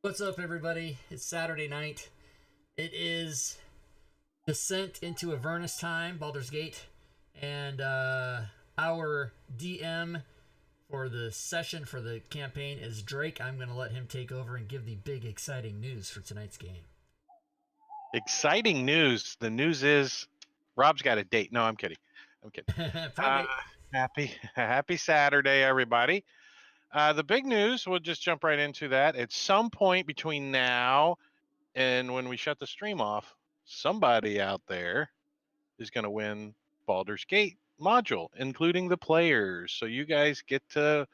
What's up, everybody? It's Saturday night. It is Descent into Avernus time, Baldur's Gate, and our DM for the session for the campaign is Drake. I'm going to let him take over and give the big, exciting news for tonight's game. Exciting news. The news is Rob's got a date. No, I'm kidding. I'm kidding. Prime date. Happy Saturday, everybody. The big news, we'll just jump right into that. At some point between now and when we shut the stream off, somebody out there is going to win Baldur's Gate module, including the players. So you guys get to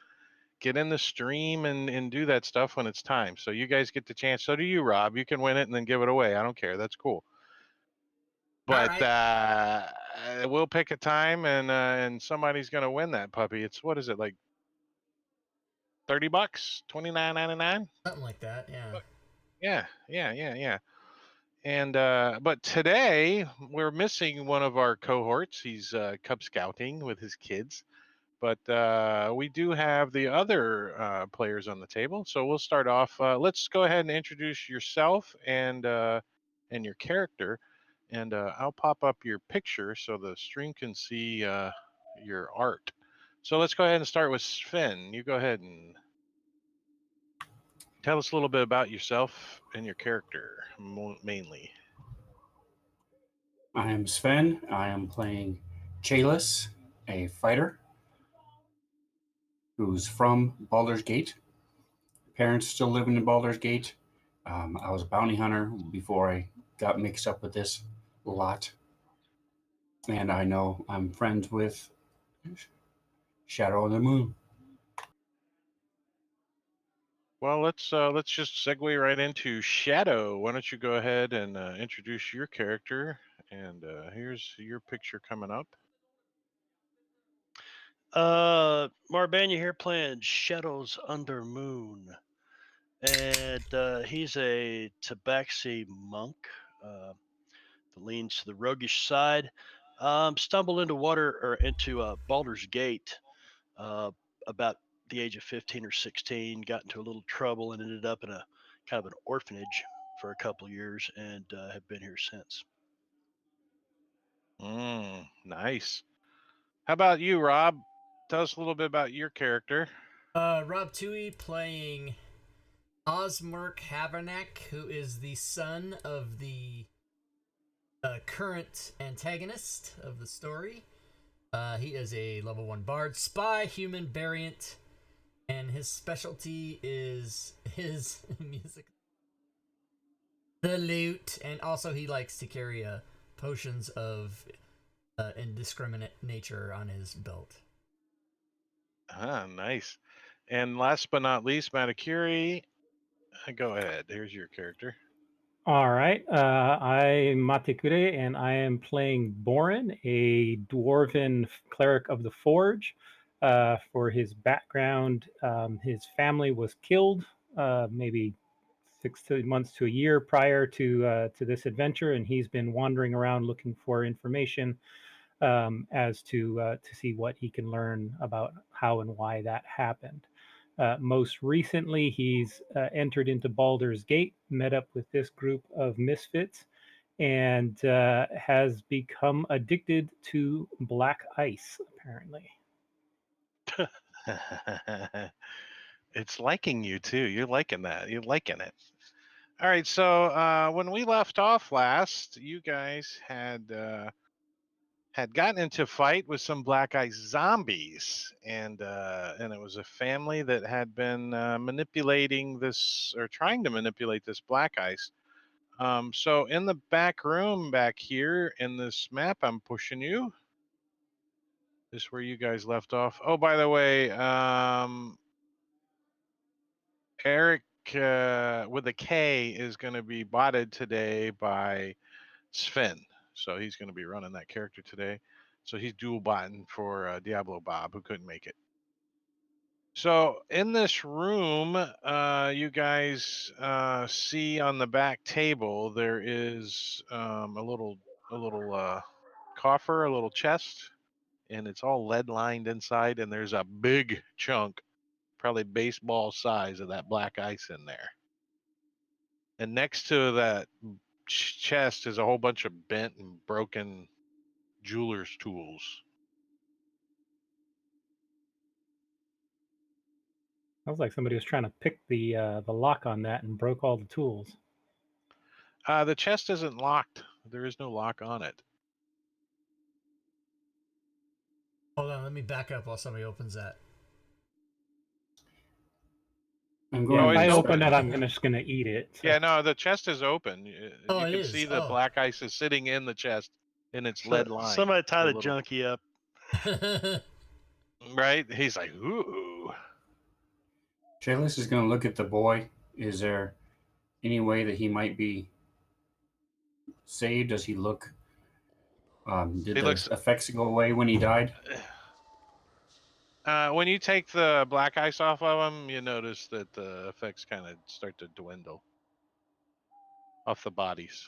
get in the stream and do that stuff when it's time. So you guys get the chance. So do you, Rob. You can win it and then give it away. I don't care. That's cool. But right. we'll pick a time and somebody's gonna win that puppy. It's what is it, like $30, $29.99? Something like that, yeah. Yeah. And but today we're missing one of our cohorts. He's Cub Scouting with his kids. But we do have the other players on the table. So we'll start off. Let's go ahead and introduce yourself and your character. And I'll pop up your picture so the stream can see your art. So let's go ahead and start with Sven. You go ahead and tell us a little bit about yourself and your character, mainly. I am Sven. I am playing Chalice, a fighter who's from Baldur's Gate. Parents still living in Baldur's Gate. I was a bounty hunter before I got mixed up with this lot. And I know I'm friends with Shadow of the Moon. Well, let's just segue right into Shadow. Why don't you go ahead and introduce your character? And here's your picture coming up. Marbanya here playing Shadows Under Moon. And he's a Tabaxi monk that leans to the roguish side. Stumbled into Baldur's Gate about the age of 15 or 16, got into a little trouble and ended up in a kind of an orphanage for a couple of years and have been here since. Nice. How about you, Rob? Tell us a little bit about your character. Rob Tui playing Osmerk Havernack, who is the son of the current antagonist of the story. He is a level 1 bard, spy, human variant, and his specialty is his music. The lute, and also he likes to carry potions of indiscriminate nature on his belt. Nice. And last but not least, Matakuri. Go ahead. Here's your character. All right. I'm Matekure, and I am playing Borin, a dwarven cleric of the Forge. For his background, his family was killed maybe 6 months to a year prior to this adventure, and he's been wandering around looking for information as to see what he can learn about how and why that happened. Most recently, he's entered into Baldur's Gate, met up with this group of misfits, and has become addicted to black ice, apparently. It's liking you, too. You're liking that. You're liking it. All right, so when we left off last, you guys had gotten into a fight with some black ice zombies, and it was a family that had been manipulating this, or trying to manipulate this black ice. So in the back room back here in this map I'm pushing you, this is where you guys left off. Oh, by the way, Eric with a K is going to be botted today by Sven. So he's going to be running that character today. So he's dual botting for Diablo Bob, who couldn't make it. So in this room, you guys see on the back table there is a little coffer, a little chest, and it's all lead lined inside. And there's a big chunk, probably baseball size, of that black ice in there. And next to that chest is a whole bunch of bent and broken jeweler's tools. Sounds like somebody was trying to pick the lock on that and broke all the tools. The chest isn't locked. There is no lock on it. Hold on, let me back up while somebody opens that. I'm Yeah, going if I it's open open. it, I'm just gonna eat it. So. Yeah, no, the chest is open. Oh, You it can is. see the Oh. black ice is sitting in the chest, and it's lead lined. Somebody tie the little- junkie up. Right? He's like, ooh. Chalice is going to look at the boy. Is there any way that he might be saved? Does he look? Did He the looks- effects go away when he died? When you take the black ice off of him, you notice that the effects kind of start to dwindle off the bodies.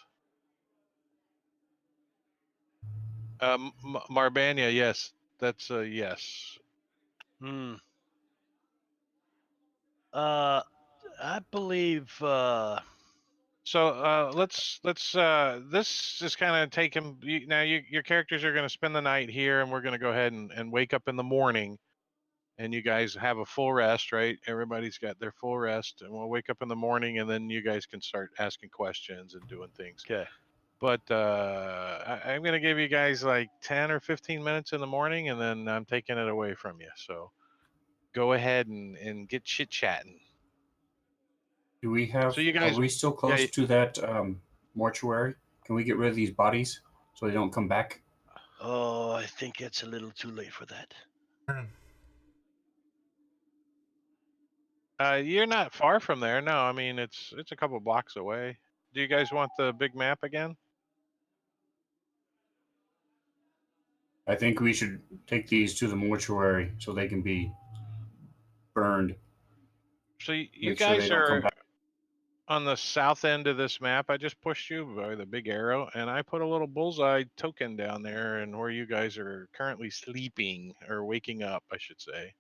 Marbania, yes, that's a yes. Hmm. I believe. So let's this just kind of take him. Your characters are going to spend the night here, and we're going to go ahead and wake up in the morning, and you guys have a full rest, right? Everybody's got their full rest, and we'll wake up in the morning, and then you guys can start asking questions and doing things. Okay. But I'm going to give you guys like 10 or 15 minutes in the morning, and then I'm taking it away from you. So go ahead and get chit chatting. Do we have? So you guys- are we still close yeah. to that mortuary? Can we get rid of these bodies so they don't come back? Oh, I think it's a little too late for that. You're not far from there. No, I mean it's a couple blocks away. Do you guys want the big map again? I think we should take these to the mortuary so they can be burned. So you Make sure they guys don't come are back. on the south end of this map. I just pushed you by the big arrow, and I put a little bullseye token down there, and where you guys are currently sleeping or waking up, I should say.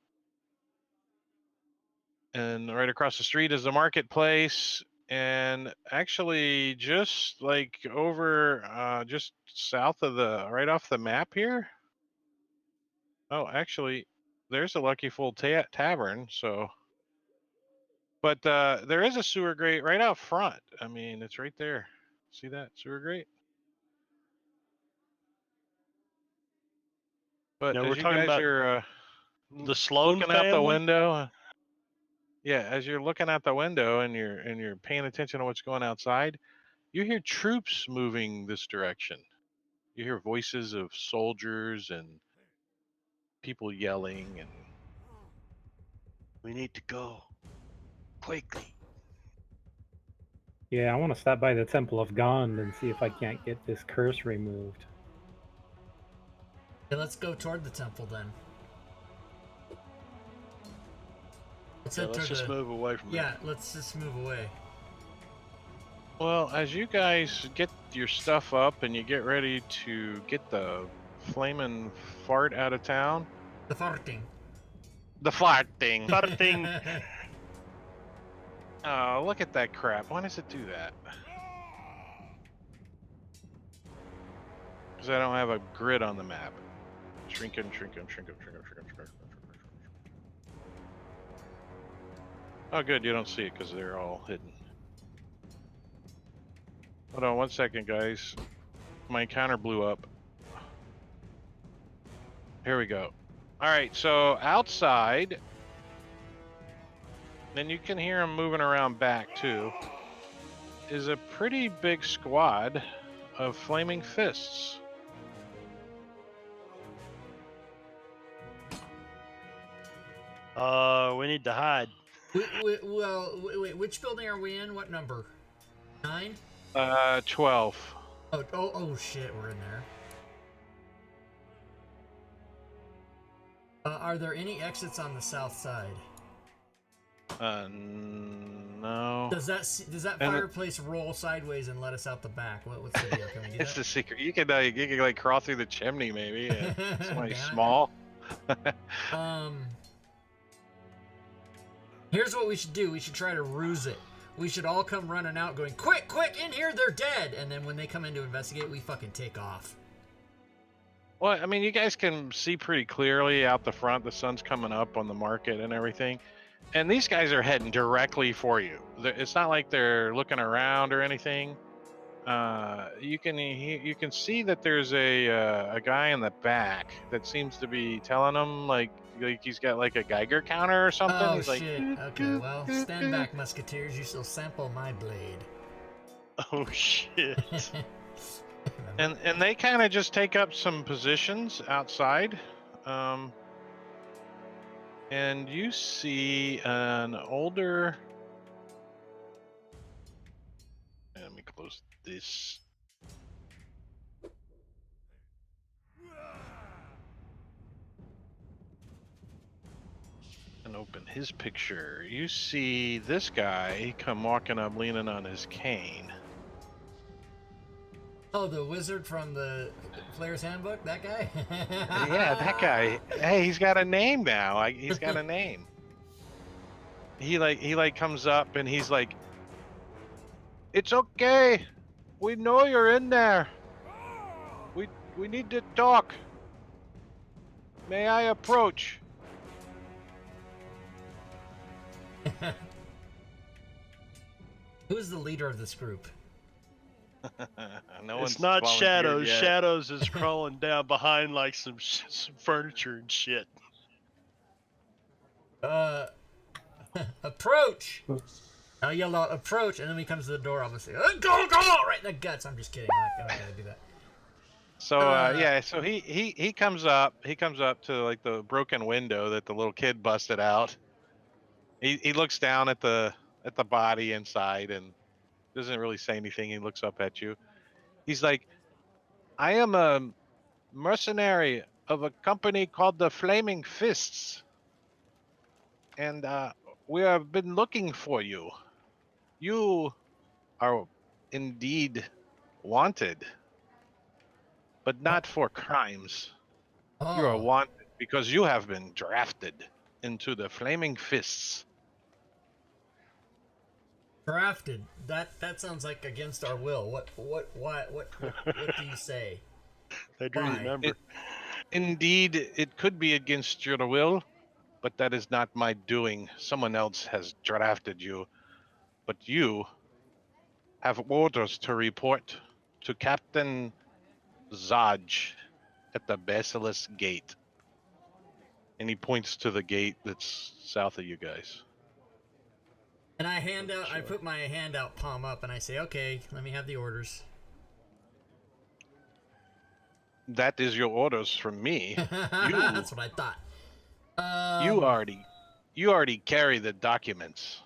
And right across the street is the marketplace, and actually just like over, just south of right off the map here. Oh, actually, there's a Lucky Fool Tavern. So, but there is a sewer grate right out front. I mean, it's right there. See that sewer grate? But Now as we're you talking guys about are the Sloan looking out the family? window, yeah, as you're looking out the window and you're paying attention to what's going outside, you hear troops moving this direction. You hear voices of soldiers and people yelling, and We need to go quickly. Yeah, I want to stop by the Temple of Gond and see if I can't get this curse removed. Okay, let's go toward the temple then. So let's just move away from Yeah, let's just move away. well, as you guys get your stuff up and you get ready to get the flaming fart out of town, The farting. the fart thing. Farting. Oh, look at that crap. Why does it do that? Because I don't have a grid on the map. Shrinking. Oh, good. You don't see it because they're all hidden. Hold on 1 second, guys. My encounter blew up. Here we go. All right, so outside, and you can hear them moving around back too, is a pretty big squad of flaming fists. We need to hide. Wait, which building are we in? What number? 9? 12. Oh shit, we're in there. Are there any exits on the south side? No. Does that And fireplace roll sideways and let us out the back? What's the deal? Can we do It's that? the secret. You could like crawl through the chimney maybe. It's only Damn it. small. Here's what we should do. We should try to ruse it. we should all come running out going, quick, in here, they're dead. And then when they come in to investigate, we fucking take off. Well, I mean, you guys can see pretty clearly out the front. The sun's coming up on the market and everything. And these guys are heading directly for you. It's not like they're looking around or anything. You can see that there's a guy in the back that seems to be telling them like he's got like a Geiger counter or something. Oh, He's like, shit. Okay, well, stand back, musketeers. You shall sample my blade. Oh shit! and they kind of just take up some positions outside. And you see an older. Let me close this. And open his picture. You see this guy come walking up leaning on his cane. Oh, the wizard from the Player's Handbook? That guy? Yeah, that guy. Hey, he's got a name now. He's got a name. He comes up and he's like, "It's okay. We know you're in there. We need to talk. May I approach?" Who's the leader of this group? No It's one's not volunteered Shadows. yet. Shadows is crawling down behind like some furniture and shit. Approach! I'll yell out, approach, and then when he comes to the door, I'm gonna say, go, right in the guts. I'm just kidding. I'm not gonna do that. So so he comes up. He comes up to like the broken window that the little kid busted out. He looks down at the body inside and doesn't really say anything. He looks up at you. He's like, "I am a mercenary of a company called the Flaming Fists, and we have been looking for you. You are indeed wanted, but not for crimes. You are Oh, wanted because you have been drafted into the Flaming Fists." drafted. That sounds like against our will. What do you say? They do Why? remember. Indeed, it could be against your will, but that is not my doing. Someone else has drafted you, but you have orders to report to Captain Zaj at the Basilisk Gate. And he points to the gate that's south of you guys. And I put my hand out, palm up, and I say, okay, let me have the orders. That is your orders from me. That's what I thought. You already carry the documents.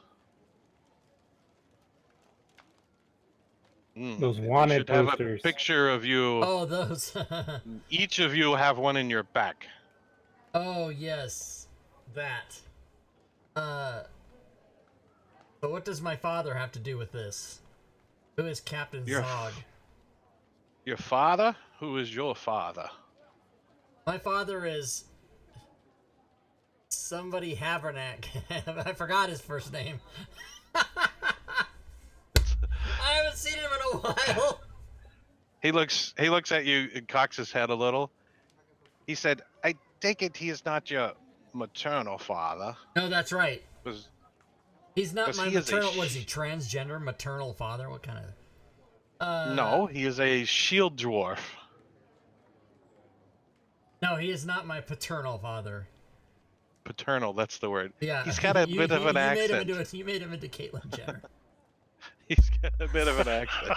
Those and wanted you should have posters. a picture of you. Oh, those. Each of you have one in your back. Oh, yes. That. But what does my father have to do with this? Who is Captain Zog? Your father? Who is your father? My father is somebody Habernack. I forgot his first name. I haven't seen him in a while. He looks at you and cocks his head a little. He said, "I take it he is not your maternal father." No, that's right. He's not 'cause my he is a maternal. Was he transgender maternal father? What kind of? No, he is a shield dwarf. No, he is not my paternal father. Paternal, that's the word. Yeah, He's got a bit of an accent. You made him into Caitlyn Jenner. He's got a bit of an accent.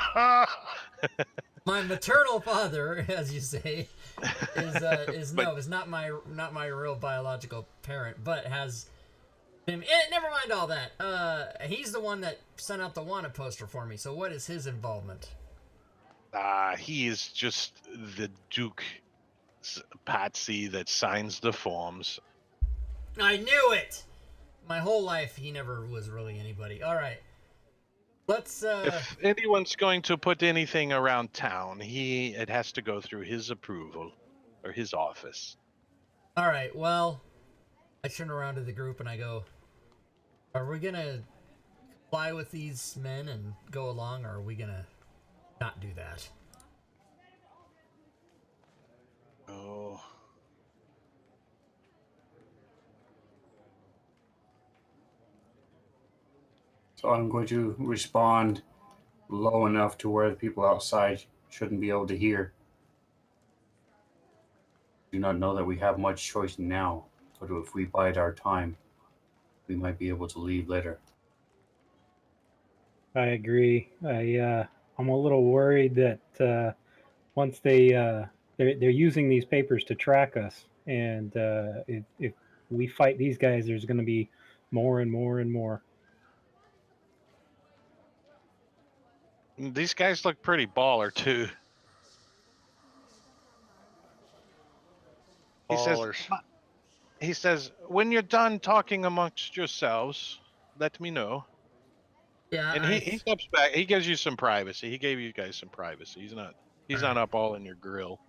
My maternal father, as you say, is not my real biological parent, but has been. Never mind all that. He's the one that sent out the wanted poster for me. So what is his involvement? He is just the Duke's patsy that signs the forms. I knew it. My whole life, he never was really anybody. All right, let's. If anyone's going to put anything around town, it has to go through his approval or his office. All right. Well, I turn around to the group and I go, "Are we gonna fly with these men and go along, or are we gonna not do that? Oh. So I'm going to respond low enough to where the people outside shouldn't be able to hear. Do not know that we have much choice now, but if we bide our time, we might be able to leave later. I agree. I'm a little worried that once they're using these papers to track us, and if we fight these guys, there's going to be more and more and more. These guys look pretty baller too. He says, Ballers. he says, when you're done talking amongst yourselves, let me know. Yeah, And he steps back. He gives you some privacy. He gave you guys some privacy. He's not up all in your grill.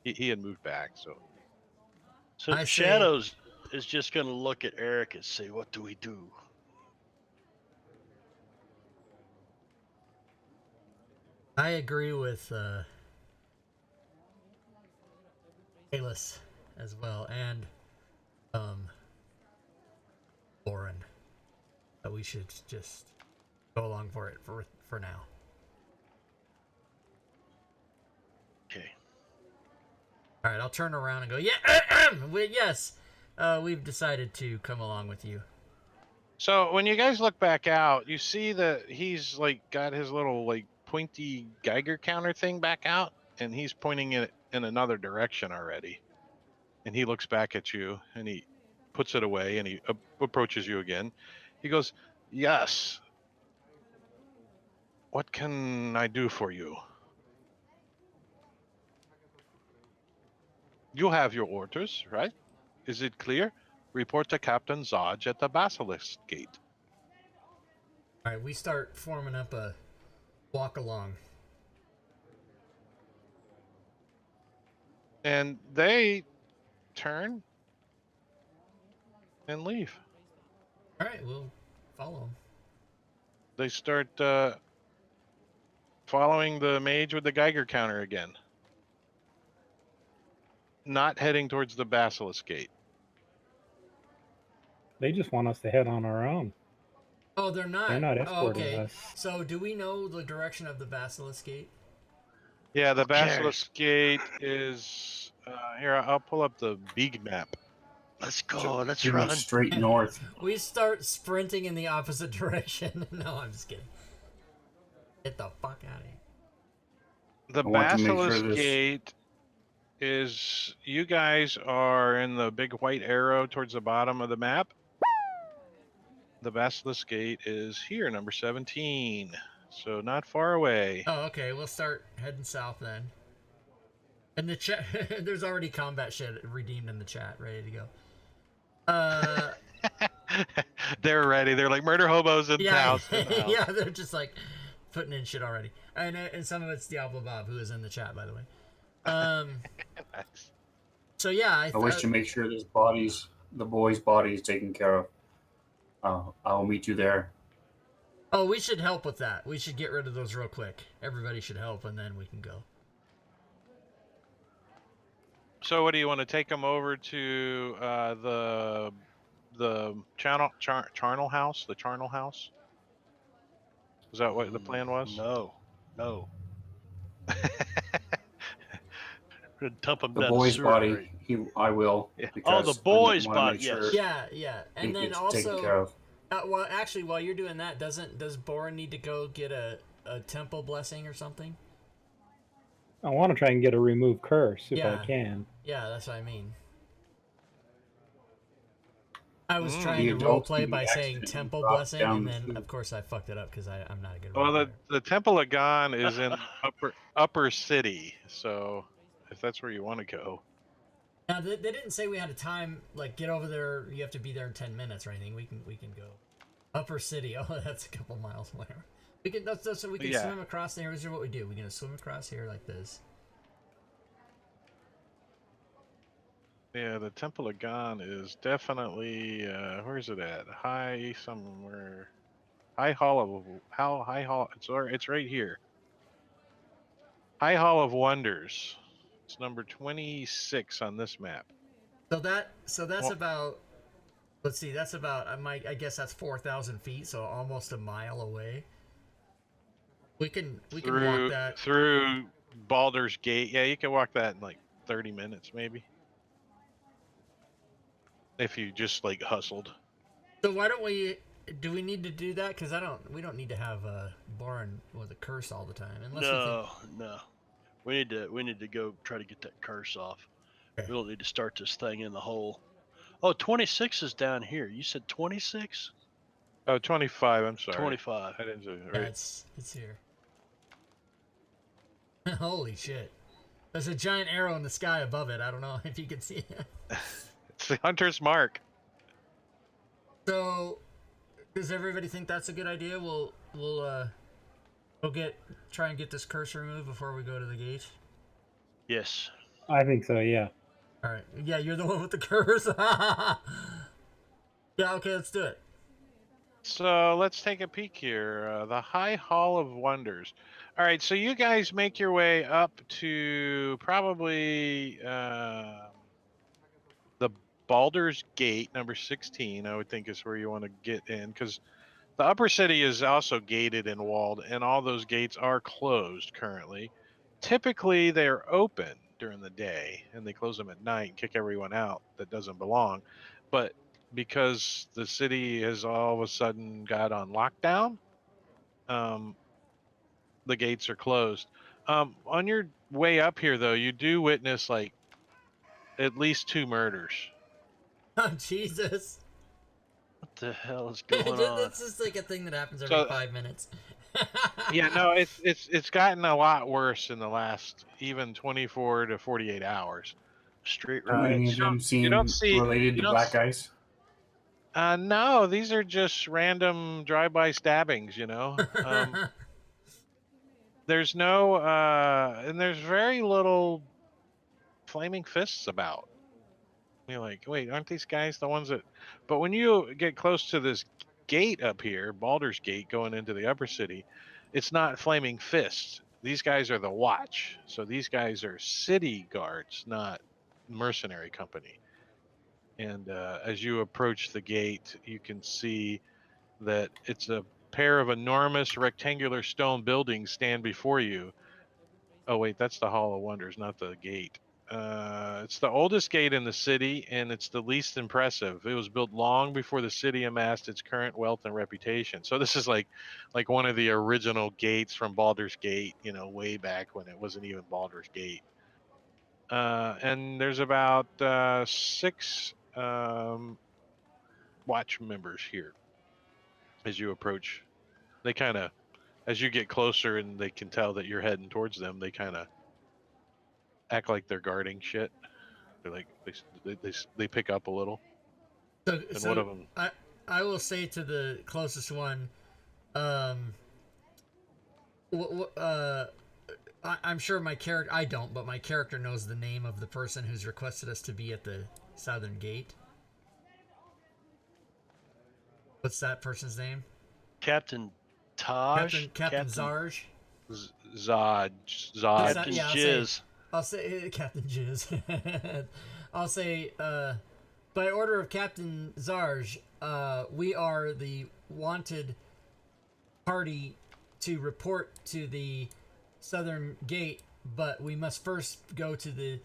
He had moved back, so So I say- Shadows is just going to look at Eric and say, "What do we do?" I agree with Kalis as well, and Lauren, that we should just go along for it for now. Okay. All right, I'll turn around and go. Yeah, yes, we've decided to come along with you. So when you guys look back out, you see that he's like got his little like pointy Geiger counter thing back out, and he's pointing it in another direction already. And he looks back at you, and he puts it away, and he approaches you again. He goes, "Yes. What can I do for you? You have your orders, right? Is it clear? Report to Captain Zodge at the Basilisk Gate." All right, we start forming up a walk along. And they turn and leave. All right, we'll follow him. They start following the mage with the Geiger counter again. Not heading towards the Basilisk Gate. They just want us to head on our own. Oh, they're not. They're not Oh, escorting okay. us. So, do we know the direction of the Basilisk Gate? Yeah, the Who cares? Basilisk Gate is here. I'll pull up the big map. Let's go. Let's Pretty much run. straight north. We start sprinting in the opposite direction. No, I'm just kidding. Get the fuck out of here. The I want to make sure Basilisk this- Gate is, you guys are in the big white arrow towards the bottom of the map. The Basilisk Gate is here, number 17. So not far away. Oh, okay. We'll start heading south then. And the chat, there's already combat shit redeemed in the chat, ready to go. They're ready. They're like murder hobos in the Yeah, house. yeah. They're just like putting in shit already, and some of it's Diablo Bob, who is in the chat, by the way. Nice. So yeah, I wish to make sure this body's, the boy's body is taken care of. I'll meet you there. Oh, we should help with that. We should get rid of those real quick. Everybody should help, and then we can go. So what do you want to take them over to the charnel house? The charnel house? Is that what the plan was? No. We're gonna dump him The down boy's sewer body, grate. I will. Yeah. Because Oh, the boy's I wanna body, make sure yes. Yeah, he and then gets taken care also, of. well, actually, while you're doing that, does Boren need to go get a temple blessing or something? I want to try and get a remove curse if Yeah. I can. Yeah, that's what I mean. I was Mm. trying to The roleplay adult by can saying accidentally temple drop blessing, down and then to- of course I fucked it up because I'm not a good Well, roleplayer. the Temple of Gon is in upper city, so if that's where you want to go. Now they didn't say we had a time, like get over there. You have to be there in 10 minutes or anything. We can go. Upper city. Oh, that's a couple miles. Whatever. We can. That's so we can Yeah. swim across there. Here's what we do. We're gonna swim across here like this. Yeah, the Temple of Gon is definitely where is it at? High somewhere. High Hall of High Hall. It's right here. High Hall of Wonders. It's number 26 on this map. So that's about. Let's see. That's about. I guess that's 4,000 feet. So almost a mile away. We can walk that through Baldur's Gate. Yeah, you can walk that in like 30 minutes maybe. If you just like hustled. So why don't we? Do we need to do that? Because we don't need to have a barn with a curse all the time. Unless No. We need to go try to get that curse off. Okay. We don't need to start this thing in the hole. Oh, 26 is down here. You said 26? Oh, 25. I'm sorry. 25. I didn't say Yeah, right. it's here. Holy shit! There's a giant arrow in the sky above it. I don't know if you can see it. It's the hunter's mark. So, does everybody think that's a good idea? We'll try and get this curse removed before we go to the gate. Yes. I think so. Yeah. All right. Yeah, you're the one with the curse. Yeah. Okay. Let's do it. So let's take a peek here. The High Hall of Wonders. All right, so you guys make your way up to probably the Baldur's Gate, number 16, I would think is where you want to get in, because the upper city is also gated and walled, and all those gates are closed currently. Typically, they're open during the day, and they close them at night and kick everyone out that doesn't belong. But because the city has all of a sudden got on lockdown, the gates are closed. On your way up here, though, you do witness like at least 2 murders. Oh, Jesus. What the hell is going on? It's just like a thing that happens every So- 5 minutes. Yeah, no, it's gotten a lot worse in the last even 24 to 48 hours. Street Do any riots. of them seem don't see- related you to don't black s- guys? No, these are just random drive-by stabbings, you know. There's no and there's very little flaming fists about. You're like, wait, aren't these guys the ones that? But when you get close to this gate up here, Baldur's Gate, going into the upper city, it's not flaming fists. These guys are the Watch. So these guys are city guards, not mercenary company. And as you approach the gate, you can see that it's a pair of enormous rectangular stone buildings stand before you. Oh wait, that's the Hall of Wonders, not the gate. It's the oldest gate in the city, and it's the least impressive. It was built long before the city amassed its current wealth and reputation. So this is like one of the original gates from Baldur's Gate, you know, way back when it wasn't even Baldur's Gate. And there's about 6 watch members here. As you approach, they kind of, as you get closer and they can tell that you're heading towards them, they kind of act like they're guarding shit. They're like they pick up a little. And one of them, I will say to the closest one, I'm sure my character. I don't, but my character knows the name of the person who's requested us to be at the southern gate. What's that person's name? Captain Taj? Captain Zarge. Zod. Captain Yeah, Jizz. I'll say Captain Jizz. I'll say, by order of Captain Zarge, we are the wanted party to report to the southern gate, but we must first go to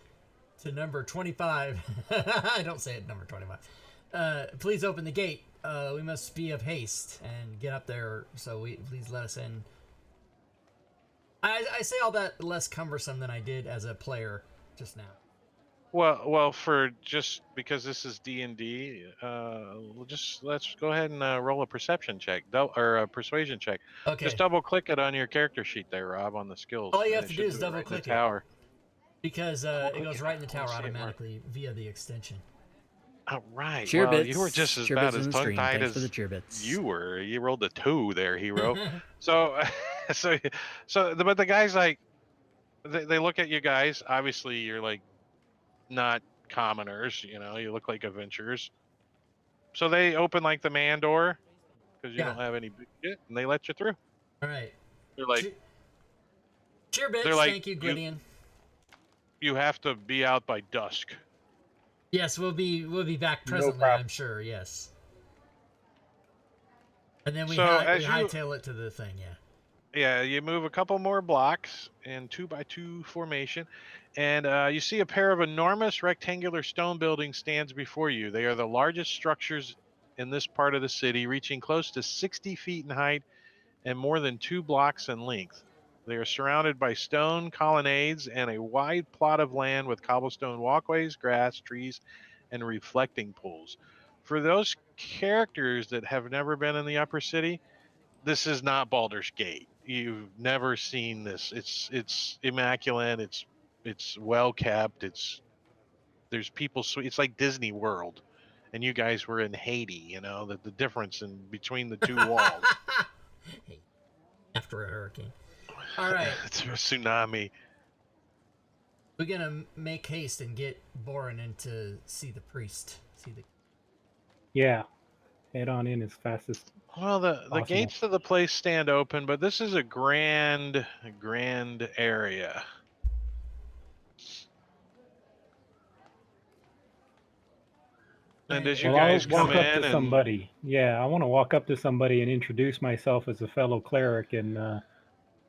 number 25. I don't say it, number 25. Please open the gate. We must be of haste and get up there, so please let us in. I say all that less cumbersome than I did as a player just now. Well, for just because this is D&D, let's go ahead and roll a perception check, or a persuasion check. Okay. Just double click it on your character sheet there, Rob, on the skills. All you and have it to do should is it right double in the click it. tower. Because Well, it click goes it. right in the I wanna tower see it, Mark. automatically via the extension. All right. Cheer Well, bits. you were just as cheer bad bits in as the stream. tongue-tied Thanks for as the cheer bits. you were. You rolled a 2 there, hero. So, but the guys like, they look at you guys. Obviously, you're like not commoners. You know, you look like adventurers. So they open like the man door because you Yeah. don't have any big shit, and they let you through. All right. They're like, Cheer bits. they're like, Thank you, Gwydion. you have to be out by dusk. Yes, we'll be back No presently. problem. I'm sure. Yes. And then we So we as you hightail it to the thing. Yeah. Yeah, you move a couple more blocks in 2x2 formation, and you see a pair of enormous rectangular stone buildings stands before you. They are the largest structures in this part of the city, reaching close to 60 feet in height and more than 2 blocks in length. They are surrounded by stone colonnades and a wide plot of land with cobblestone walkways, grass, trees, and reflecting pools. For those characters that have never been in the upper city, this is not Baldur's Gate. You've never seen this. It's immaculate. It's well kept. There's people. It's like Disney World, and you guys were in Haiti. You know the difference in between the two walls. Hey, after a hurricane. All right. It's a tsunami. We're gonna make haste and get Boren in to see the priest. See the. Yeah, head on in as fast as Well, the possible. gates to the place stand open, but this is a grand area. And as you Well, I'll guys come walk up in to and somebody. Yeah, I want to walk up to somebody and introduce myself as a fellow cleric and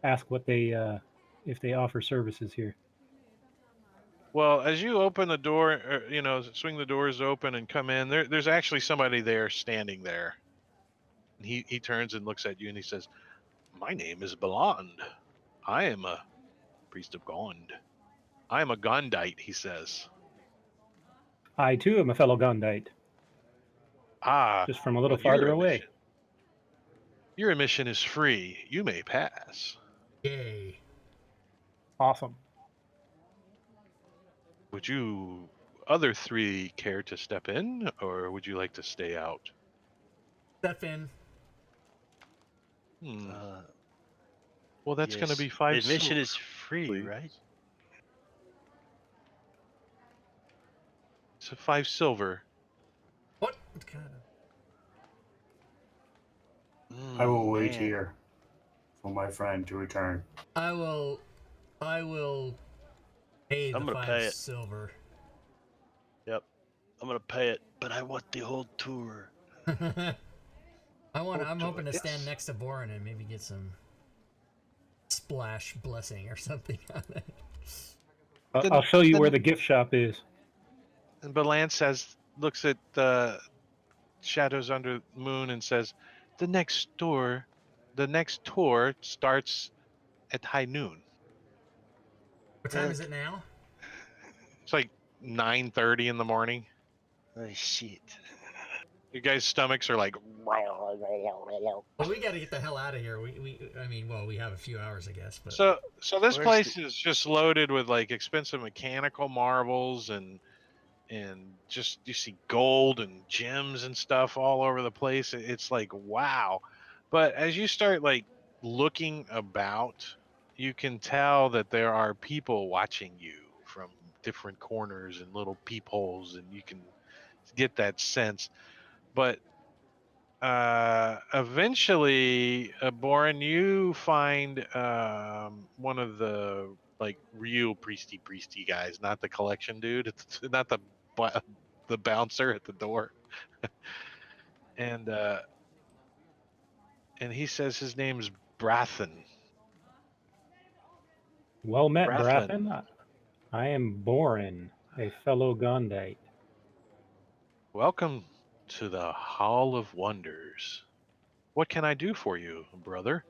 ask what they if they offer services here. well, as you open the door, swing the doors open and come in, there's actually somebody there standing there. And he turns and looks at you and he says, "My name is Balond. I am a priest of Gond. I am a Gondite," he says. I too am a fellow Gundite, Ah, just from a little well, your farther away. admission. Your admission is free. You may pass. Yay. Awesome. Would you other three care to step in, or would you like to stay out? Step in. Well, that's going to yes. be 5 Admission silver, is free, please. right? So 5 silver. What kind of? I will wait Man. here for my friend to return. I will pay the I'm gonna 5 pay it. silver. Yep. I'm gonna pay it, but I want the whole tour. I'm hoping to yes. stand next to Boren and maybe get some splash blessing or something on it. I'll show you Then- where the gift shop is. And Balan looks at the shadows under the moon and says, the next tour starts at high noon. What time is it now? It's like 9:30 in the morning. Oh shit. You guys' stomachs are like, Well, we got to get the hell out of here. We have a few hours, I guess. But so this Where's place is just loaded with like expensive mechanical marvels and just you see gold and gems and stuff all over the place. It's like wow. But as you start like looking about, you can tell that there are people watching you from different corners and little peepholes, and you can get that sense. But eventually, Boren, you find one of the like real priesty guys, not the collection dude. It's not the bouncer at the door. and he says his name's Brathen. Well met, Brathen. Brathen. I am Boren, a fellow Gundite. Welcome to the Hall of Wonders. What can I do for you, brother?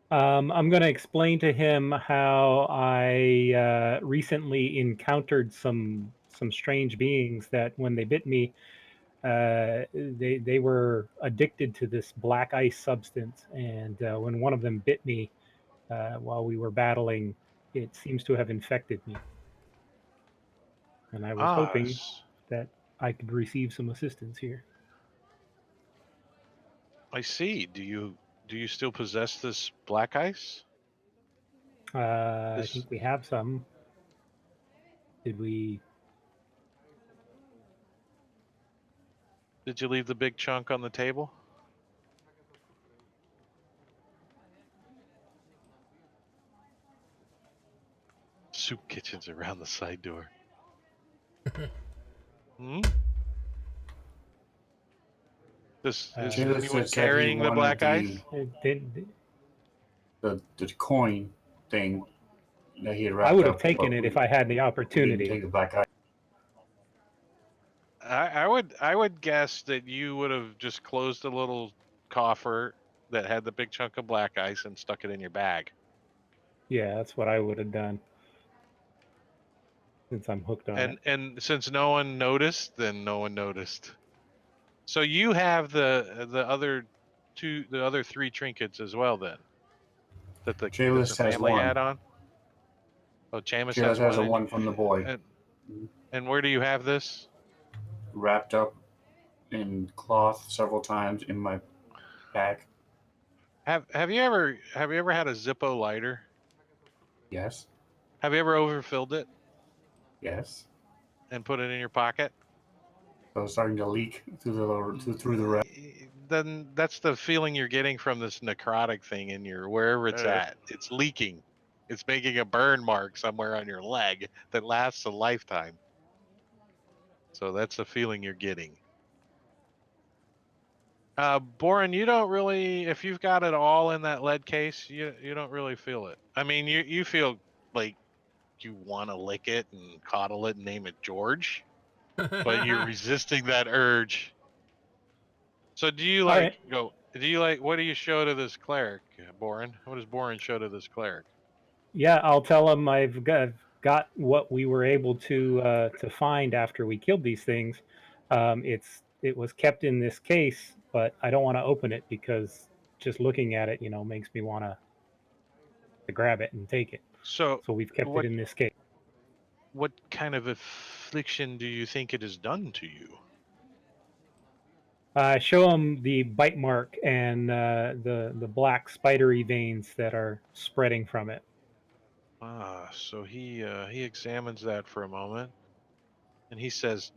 I'm going to explain to him how I recently encountered some strange beings that, when they bit me, they were addicted to this black ice substance, and when one of them bit me while we were battling, it seems to have infected me. And I was hoping that I could receive some assistance here. I see. Do you still possess this black ice? I think we have some. Did we? Did you leave the big chunk on the table? soup kitchens around the side door. Hmm? Is Jayla anyone said he carrying the wanted black ice? the coin thing that he had wrapped I would have up, taken but it if I had the we didn't opportunity. take the black eye. I would guess that you would have just closed a little coffer that had the big chunk of black ice and stuck it in your bag. Yeah, that's what I would have done. Since I'm hooked on it. And since no one noticed, then no one noticed. So you have the other three trinkets as well then. That the Jayless has family one. had on. Oh, Jameis Jayless has a one. one from the boy, And where do you have this? wrapped up in cloth several times in my bag. Have you ever had a Zippo lighter? Yes, Have you ever overfilled it yes. and put it in your pocket? So it's starting to leak through the rest. Then that's the feeling you're getting from this necrotic thing in your wherever it's at. It's leaking. It's making a burn mark somewhere on your leg that lasts a lifetime. So that's the feeling you're getting. Boren, you don't really, if you've got it all in that lead case, you don't really feel it. I mean, you feel like you want to lick it and coddle it and name it George, but you're resisting that urge. So do you All right. what do you show to this cleric, Boren? What does Boren show to this cleric? Yeah, I'll tell him I've got what we were able to find after we killed these things. It was kept in this case, but I don't want to open it because just looking at it, makes me want to grab it and take it. So So we've kept it in this case. what kind of affliction do you think it has done to you? Show him the bite mark and the black spidery veins that are spreading from it. So he examines that for a moment, and he says,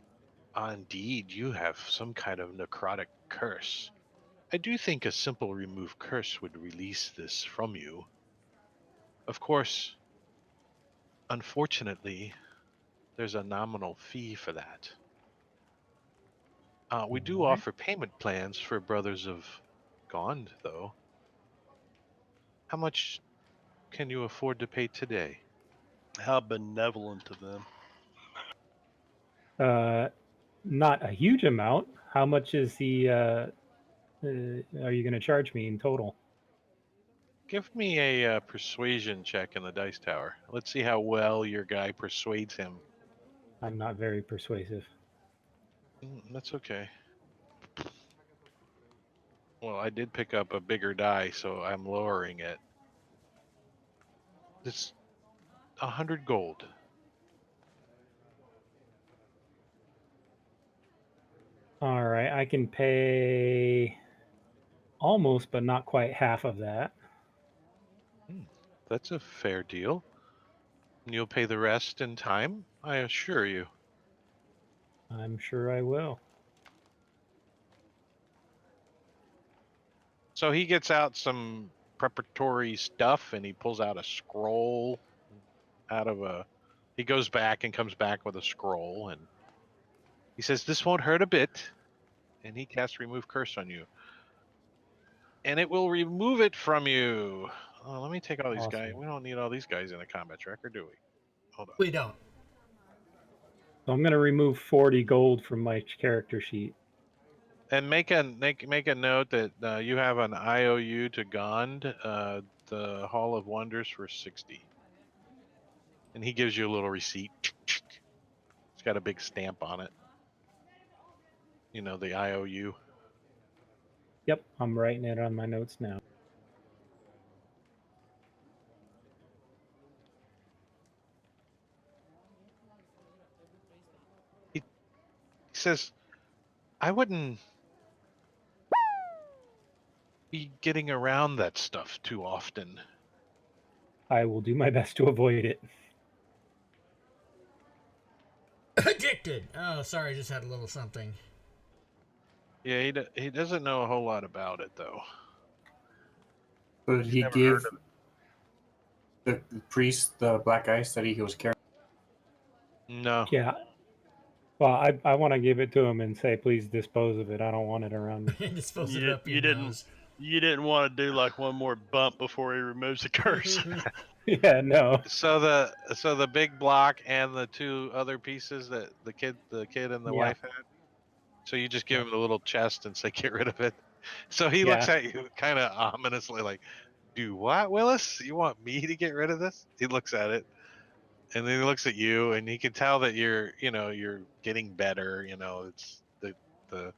indeed, you have some kind of necrotic curse. I do think a simple remove curse would release this from you. Of course, unfortunately, there's a nominal fee for that. We do All right. offer payment plans for Brothers of Gond, though. How much can you afford to pay today? How benevolent of them. Not a huge amount. How much is are you going to charge me in total? Give me a persuasion check in the dice tower. Let's see how well your guy persuades him. I'm not very persuasive. That's okay. Well, I did pick up a bigger die, so I'm lowering it. It's 100 gold. All right, I can pay almost, but not quite half of that. That's a fair deal. You'll pay the rest in time, I assure you. I'm sure I will. So he gets out some preparatory stuff and he pulls out a scroll out of a. He goes back and comes back with a scroll and he says, "This won't hurt a bit." And he casts Remove Curse on you. And it will remove it from you. Oh, let me take all these guys. Awesome. We don't need all these guys in a combat track, or do we? Hold on. We don't. So I'm going to remove 40 gold from my character sheet. And make a note that you have an IOU to Gond, the Hall of Wonders, for 60. And he gives you a little receipt. It's got a big stamp on it. You know, the IOU. Yep, I'm writing it on my notes now. He says, I wouldn't be getting around that stuff too often. I will do my best to avoid it. Addicted. Oh, sorry, I just had a little something. Yeah, he doesn't know a whole lot about it, though. So did he Never give? heard of The priest, the black guy, said he was carrying. No. Yeah. Well, I want to give it to him and say, please dispose of it. I don't want it around me. Dispose it You, up your you didn't nose. you didn't want to do like one more bump before he removes the curse. Yeah, no. So the big block and the two other pieces that the kid and the Yeah. wife had. So you just give him the little chest and say, "Get rid of it." So he Yeah. looks at you kind of ominously, like, "Do what, Willis? You want me to get rid of this?" He looks at it, and then he looks at you, and he can tell that you're getting better. It's the.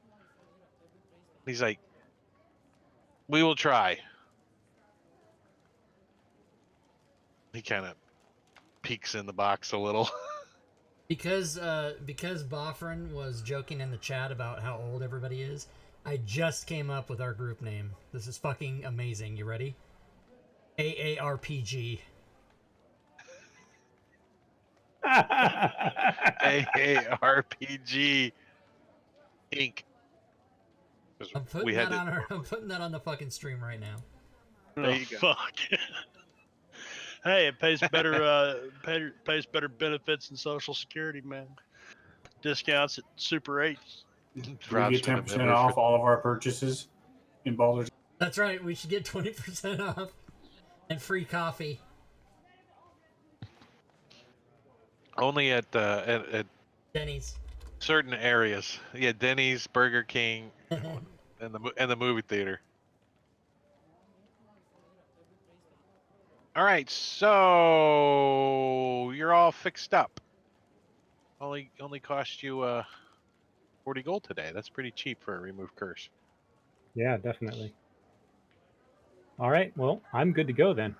He's like, "We will try." He kind of peeks in the box a little. Because Boffrin was joking in the chat about how old everybody is, I just came up with our group name. This is fucking amazing. You ready? AARPG. AARPG Inc. 'Cause I'm putting that on our. I'm putting that on the fucking stream right now. There Oh you go. fuck! Hey, it pays pays better benefits than Social Security, man. Discounts at Super 8s. We Rob's get been a 10% member off for all of our purchases in Baldur's. That's right. We should get 20% off and free coffee. only at Denny's. certain areas. Yeah, Denny's, Burger King, and the movie theater. All right, so you're all fixed up. Only cost you 40 gold today. That's pretty cheap for a remove curse. Yeah, definitely. All right. Well, I'm good to go then.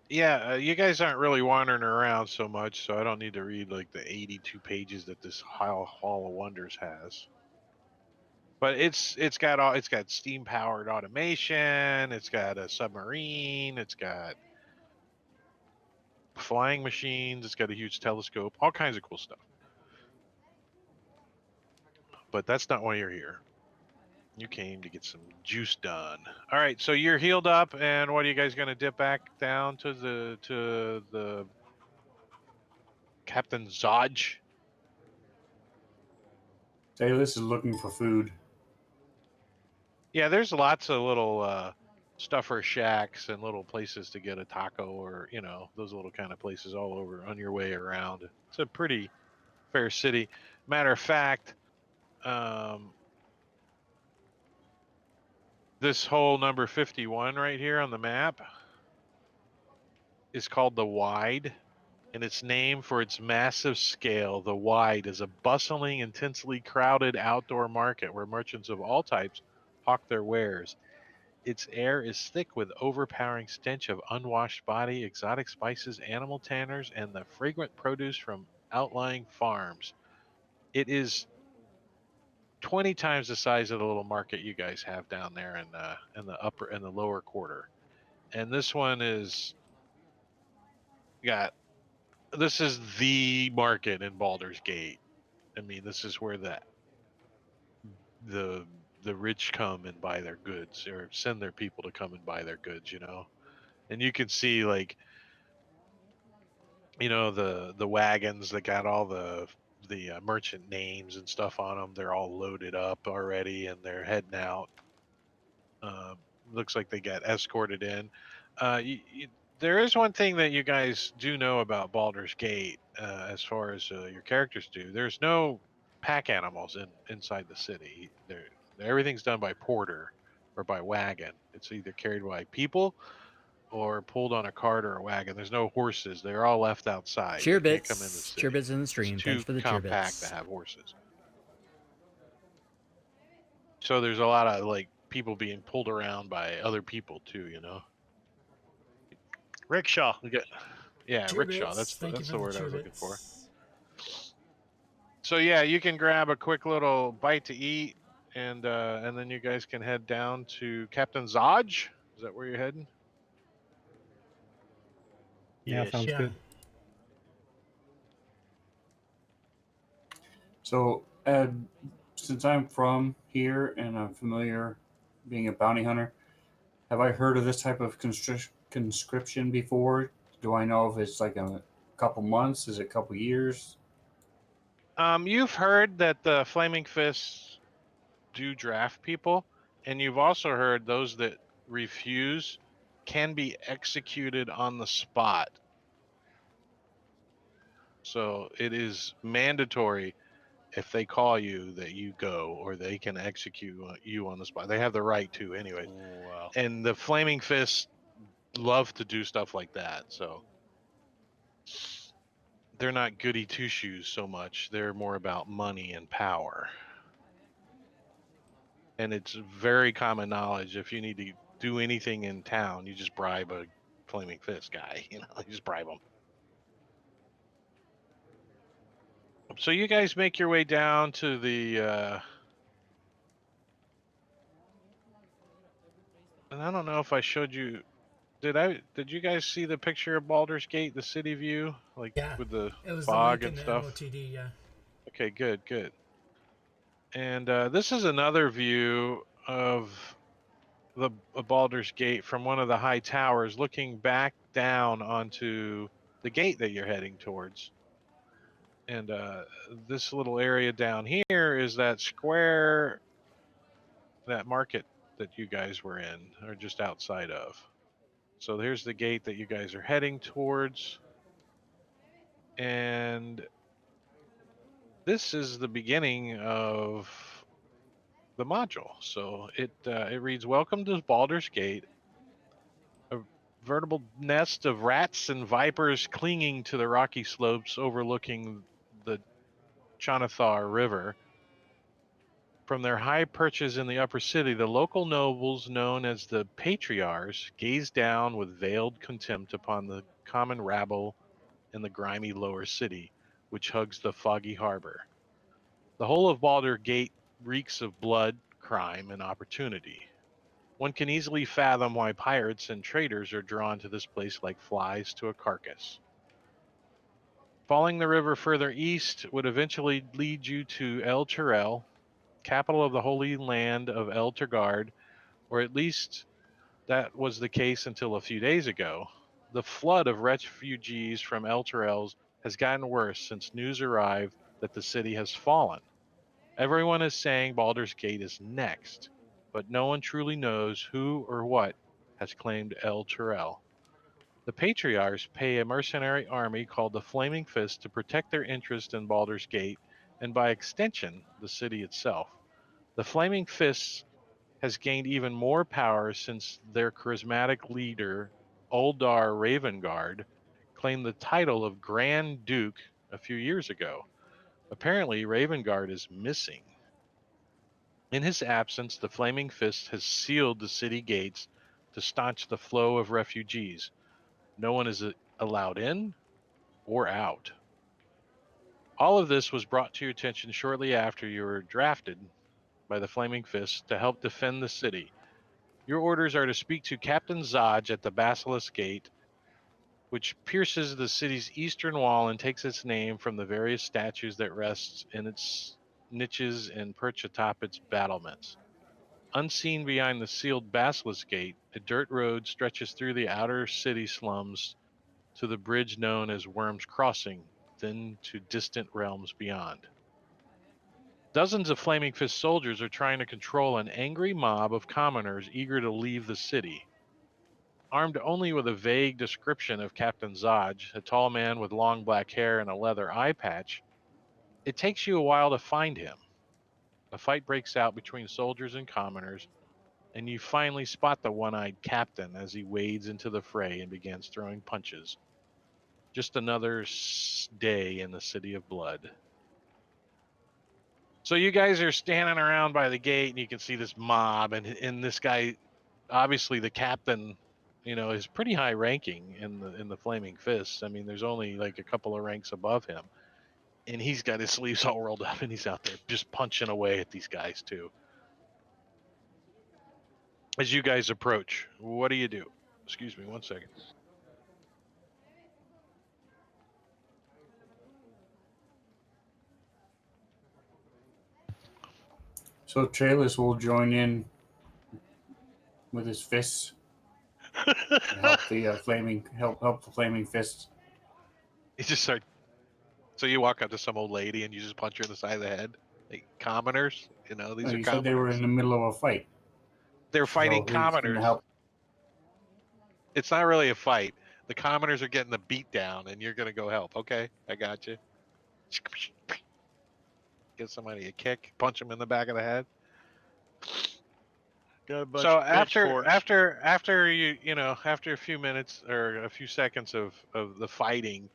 Yeah, you guys aren't really wandering around so much, so I don't need to read like the 82 pages that this Hall of Wonders has. But it's got steam powered automation, it's got a submarine, it's got flying machines, it's got a huge telescope, all kinds of cool stuff. But that's not why you're here. You came to get some juice done. All right, so you're healed up, and what are you guys gonna dip back down to the Captain Zodge? Salis is looking for food. Yeah, there's lots of little stuffer shacks and little places to get a taco, or those little kind of places all over on your way around. It's a pretty fair city. Matter of fact, this whole number 51 right here on the map is called the Wide, and it's named for its massive scale. The Wide is a bustling, intensely crowded outdoor market where merchants of all types hawk their wares. Its air is thick with overpowering stench of unwashed body, exotic spices, animal tanners, and the fragrant produce from outlying farms. It is 20 times the size of the little market you guys have down there in the upper and the lower quarter. And this one is got this is the market in Baldur's Gate. I mean, this is where the the rich come and buy their goods, or send their people to come and buy their goods. And you can see, like, the wagons that got all the merchant names and stuff on them. They're all loaded up already, and they're heading out. Um, Looks like they got escorted in. There is one thing that you guys do know about Baldur's Gate, as far as your characters do. There's no pack animals inside the city. Everything's done by porter or by wagon. It's either carried by people or pulled on a cart or a wagon. There's no horses. They're all left outside. They can't come in the Cheerbits. city. Cheerbits in the It's stream. too Thanks for the compact to cheerbits. have horses. So there's a lot of, like, people being pulled around by other people too. Rickshaw. Yeah, rickshaw. Cheerbits. Thank you That's for the the word I was looking for. cheerbits. So yeah, you can grab a quick little bite to eat, and then you guys can head down to Captain Zodge. Is that where you're heading? Yeah, Yes. sounds Yeah. good. So, since I'm from here and I'm familiar being a bounty hunter. Have I heard of this type of conscription before? Do I know if it's like a couple months? Is it a couple years? You've heard that the Flaming Fists do draft people, and you've also heard those that refuse can be executed on the spot. So it is mandatory if they call you that you go, or they can execute you on the spot. They have the right to, anyway. Wow. And the Flaming Fists love to do stuff like that. So they're not goody two shoes so much. They're more about money and power. And it's very common knowledge, if you need to do anything in town, you just bribe a Flaming Fist guy. You just bribe them. So you guys make your way down to the and I don't know if I showed you. Did you guys see the picture of Baldur's Gate, the city view, like Yeah, with the it was the fog link in and the stuff? MOTD. Yeah. Okay, good. And this is another view of the Baldur's Gate from one of the high towers, looking back down onto the gate that you're heading towards. And this little area down here is that square, that market that you guys were in, or just outside of. So there's the gate that you guys are heading towards. And this is the beginning of the module. So it reads, "Welcome to Baldur's Gate, a veritable nest of rats and vipers clinging to the rocky slopes overlooking the Chonathar River. From their high perches in the upper city, the local nobles, known as the patriarchs, gaze down with veiled contempt upon the common rabble in the grimy lower city, which hugs the foggy harbor. The whole of Baldur Gate reeks of blood, crime, and opportunity. One can easily fathom why pirates and traders are drawn to this place like flies to a carcass. Following the river further east would eventually lead you to El Turel, capital of the Holy Land of El Turgard, or at least that was the case until a few days ago. The flood of refugees from El Turels has gotten worse since news arrived that the city has fallen. Everyone is saying Baldur's Gate is next, but no one truly knows who or what has claimed El Turel. The Patriarchs pay a mercenary army called the Flaming Fist to protect their interest in Baldur's Gate, and by extension, the city itself. The Flaming Fist has gained even more power since their charismatic leader, Uldar Ravengard, claimed the title of Grand Duke a few years ago. Apparently, Ravengard is missing. In his absence, the Flaming Fist has sealed the city gates to staunch the flow of refugees. No one is allowed in or out. All of this was brought to your attention shortly after you were drafted by the Flaming Fist to help defend the city. Your orders are to speak to Captain Zodge at the Basilisk Gate, which pierces the city's eastern wall and takes its name from the various statues that rest in its niches and perch atop its battlements. Unseen behind the sealed Basilisk Gate, a dirt road stretches through the outer city slums to the bridge known as Worm's Crossing, then to distant realms beyond. Dozens of Flaming Fist soldiers are trying to control an angry mob of commoners eager to leave the city. Armed only with a vague description of Captain Zodge, a tall man with long black hair and a leather eye patch, it takes you a while to find him. A fight breaks out between soldiers and commoners, and you finally spot the one-eyed captain as he wades into the fray and begins throwing punches. Just another day in the City of Blood. So you guys are standing around by the gate, and you can see this mob, and this guy, obviously the captain, is pretty high ranking in the Flaming Fists. I mean, there's only like a couple of ranks above him, and he's got his sleeves all rolled up, and he's out there just punching away at these guys too. As you guys approach, what do you do? Excuse me, one second. So Trailers will join in with his fists to help the flaming fists. You just start. So you walk up to some old lady and you just punch her in the side of the head. Like commoners, these are He said they were commoners. in the middle of a fight. They're fighting So he's gonna commoners. help. It's not really a fight. The commoners are getting the beat down, and you're gonna go help. Okay, I got you. Give somebody a kick, punch them in the back of the head. Got a bunch So of pitchforks. after after a few minutes or a few seconds of the fighting,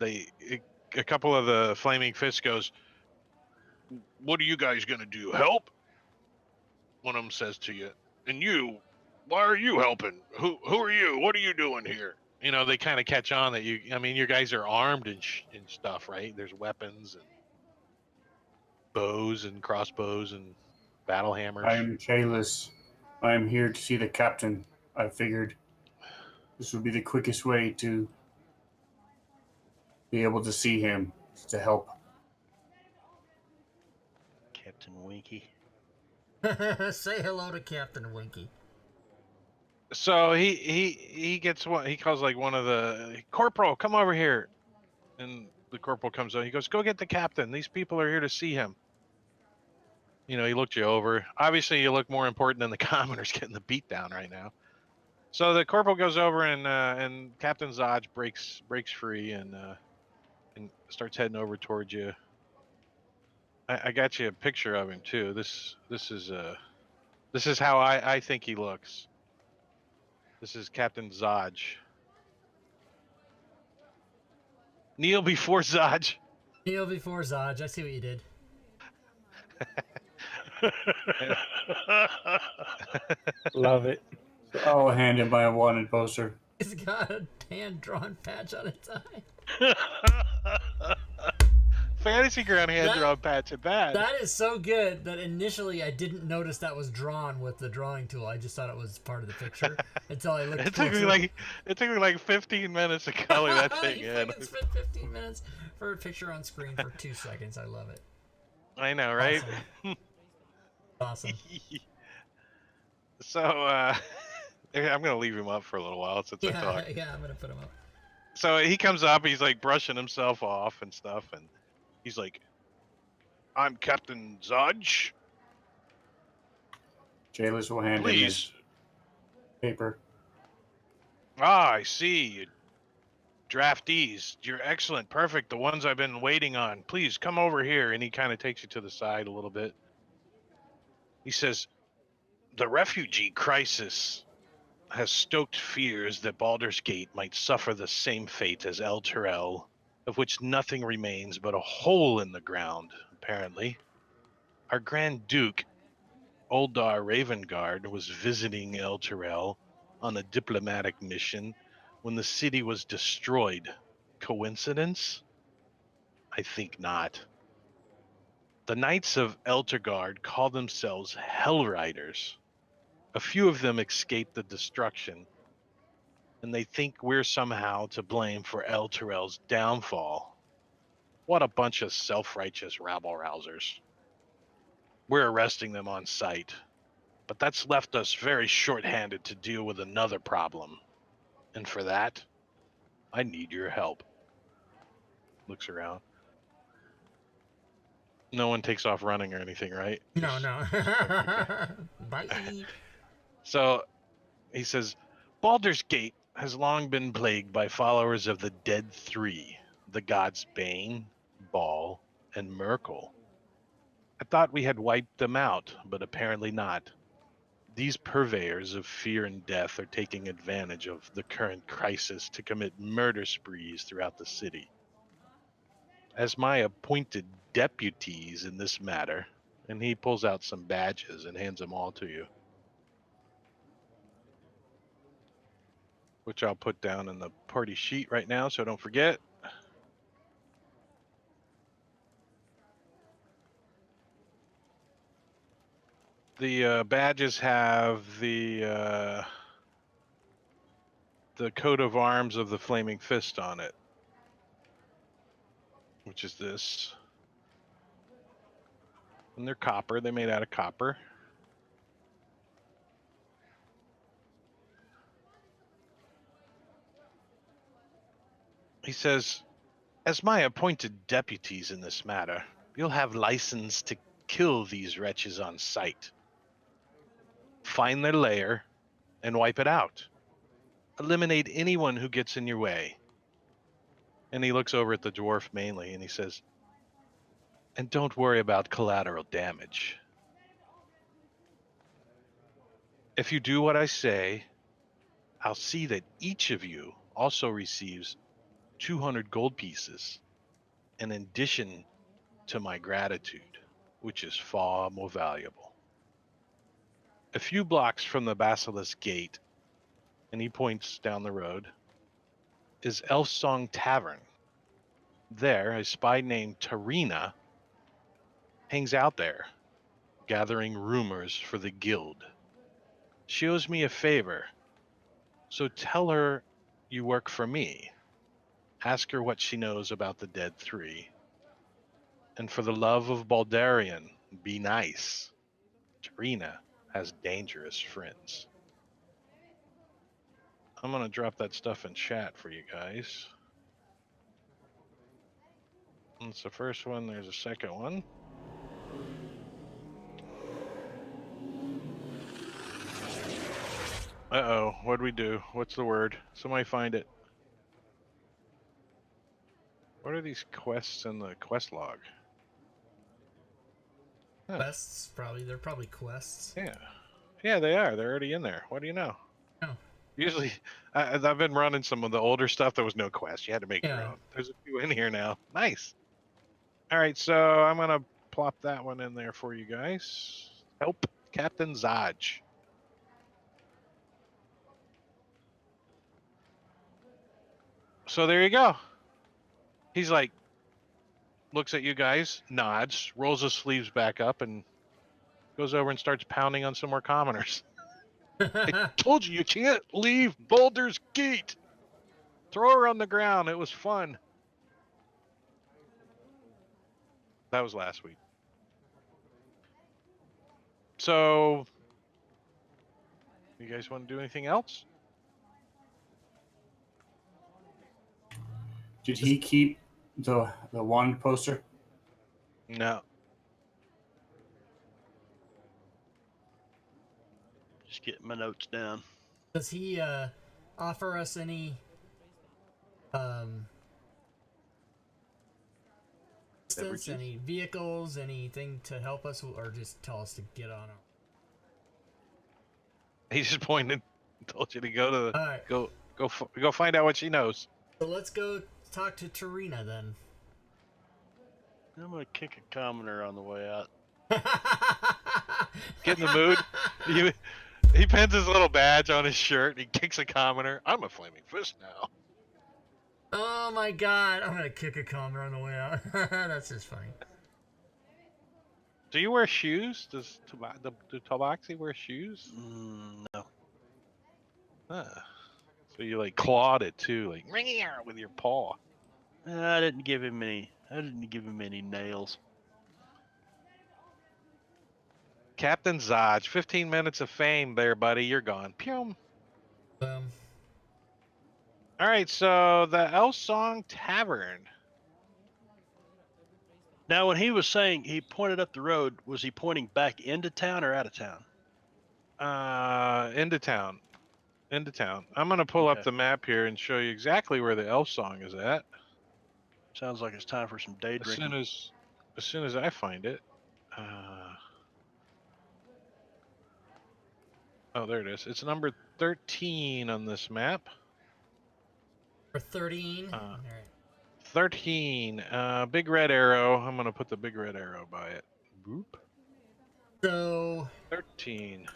a couple of the flaming fists goes, "What are you guys gonna do? Help?" One of them says to you, "And you, why are you helping? Who are you? What are you doing here?" They kind of catch on that your guys are armed and stuff, right? There's weapons and bows and crossbows and battle hammers. I am Chalice. I am here to see the captain. I figured this would be the quickest way to be able to see him, to help. Captain Winky. Say hello to Captain Winky. So he gets what he calls like one of the corporal, come over here, and the corporal comes over. He goes, "Go get the captain. These people are here to see him." He looked you over. Obviously, you look more important than the commoners getting the beat down right now. So the corporal goes over and Captain Zodge breaks free and starts heading over towards you. I got you a picture of him too. This is how I think he looks. This is Captain Zodge. Kneel before Zodge. Kneel before Zodge. I see what you did. Love it. So I'll hand him my wanted poster. He's got a hand-drawn patch on its eye. Fantasy Ground hand-drawn patch at that. That is so good that initially I didn't notice that was drawn with the drawing tool. I just thought it was part of the picture until I looked. It took me like 15 minutes to color that thing you in. fucking spent 15 minutes for a picture on screen for 2 seconds. I love it. I know, right? Awesome. So I'm gonna leave him up for a little while since I talk. Yeah, I'm gonna put him up. So he comes up, he's like brushing himself off and stuff, and he's like, "I'm Captain Zodge. Chalice will hand him his paper. Ah, I see. You draftees. You're excellent. Perfect. The ones I've been waiting on. Please come over here." And he kind of takes you to the side a little bit. He says, "The refugee crisis has stoked fears that Baldur's Gate might suffer the same fate as El Terrell, of which nothing remains but a hole in the ground, apparently. Our Grand Duke, Oldar Ravengard, was visiting El Terrell on a diplomatic mission when the city was destroyed. Coincidence? I think not. The Knights of Eltergard call themselves Hellriders. A few of them escaped the destruction, and they think we're somehow to blame for El Terrell's downfall. What a bunch of self-righteous rabble-rousers. We're arresting them on sight, but that's left us very short-handed to deal with another problem. And for that, I need your help." Looks around. No one takes off running or anything, right? No. Okay. Bye. So he says, "Baldur's Gate has long been plagued by followers of the Dead Three, the gods Bane, Baal, and Merkel. I thought we had wiped them out, but apparently not. These purveyors of fear and death are taking advantage of the current crisis to commit murder sprees throughout the city. As my appointed deputies in this matter," and he pulls out some badges and hands them all to you, which I'll put down in the party sheet right now so don't forget. The badges have the coat of arms of the Flaming Fist on it, which is this. And they're copper. They're made out of copper. He says, as my appointed deputies in this matter, you'll have license to kill these wretches on sight. Find their lair and wipe it out. Eliminate anyone who gets in your way. And he looks over at the dwarf mainly and he says, and don't worry about collateral damage. If you do what I say, I'll see that each of you also receives 200 gold pieces in addition to my gratitude, which is far more valuable. A few blocks from the Basilisk Gate, and he points down the road, is Elf Song Tavern. There, a spy named Tarina hangs out there, gathering rumors for the guild. She owes me a favor, so tell her you work for me. Ask her what she knows about the Dead Three. And for the love of Baldarian, be nice. Tarina has dangerous friends. I'm going to drop that stuff in chat for you guys. That's the first one. There's a second one. Uh-oh. What'd we do? What's the word? Somebody find it. What are these quests in the quest log? Huh. Quests, probably. They're probably quests. Yeah. Yeah, they are. They're already in there. What do you know? Oh. Usually, I've been running some of the older stuff. There was no quest. You had to make your Yeah. own. There's a few in here now. Nice. All right, so I'm going to plop that one in there for you guys. Help Captain Zaj. So there you go. He's like, looks at you guys, nods, rolls his sleeves back up, and goes over and starts pounding on some more commoners. I told you can't leave Baldur's Gate. Throw her on the ground. It was fun. That was last week. So, you guys want to do anything else? Did he keep the wand poster? No. Just getting my notes down. Does he offer us any assistance, any vehicles, anything to help us, or just tell us to get on it? He just pointed, told you to go to the, All right. go find out what she knows. So let's go talk to Tarina then. I'm gonna kick a commoner on the way out. Get in the mood. He pins his little badge on his shirt and he kicks a commoner. I'm a flaming fist now. Oh my god, I'm gonna kick a commoner on the way out. That's just funny. Do you wear shoes? Do Tabaxi wear shoes? No. Huh. So you like clawed it too, like with your paw. I didn't give him any nails. Captain Zaj, 15 minutes of fame there, buddy. You're gone. Pew. Um, All right, so the Elf Song Tavern. Now, when he was saying he pointed up the road, was he pointing back into town or out of town? Into town. Into town. I'm gonna pull up Okay. the map here and show you exactly where the Elf Song is at. Sounds like it's time for some day drinking. As soon as I find it. Oh, there it is. It's number 13 on this map. for 13. All right. 13. Big red arrow. I'm gonna put the big red arrow by it. Boop. So 13.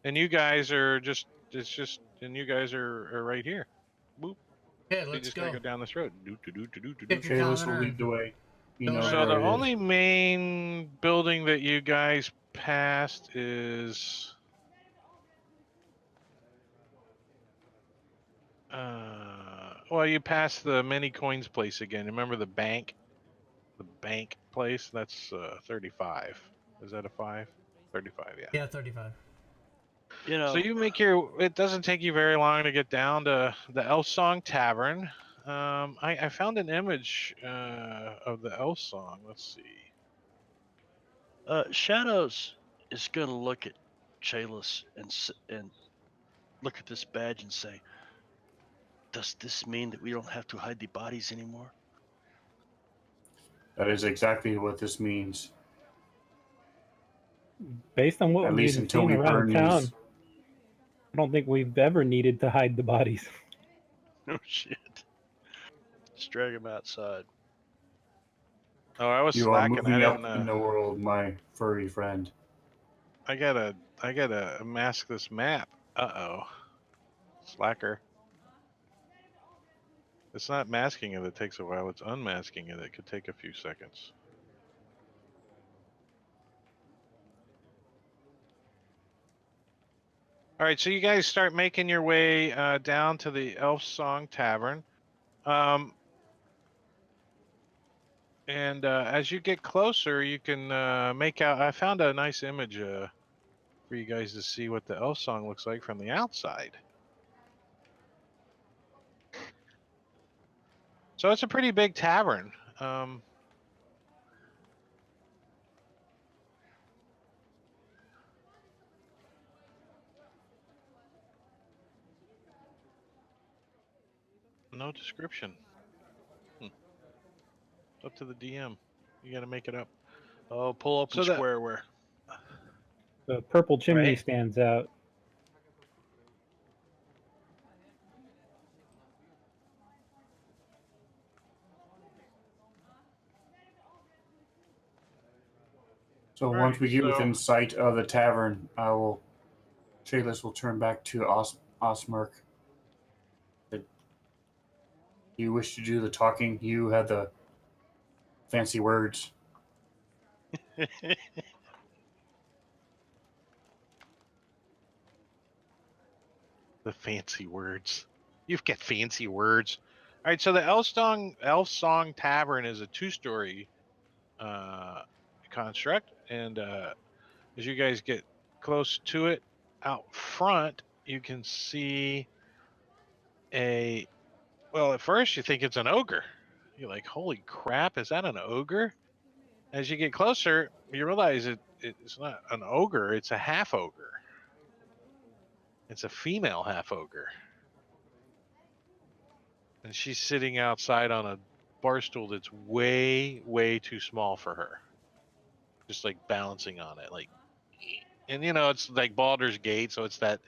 And you guys are just. And you guys are right here. Boop. okay, You let's just gotta go. go down this road. Do. Pick your Kalis will commoner. lead the way. He So knows So where the it is. only main building that you guys passed is well, you passed the many coins place again. Remember the bank? The bank place? That's 35. Is that a 5? 35, yeah. Yeah, 35. You know, So you make it doesn't take you very long to get down to the Elf Song Tavern. I found an image of the elf song. Let's see. Shadows is gonna look at Chalice and look at this badge and say, "Does this mean that we don't have to hide the bodies anymore?" That is exactly what this means. Based on what At we've least been until seeing we around burn town, these. I don't think we've ever needed to hide the bodies. Oh shit! Let's drag him outside. Oh, I was You are slacking. I moving didn't. up in the world, my furry friend. I gotta mask this map. Uh-oh. Slacker. It's not masking it that takes a while, it's unmasking it that could take a few seconds. Alright, so you guys start making your way down to the Elf Song Tavern. And as you get closer, you can make out... I found a nice image for you guys to see what the Elf Song looks like from the outside. So it's a pretty big tavern. No description. Up to the DM. You gotta make it up. Oh, pull open So that... Squareware. The purple chimney Right. stands out. So All once right, we get so... within sight of the tavern, Chalice will turn back to Osmerk. You wish to do the talking. You had the fancy words. The fancy words. You've got fancy words. All right, so the Elf Song Tavern is a two-story construct, and as you guys get close to it, out front, you can see a... Well, at first you think it's an ogre. You're like, holy crap, is that an ogre? As you get closer, you realize it's not an ogre, it's a half ogre. It's a female half ogre. And she's sitting outside on a bar stool that's way, way too small for her. Just like balancing on it. Like, and you know, it's like Baldur's Gate, so it's that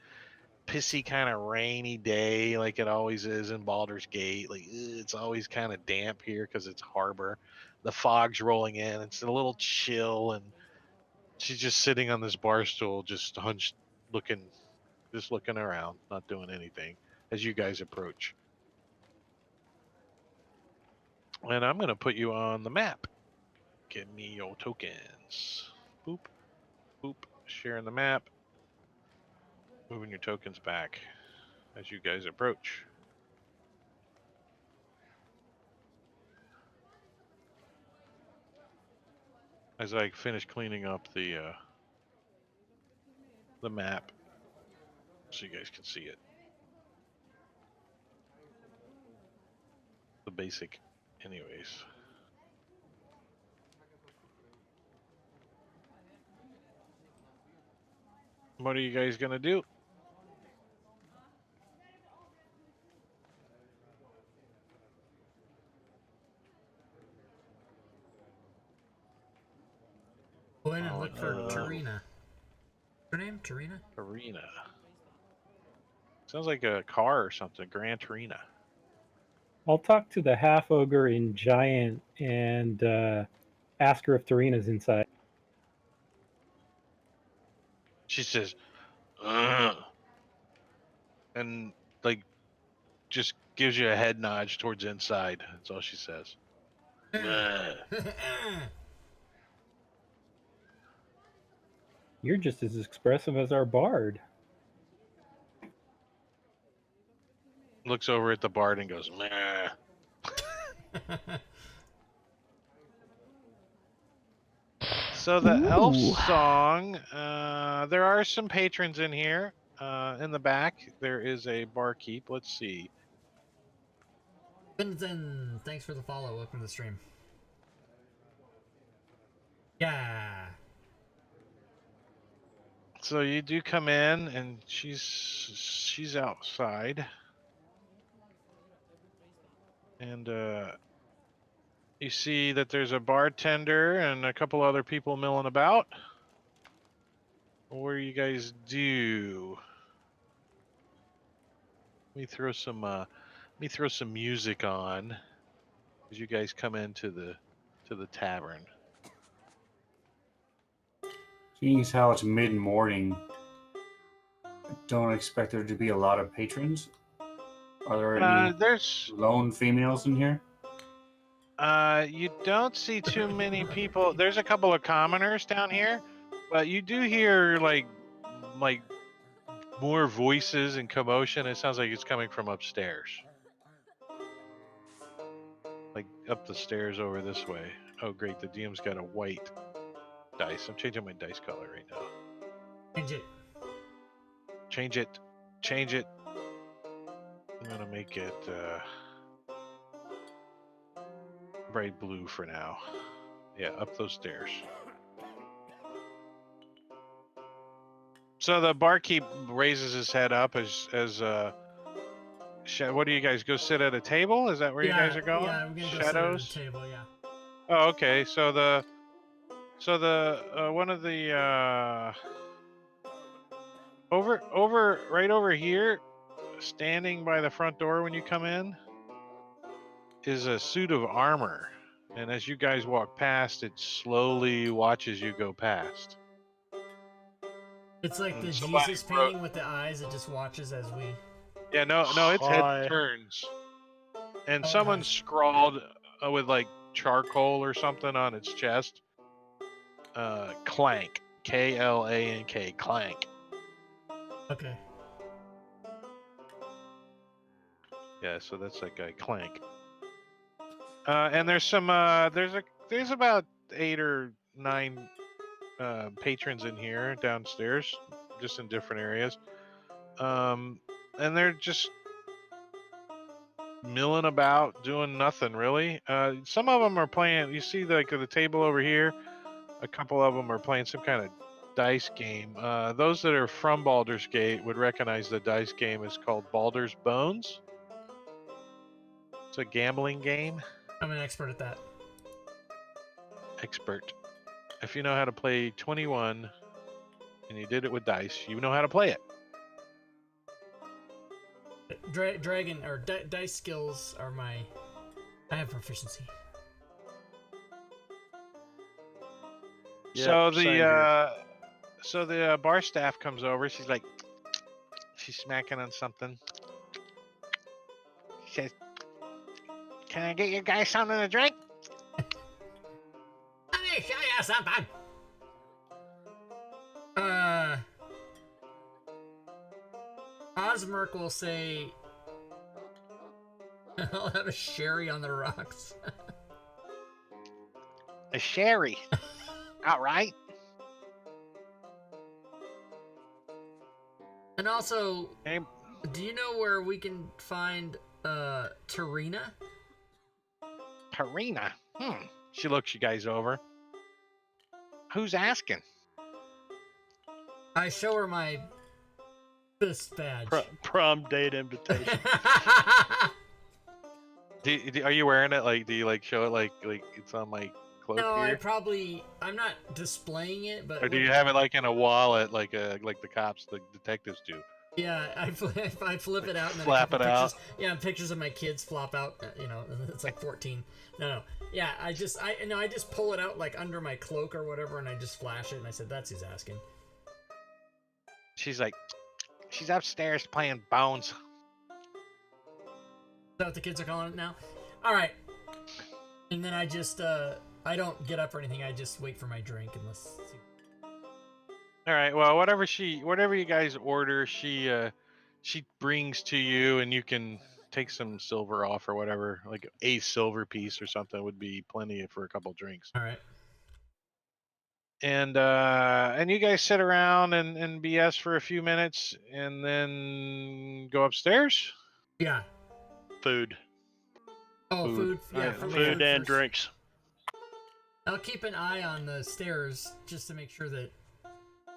pissy kind of rainy day like it always is in Baldur's Gate. Like, it's always kind of damp here because it's harbor. The fog's rolling in. It's a little chill, and she's just sitting on this bar stool, just hunched, just looking around, not doing anything as you guys approach. And I'm going to put you on the map. Give me your tokens. Boop, boop. Sharing the map. Moving your tokens back as you guys approach. As I finish cleaning up the map so you guys can see it. The basic anyways. What are you guys going to do? Go in and Oh, look for no. Tarina. Her name? Tarina? Arena. Sounds like a car or something. Gran Torino. I'll talk to the half ogre in giant and ask her if Tarina's inside. She says, ugh, and like just gives you a head nod towards inside. That's all she says. Ugh. You're just as expressive as our bard. Looks over at the bard and goes, meh. So the elf song, there are some patrons in here. In the back, there is a barkeep. Let's see. Vincent, thanks for the follow. Welcome to the stream. Yeah. So you do come in, and she's outside, and you see that there's a bartender and a couple other people milling about. What do you guys do? Let me throw some music on as you guys come into the tavern. Seeing as how it's mid-morning, I don't expect there to be a lot of patrons. Are there any There's lone females in here? you don't see too many people. There's a couple of commoners down here, but you do hear like more voices and commotion. It sounds like it's coming from upstairs. Like up the stairs over this way. Oh great, the DM's got a white dice. I'm changing my dice color right now. Change it. Change it. Change it. I'm gonna make it bright blue for now. Yeah, up those stairs. So the barkeep raises his head up as what do you guys go sit at a table? Is that where you guys are going? Yeah, I'm gonna Shadows. go sit at the table. Yeah. Oh, okay. So the one of the right over here, standing by the front door when you come in, is a suit of armor, and as you guys walk past, it slowly watches you go past. It's like the Somebody Jesus painting with the eyes. It just watches as we. Yeah, no, its Hi. head turns, and Oh, someone nice. scrawled with like charcoal or something on its chest. Clank, Klank, clank. Okay. Yeah, so that's that guy Clank. And there's some there's about 8 or 9 patrons in here downstairs, just in different areas. And they're just milling about, doing nothing really. Some of them are playing. You see the table over here. A couple of them are playing some kind of dice game. Those that are from Baldur's Gate would recognize the dice game is called Baldur's Bones. It's a gambling game. I'm an expert at that. Expert. If you know how to play 21 and you did it with dice, you know how to play it. Dragon or dice skills are my. I have proficiency. So same here. the bar staff comes over. She's like, she's smacking on something. She says, "Can I get you guys something to drink?" Let me show you something. Osmerk will say, "I'll have a sherry on the rocks." A sherry. All right. And also, Hey, do you know where we can find Tarina? Tarina. She looks you guys over. Who's asking? I show her my fist badge. Prom date invitation. Are you wearing it? Like, do you like show it like it's on my cloak No, here? I'm not displaying it, but Or do you have it like in a wallet, like the cops, the detectives do? yeah, I flip it out and then Flap a couple it out. pictures. Yeah, pictures of my kids flop out. It's like 14. No. Yeah, I just pull it out like under my cloak or whatever, and I just flash it, and I said, "That's who's asking." She's like, she's upstairs playing Bones. Is that what the kids are calling it now? All right. And then I just I don't get up or anything. I just wait for my drink unless. All right. Well, whatever you guys order, she brings to you, and you can take some silver off or whatever. Like a silver piece or something would be plenty for a couple drinks. All right. And you guys sit around and BS for a few minutes, and then go upstairs. Yeah. Food. Oh, food. Yeah, Alright, for let me- Food and first. drinks. I'll keep an eye on the stairs just to make sure that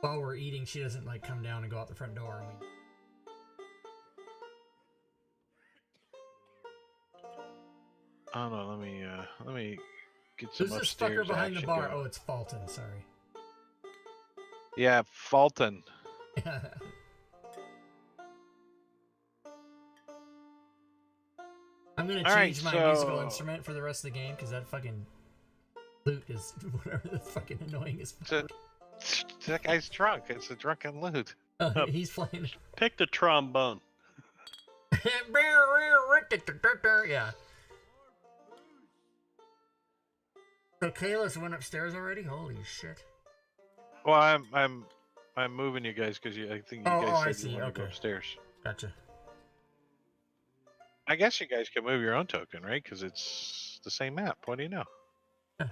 while we're eating, she doesn't like come down and go out the front door. And we... Oh no, let me get some Who's this upstairs fucker behind the action bar? going. Oh, it's Fulton. Sorry. Yeah, Fulton. I'm gonna All right, change my musical so- instrument for the rest of the game because that fucking lute is whatever the fucking annoying as fuck. That guy's drunk. It's a drunken lute. He's playing. Pick the trombone. Yeah. So Kayla's went upstairs already. Holy shit. Well, I'm moving you guys because I think you I guys said see, you want to go okay. upstairs. Gotcha. I guess you guys can move your own token, right? Because it's the same map. What do you know? Yeah.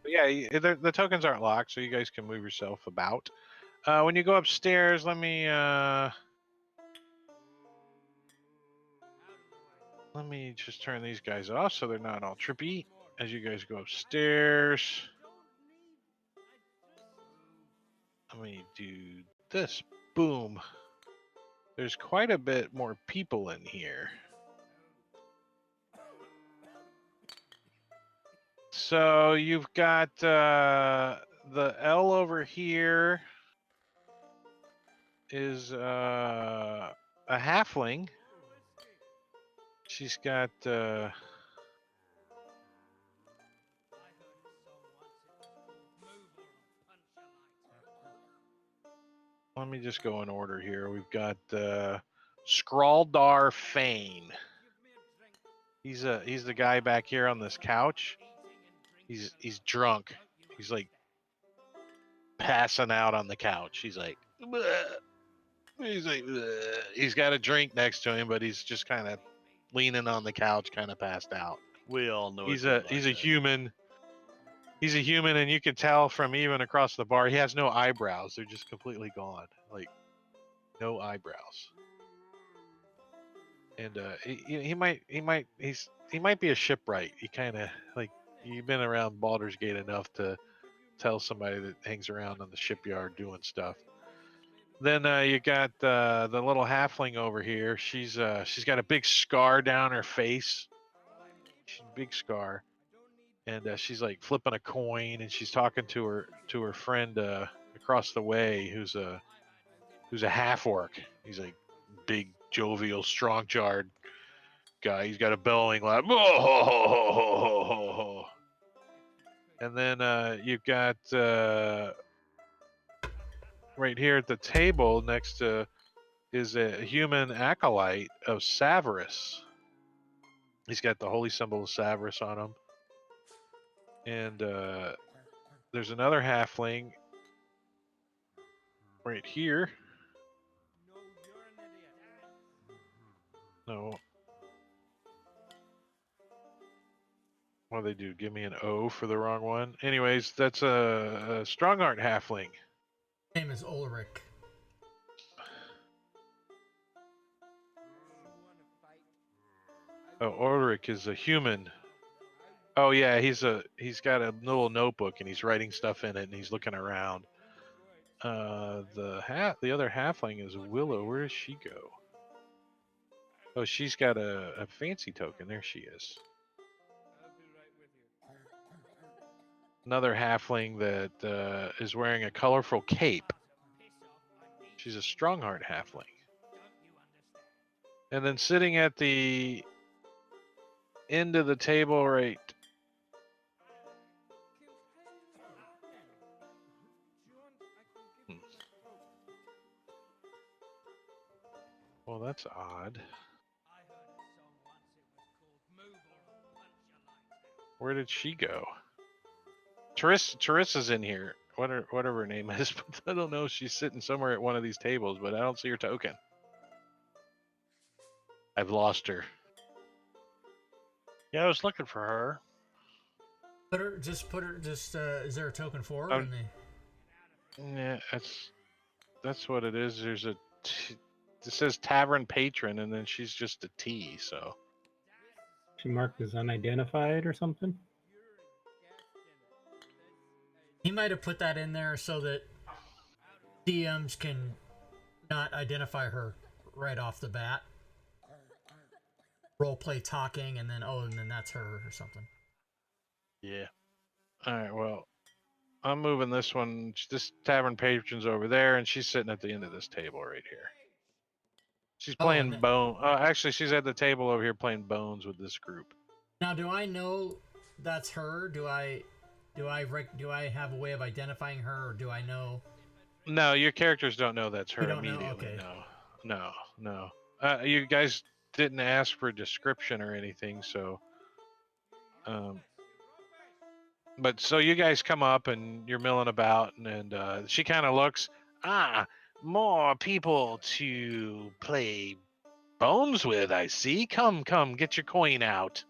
But yeah, the tokens aren't locked, so you guys can move yourself about. When you go upstairs, let me just turn these guys off so they're not all trippy as you guys go upstairs. Let me do this. Boom. There's quite a bit more people in here. So you've got the L over here is a halfling. She's got let me just go in order here. We've got Scrawldar Fane. He's the guy back here on this couch. He's drunk. He's like passing out on the couch. He's like "Bleh." Bleh. He's got a drink next to him, but he's just kind of leaning on the couch, kind of passed out. We all know He's dude a like that. human. He's a human, and you can tell from even across the bar, he has no eyebrows. They're just completely gone, like no eyebrows. And he might be a shipwright. He kind of like you've been around Baldur's Gate enough to tell somebody that hangs around on the shipyard doing stuff. Then you got the little halfling over here. She's got a big scar down her face. Big scar, and she's like flipping a coin, and she's talking to her friend across the way, who's a half orc. He's like big, jovial, strong-jawed guy. He's got a bellowing laugh. And then you've got right here at the table next to is a human acolyte of Savarus. He's got the holy symbol of Savarus on him. And there's another halfling right here. No. What do they do? Give me an O for the wrong one. Anyways, that's a Strongheart halfling. Name is Ulrich. Oh, Ulrich is a human. Oh yeah, he's got a little notebook and he's writing stuff in it and he's looking around. The other halfling is Willow. Where does she go? Oh, she's got a fancy token. There she is. Another halfling that is wearing a colorful cape. She's a Strongheart halfling. And then sitting at the end of the table right. Well, that's odd. Where did she go? Teresa's in here. Whatever her name is, but I don't know. She's sitting somewhere at one of these tables, but I don't see her token. I've lost her. Yeah, I was looking for her. Put her. Is there a token for her? Yeah, that's what it is. There's it says Tavern Patron, and then she's just a T. So She marked as unidentified or something. He might have put that in there so that DMs can not identify her right off the bat. Roleplay talking, and then that's her or something. Yeah. All right. Well, I'm moving this one. This tavern patron's over there, and she's sitting at the end of this table right here. She's playing bone. Actually, she's at the table over here playing bones with this group. Now, do I know that's her? Do I have a way of identifying her, or do I know? No, your characters don't know that's her You don't know? immediately. Okay. No. You guys didn't ask for a description or anything, so. But so you guys come up and you're milling about, and she kind of looks. More people to play bones with. I see. Come, get your coin out.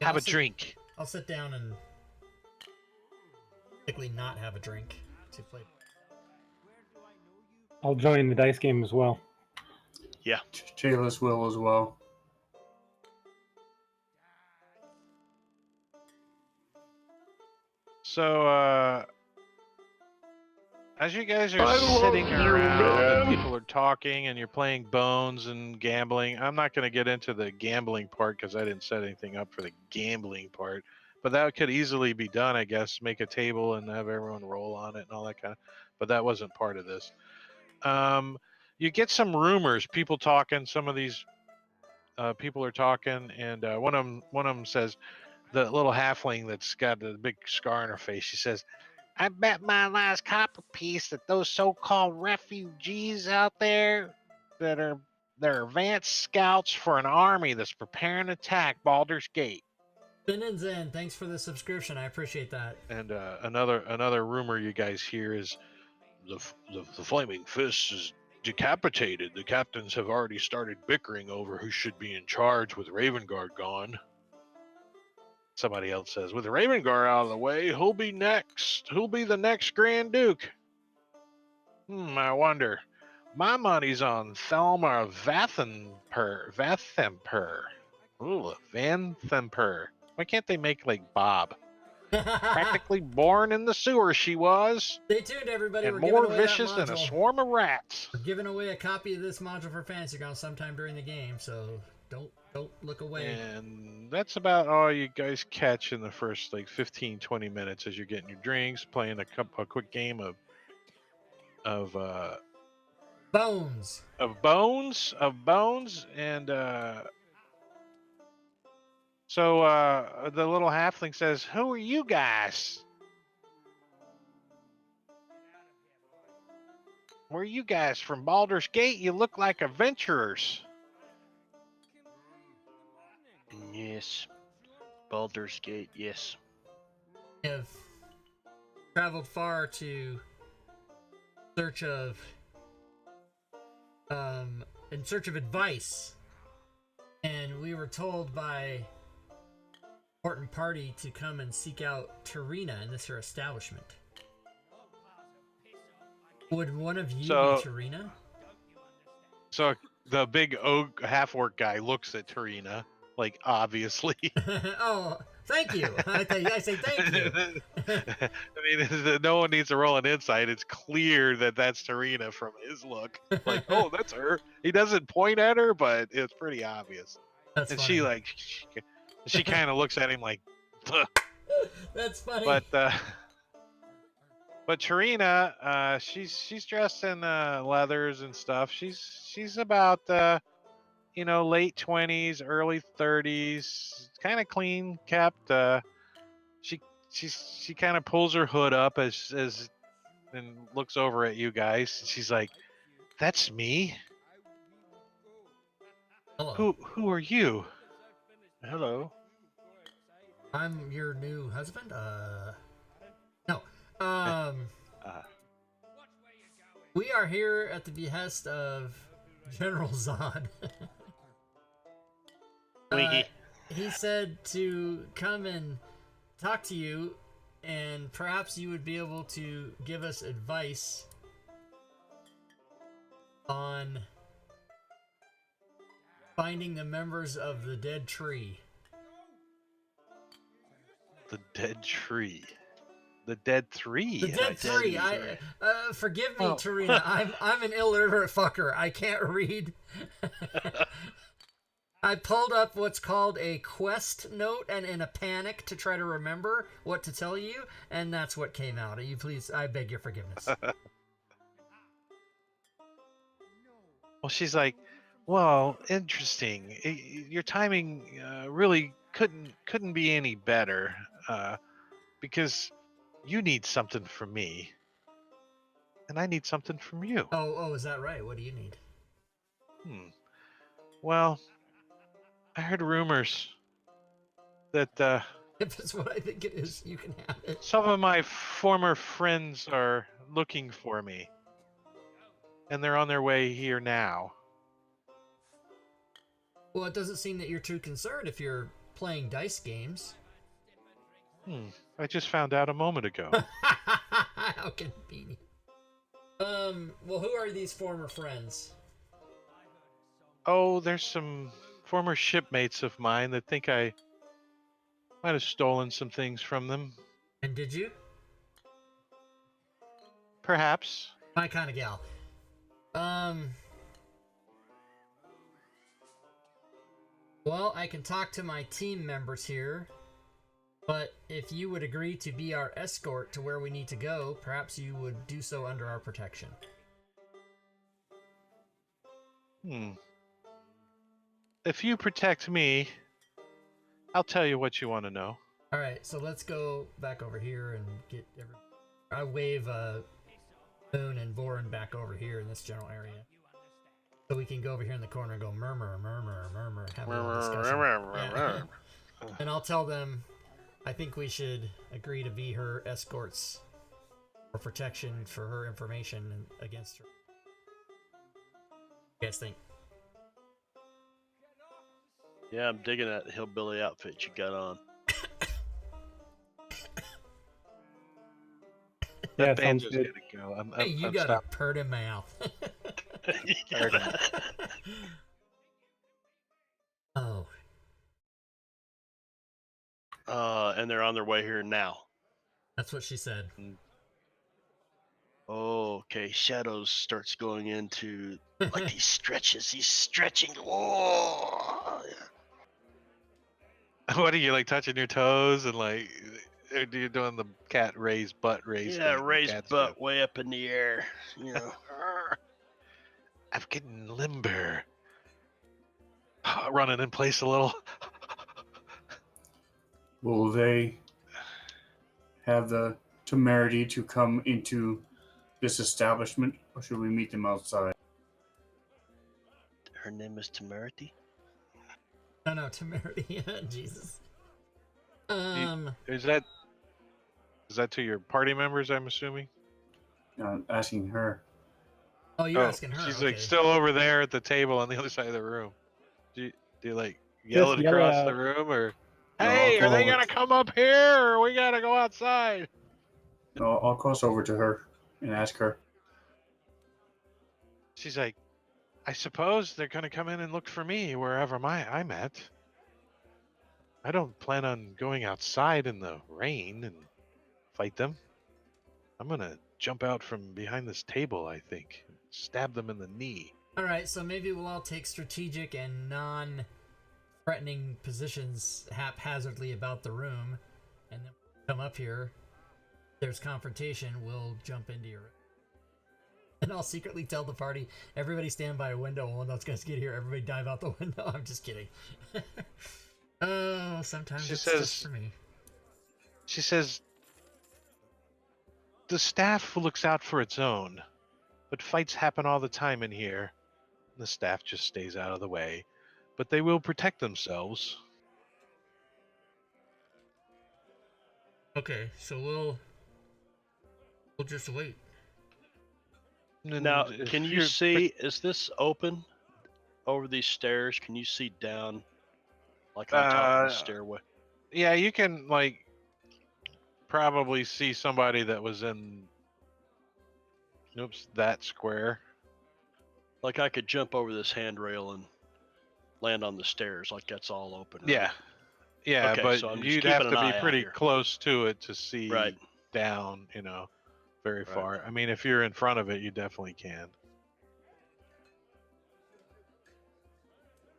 Yeah, Have a drink. I'll sit down and basically not have a drink to play. I'll join the dice game as well. Yeah. Chalice will as well. So, as you guys are sitting around and people are talking and you're playing bones and gambling, I'm not going to get into the gambling part because I didn't set anything up for the gambling part. But that could easily be done, I guess. Make a table and have everyone roll on it and all that kind of. But that wasn't part of this. You get some rumors, people talking. Some of these people are talking, and one of them says, the little halfling that's got the big scar on her face. She says, "I bet my last copper piece that those so-called refugees out there they're advanced scouts for an army that's preparing to attack Baldur's Gate." Spin and Zen, thanks for the subscription. I appreciate that. And another rumor you guys hear is the Flaming Fist is decapitated. The captains have already started bickering over who should be in charge with Ravengard gone. Somebody else says, with Ravengard out of the way, who'll be next? Who'll be the next Grand Duke? I wonder. My money's on Thelma Vathenper. Ooh, Vanthamper. Why can't they make like Bob? Practically born in the sewer she was. Stay tuned, everybody. And We're more giving away vicious that than a module. swarm of rats. We're giving away a copy of this module for Fantasy Ground sometime during the game, so don't look away. And that's about all you guys catch in the first like 15, 20 minutes as you're getting your drinks, playing a quick game of Bones. And so the little halfling says, "Who are you guys? Where are you guys from? Baldur's Gate? You look like adventurers." Yes. Baldur's Gate, yes. We have traveled far to search of in search of advice, and we were told by important party to come and seek out Tarina in this her establishment. Would one of you be Tarina? So the big half-orc guy looks at Tarina, like, obviously. Oh, thank you. I say thank you. I mean, no one needs to roll an insight. It's clear that that's Tarina from his look. Like, oh, that's her. He doesn't point at her, but it's pretty obvious. That's and funny. She kind of looks at him like, ugh. That's funny. But Tarina, she's dressed in leathers and stuff. She's about late 20s, early 30s, kind of clean kept. She kind of pulls her hood up as and looks over at you guys. She's like, "That's me. Hello. Who are you?" Hello. I'm your new husband? No. We are here at the behest of General Zod. He said to come and talk to you, and perhaps you would be able to give us advice on finding the members of the dead tree. dead tree. The dead three. The dead three. Forgive me, Oh. Tarina. I'm an illiterate fucker. I can't read. I pulled up what's called a quest note, and in a panic to try to remember what to tell you, and that's what came out. You please, I beg your forgiveness. Well, she's like, well, interesting. Your timing really couldn't be any better, because you need something from me, and I need something from you. Oh, is that right? What do you need? Well, I heard rumors that If it's what I think it is, you can have it. some of my former friends are looking for me, and they're on their way here now. Well, it doesn't seem that you're too concerned if you're playing dice games. I just found out a moment ago. How convenient. Well, who are these former friends? Oh, there's some former shipmates of mine that think I might have stolen some things from them. And did you? Perhaps. My kind of gal. Well, I can talk to my team members here, but if you would agree to be our escort to where we need to go, perhaps you would do so under our protection. If you protect me, I'll tell you what you want to know. All right, so let's go back over here and get I wave Moon and Voran back over here in this general area. So we can go over here in the corner and go murmur, murmur, murmur, have a little discussion. Yeah. And I'll tell them, I think we should agree to be her escorts for protection for her information and against her. What do you guys think? Yeah, I'm digging that hillbilly outfit you got on. Yeah, That sounds banjo's good. gonna go. Hey, you got a purr in mouth. Oh. And they're on their way here now. That's what she said. Oh, okay. Shadows starts going into like he stretches. He's stretching. Whoa. What are you, like, touching your toes and like you're doing the cat raised butt raise? Yeah, thing raised cats butt do? way up in the air. You know. I'm getting limber. Running in place a little. Will they have the temerity to come into this establishment, or should we meet them outside? Her name is Temerity. No, temerity. Jesus. Is that to your party members, I'm assuming? Asking her. Oh, you're asking her. She's okay. like still over there at the table on the other side of the room. Do you like yell Just it yell it across the out. room, or No, hey, I'll are they go gonna over. come up here, or we gotta go outside? No, I'll cross over to her and ask her. She's like, I suppose they're gonna come in and look for me wherever I'm at. I don't plan on going outside in the rain and fight them. I'm gonna jump out from behind this table, I think. Stab them in the knee. Alright, so maybe we'll all take strategic and non-threatening positions haphazardly about the room, and then come up here. If there's confrontation, we'll jump into your room. And I'll secretly tell the party, everybody stand by a window when those guys get here, everybody dive out the window. I'm just kidding. Oh, sometimes it's just for me. She says, the staff looks out for its own, but fights happen all the time in here. The staff just stays out of the way, but they will protect themselves. Okay, so we'll just wait. And Now, if can you you're- see? Is this open over these stairs? Can you see down, like on top of the stairway? Yeah, you can like probably see somebody that was in. Oops, that square. Like I could jump over this handrail and land on the stairs. Like that's all open. Right? Yeah, Okay, but so I'm just you'd keeping have an to be eye out pretty here. close to it to see Right. down, very Right. far. I mean, if you're in front of it, you definitely can.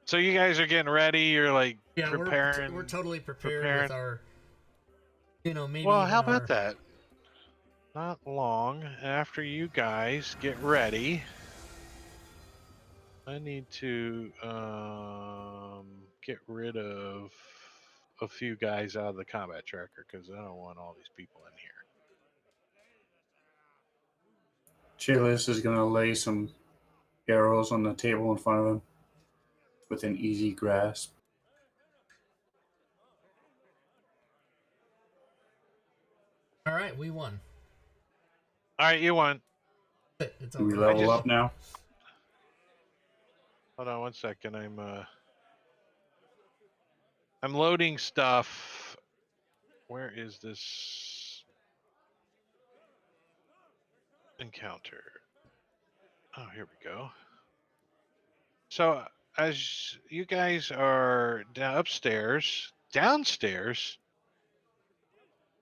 So you guys are getting ready. You're like Yeah, preparing. we're totally prepared with our, maybe Well, even how about our. that? Not long after you guys get ready, I need to get rid of a few guys out of the combat tracker because I don't want all these people in here. Chalice is going to lay some arrows on the table in front of him with an easy grasp. All right, we won. All right, you won. It's Do we over. level up now? Hold on one second. I'm loading stuff. Where is this encounter? Oh, here we go. So as you guys are downstairs,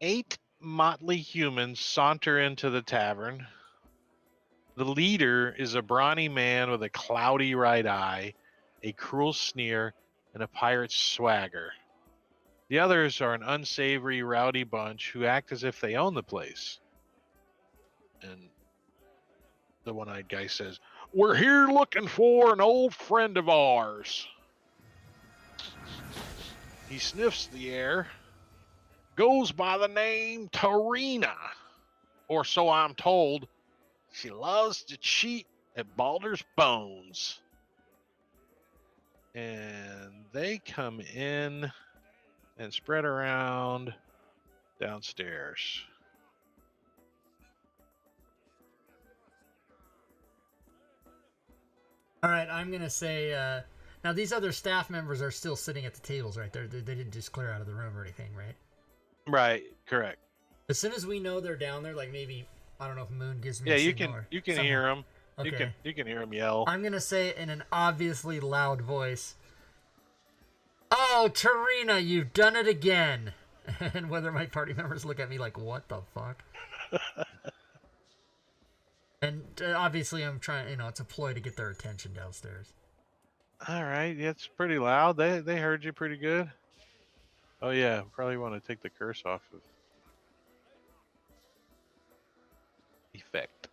8 motley humans saunter into the tavern. The leader is a brawny man with a cloudy right eye, a cruel sneer, and a pirate's swagger. The others are an unsavory, rowdy bunch who act as if they own the place. And the one-eyed guy says, "We're here looking for an old friend of ours." He sniffs the air. Goes by the name Tarina, or so I'm told. She loves to cheat at Baldur's Bones. And they come in and spread around downstairs. All right, I'm gonna say. Now these other staff members are still sitting at the tables, right? They didn't just clear out of the room or anything, right? Right, correct. As soon as we know they're down there, like maybe I don't know if Moon gives me. Yeah, a you signal can or somehow. hear them. Okay. You can hear them yell. I'm gonna say it in an obviously loud voice. Oh, Tarina, you've done it again. And whether my party members look at me like, what the fuck? And obviously I'm trying, it's a ploy to get their attention downstairs. All right, yeah, it's pretty loud. They heard you pretty good. Oh yeah, probably want to take the curse off of effect.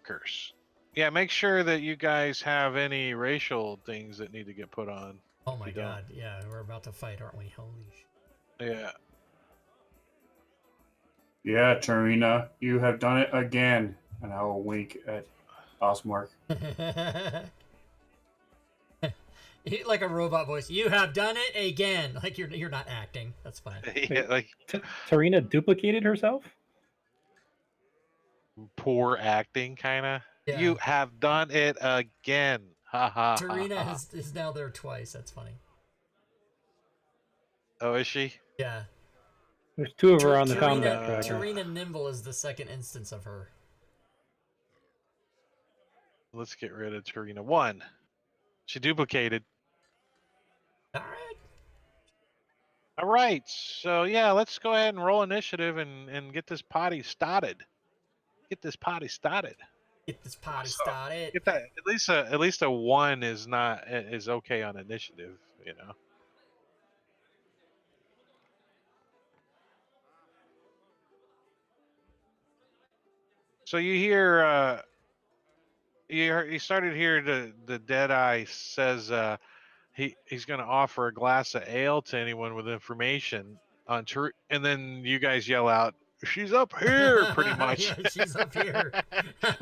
Curse. Yeah, make sure that you guys have any racial things that need to get put on. Oh my god, yeah, we're about to fight, aren't we? Holy shit. Yeah. Yeah, Tarina, you have done it again. And I will wink at Osmark. Like a robot voice. You have done it again. Like you're not acting. That's fine. Yeah, like Tarina duplicated herself? poor acting, kind of. Yeah. You have done it again. Ha ha. Tarina is now there twice. That's funny. Oh, is she? Yeah. There's two of her on the combat tracker. Tarina Nimble is the second instance of her. Let's get rid of Tarina. 1. She duplicated. All right. So yeah, let's go ahead and roll initiative and get this party started. Get this party started. Get this party started. Get that at least a 1 is okay on initiative, So you hear you started to hear the Deadeye says he's going to offer a glass of ale to anyone with information on and then you guys yell out, "She's up here," pretty much. Yeah, she's up here.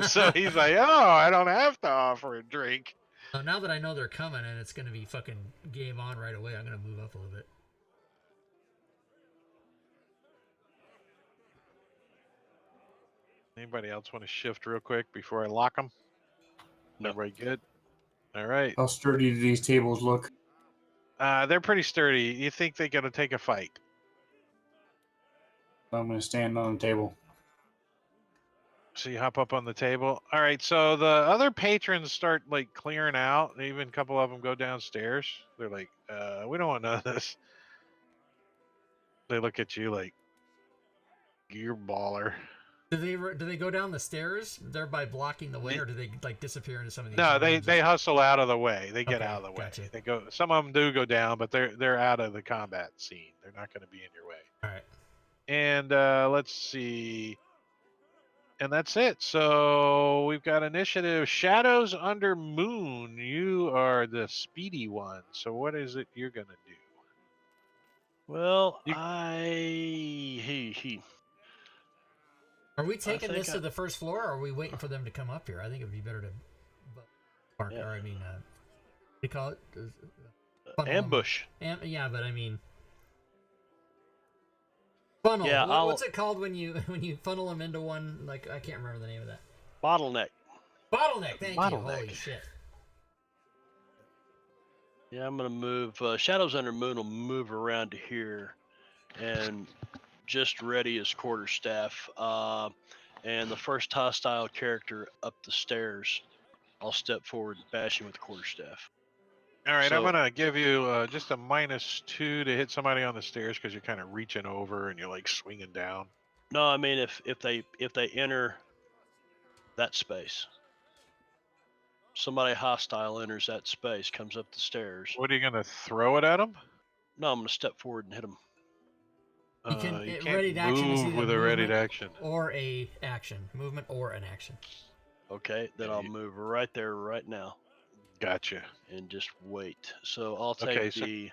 So he's like, "Oh, I don't have to offer a drink." Now that I know they're coming and it's going to be fucking game on right away, I'm going to move up a little bit. Anybody else want to shift real quick before I lock them? No. Everybody good? All right. How sturdy do these tables look? They're pretty sturdy. You think they're going to take a fight? I'm going to stand on the table. So you hop up on the table. All right. So the other patrons start like clearing out. Even a couple of them go downstairs. They're like, "We don't want none of this." They look at you like, "You're baller." Do they go down the stairs, thereby blocking the way, or do they like disappear into some of these? No, rooms? they hustle out of the way. They get Okay, out of the way. gotcha. They go. Some of them do go down, but they're out of the combat scene. They're not going to be in your way. All right. And let's see. And that's it. So we've got initiative. Shadows under Moon. You are the speedy one. So what is it you're gonna do? Well, You- Are we taking think this to the first floor, or are we waiting for them to come up here? I think it would be better to park, Yeah. or I mean, what do you call it? Funnel them. ambush. Yeah, but I mean, funnel. Yeah, What's it called when you funnel them into one? Like, I can't remember the name of that. Bottleneck. Bottleneck. Thank you. Bottleneck. Holy shit. Yeah, I'm gonna move. Shadows Under Moon will move around to here, and just ready as quarterstaff. And the first hostile character up the stairs, I'll step forward and bash him with the quarterstaff. All right, I'm So- gonna give you just a -2 to hit somebody on the stairs because you're kind of reaching over and you're like swinging down. No, I mean if they enter that space, somebody hostile enters that space, comes up the stairs. What are you gonna throw it at them? No, I'm gonna step forward and hit him. You can You ready can't to action is move either with a ready movement to action. or a action, movement or an action. Okay, then Yeah, I'll move right there, right now, Gotcha. and just wait. So I'll take Okay, so- the.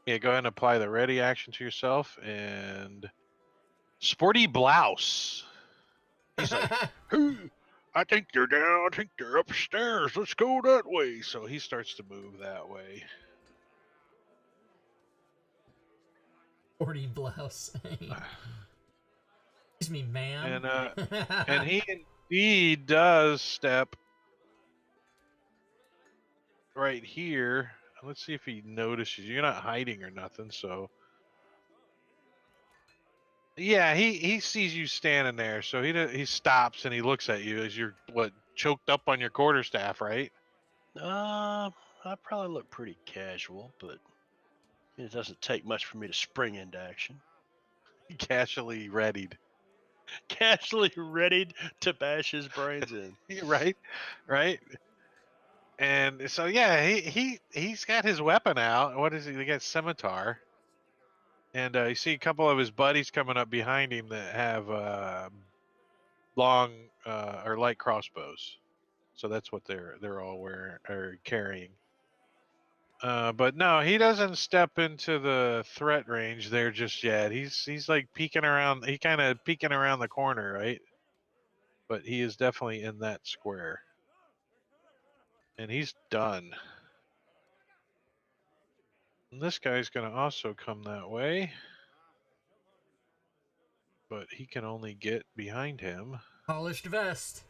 Yeah, go ahead and apply the ready action to yourself and Sporty Blouse. He's like, "Hey, I think they're down. I think they're upstairs. Let's go that way." So he starts to move that way. 40 blouse. Excuse me, ma'am. And he indeed does step right here. Let's see if he notices. You're not hiding or nothing, so. Yeah, he sees you standing there, so he stops and he looks at you as you're choked up on your quarterstaff, right? I probably look pretty casual, but it doesn't take much for me to spring into action. Casually readied. Casually readied to bash his brains in. Right, right. And so yeah, he's got his weapon out. What is he? He got scimitar. And you see a couple of his buddies coming up behind him that have long or light crossbows. So that's what they're all wearing or carrying. But no, he doesn't step into the threat range there just yet. He's like peeking around. He kind of peeking around the corner, right? But he is definitely in that square. And he's done. And this guy's going to also come that way. But he can only get behind him. Polished vest.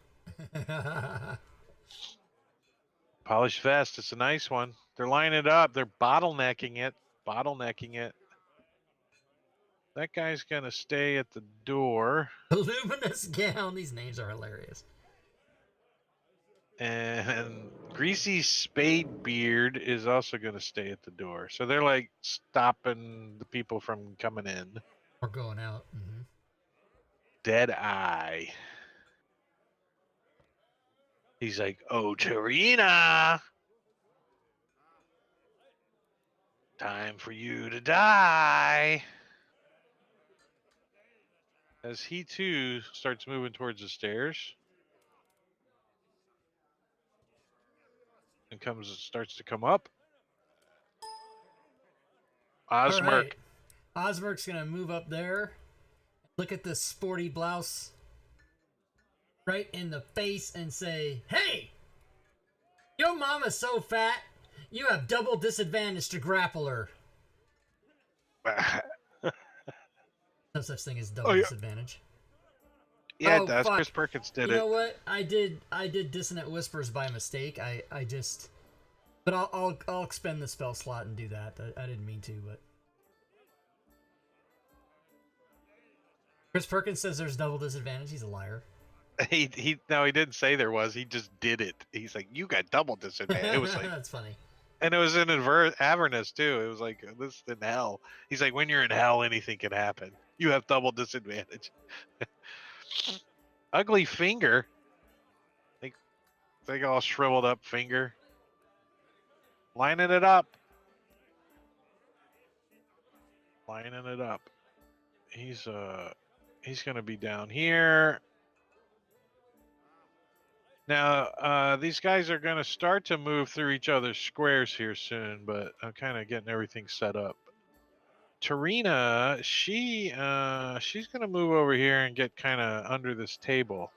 Polished vest. It's a nice one. They're lining it up. They're bottlenecking it. Bottlenecking it. That guy's going to stay at the door. Luminous gown. These names are hilarious. And Greasy Spade Beard is also going to stay at the door. So they're like stopping the people from coming in. Or going out. Mm-hmm. Dead Eye. He's like, "Oh, Tarina. Time for you to die." As he too starts moving towards the stairs. And starts to come up. Osmerk. All right. Osmerk's gonna move up there. Look at this sporty blouse right in the face and say, "Hey, your mama's so fat, you have double disadvantage to grapple her." No such thing as double Oh, yeah. disadvantage. Yeah, Oh, it does. fuck. Chris Perkins did You it. know what? I did dissonant whispers by mistake. I just, but I'll expend the spell slot and do that. I didn't mean to, but Chris Perkins says there's double disadvantage. He's a liar. He didn't say there was. He just did it. He's like, you got double disadvantage. It was like, That's funny. and it was in Avernus too. It was like this is in hell. He's like, when you're in hell, anything can happen. You have double disadvantage. Ugly finger. Like all shriveled up finger. Lining it up. Lining it up. He's gonna be down here. Now, these guys are going to start to move through each other's squares here soon, but I'm kind of getting everything set up. Tarina, she's going to move over here and get kind of under this table.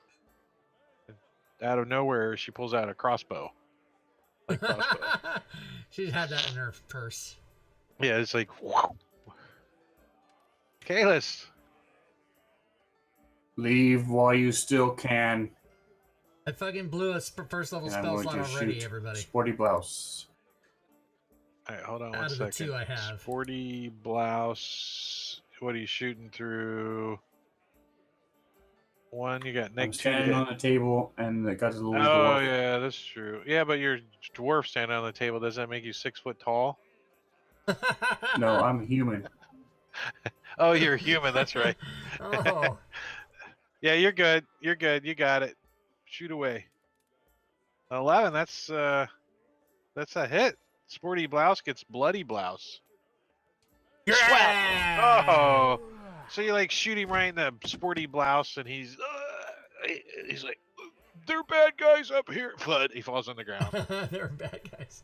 Out of nowhere, she pulls out a crossbow. Like crossbow. She'd had that in her purse. Yeah, it's like, whoa. Kalis. Leave while you still can. I fucking blew a first level And I'm spell going slot to already, shoot everybody. Sporty Blouse. All right, hold on Out one of the second. two I have. Sporty blouse. What are you shooting through? One, you got I'm Nick. standing on the table and the guy's a little Oh dwarf. yeah, that's true. Yeah, but your dwarf standing on the table, does that make you 6 foot tall? No, I'm human. Oh, you're human. That's right. Oh. Yeah, you're good. You're good. You got it. Shoot away. 11. That's a hit. Sporty blouse gets bloody blouse. Yeah! Oh, so you like shoot him right in the sporty blouse, and he's like, they're bad guys up here. But he falls on the ground. They're bad guys.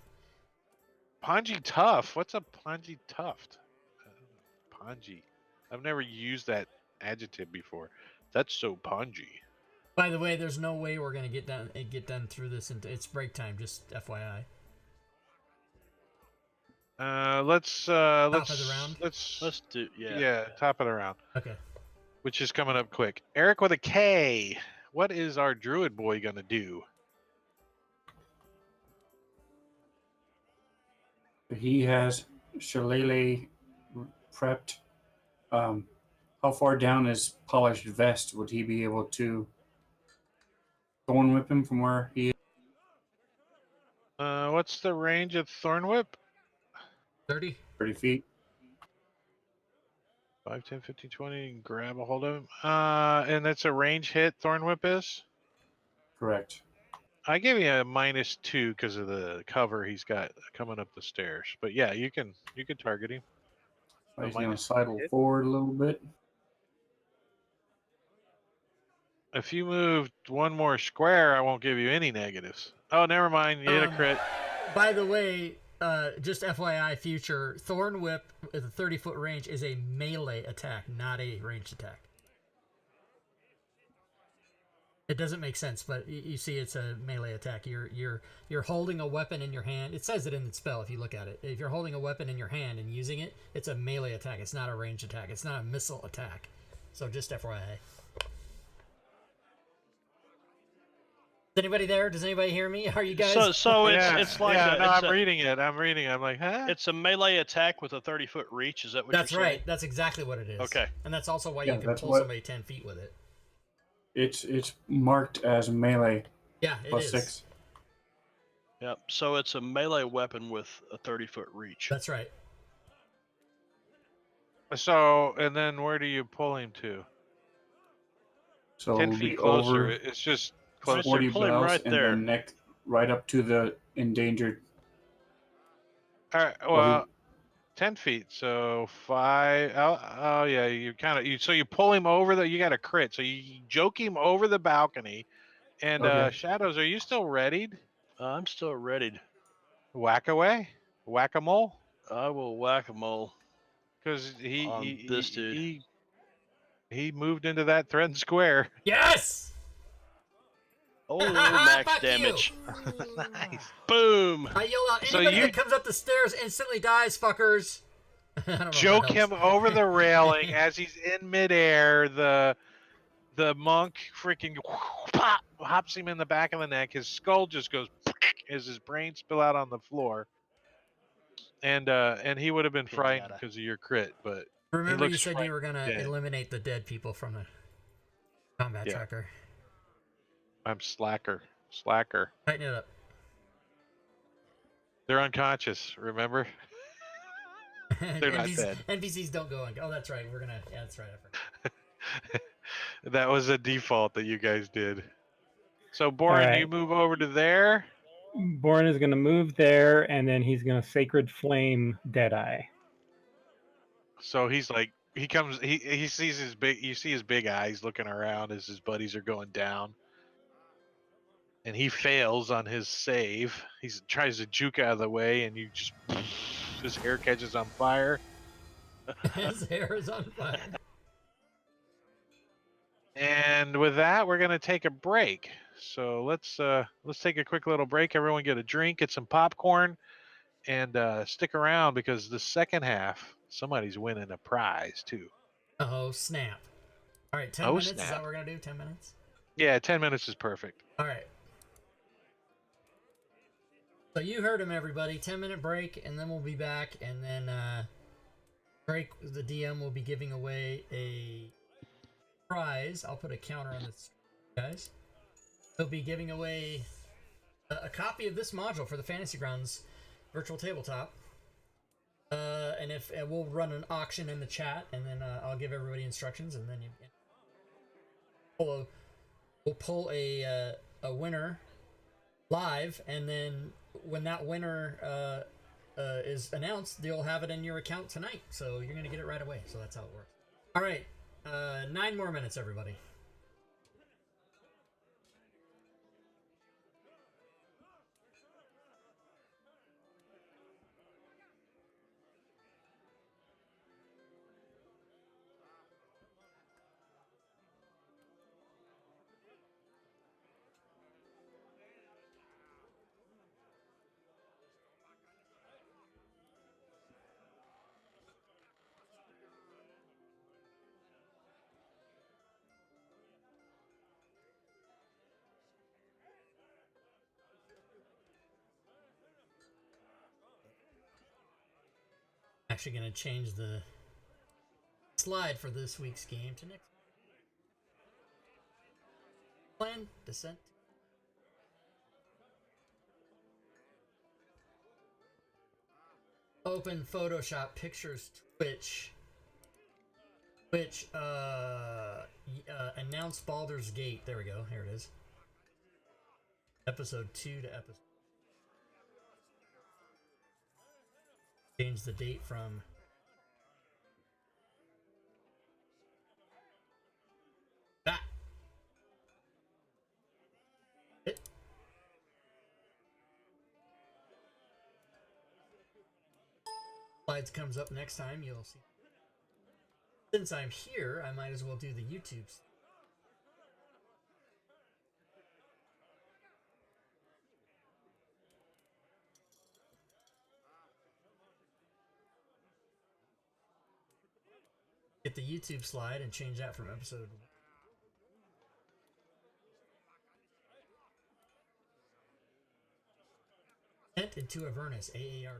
Pongy tough. What's a pongy tuft? Pongy. I've never used that adjective before. That's so pongy. By the way, there's no way we're gonna get done through this. It's break time. Just FYI. Let's Top of the round. Let's do top of the round. Okay. Which is coming up quick. Eric with a K. What is our druid boy gonna do? He has Shillelagh prepped. How far down is polished vest? Would he be able to thorn whip him from where he is? What's the range of Thorn Whip? 30. 30 feet. 5, 10, 15, 20. Grab a hold of him. And that's a range hit. Thorn Whip is. Correct. I give you a -2 because of the cover he's got coming up the stairs. But yeah, you can target him. He's going to minus sidle hit. forward a little bit. If you move one more square, I won't give you any negatives. Oh, never mind. You hit a crit. By the way, just FYI, future Thorn Whip with a 30-foot range is a melee attack, not a ranged attack. It doesn't make sense, but you see, it's a melee attack. You're holding a weapon in your hand. It says it in the spell if you look at it. If you're holding a weapon in your hand and using it, it's a melee attack. It's not a ranged attack. It's not a missile attack. So just FYI. Is anybody there? Does anybody hear me? Are you guys? So Yeah, it's like yeah, a, I'm reading it. I'm like, huh? it's a melee attack with a 30-foot reach. Is that what That's you're right. saying? That's exactly what it is. Okay. And that's also why Yeah, you can that's pull what- somebody 10 feet with it. It's marked as melee Yeah, it plus is. 6. Yep. So it's a melee weapon with a 30-foot reach. That's right. So, and then where do you pull him to? So 10 it'll be feet closer. over It's just Right closer. there. 40 Pull him blouse right and there. then neck right up to the endangered. All right. Well, 10 feet. So 5. Oh yeah. You kind of so you pull him over you got a crit. So you joke him over the balcony. And Okay. Shadows, are you still readied? I'm still readied. Whack away. Whack-a-mole. I will whack-a-mole. Because On this dude. He moved into that threatened square. Yes! Oh, max Fuck damage. You. Nice. Boom. I yell out, So anybody you- that comes up the stairs instantly dies, fuckers. I don't know if Joke that him helps. over the railing as he's in midair. The monk freaking pop, hops him in the back of the neck. His skull just goes as his brains spill out on the floor. And he would have been frightened Pinata. because of your crit, but Remember, you looks said you were gonna dead. eliminate the dead people from the combat Yeah. tracker. I'm slacker. Tighten it up. They're unconscious, remember? They're not dead. NPCs don't go on. Oh, that's right. We're gonna. Yeah, that's right. I forgot. That was a default that you guys did. So, Borin, right. you move over to there. Born is going to move there, and then he's going to Sacred Flame Deadeye. So he's like, he sees you see his big eyes looking around as his buddies are going down. And he fails on his save. He tries to juke out of the way, and you just, his hair catches on fire. His hair is on fire. And with that, we're gonna take a break. So let's take a quick little break. Everyone get a drink, get some popcorn, and stick around because the second half, somebody's winning a prize too. Oh snap! All right, 10 Oh, minutes. Is snap. that what we're gonna do? 10 minutes. Yeah, 10 minutes is perfect. All right. So you heard him, everybody. 10-minute break, and then we'll be back. And then Drake, the DM, will be giving away a prize. I'll put a counter on this, guys. He'll be giving away a copy of this module for the Fantasy Grounds virtual tabletop. And we'll run an auction in the chat, and then I'll give everybody instructions, and then we'll pull a winner live, and then when that winner is announced, you'll have it in your account tonight. So you're gonna get it right away. So that's how it works. All right, 9 more minutes, everybody. Actually going to change the slide for this week's game to next. Plan, descent. Open Photoshop Pictures Twitch. Announce Baldur's Gate. There we go. Here it is. Episode 2 to episode. Change the date from that. It. Slides comes up next time. You'll see. Since I'm here, I might as well do the YouTubes. Get the YouTube slide and change that from episode 1. Into Avernus, AARP.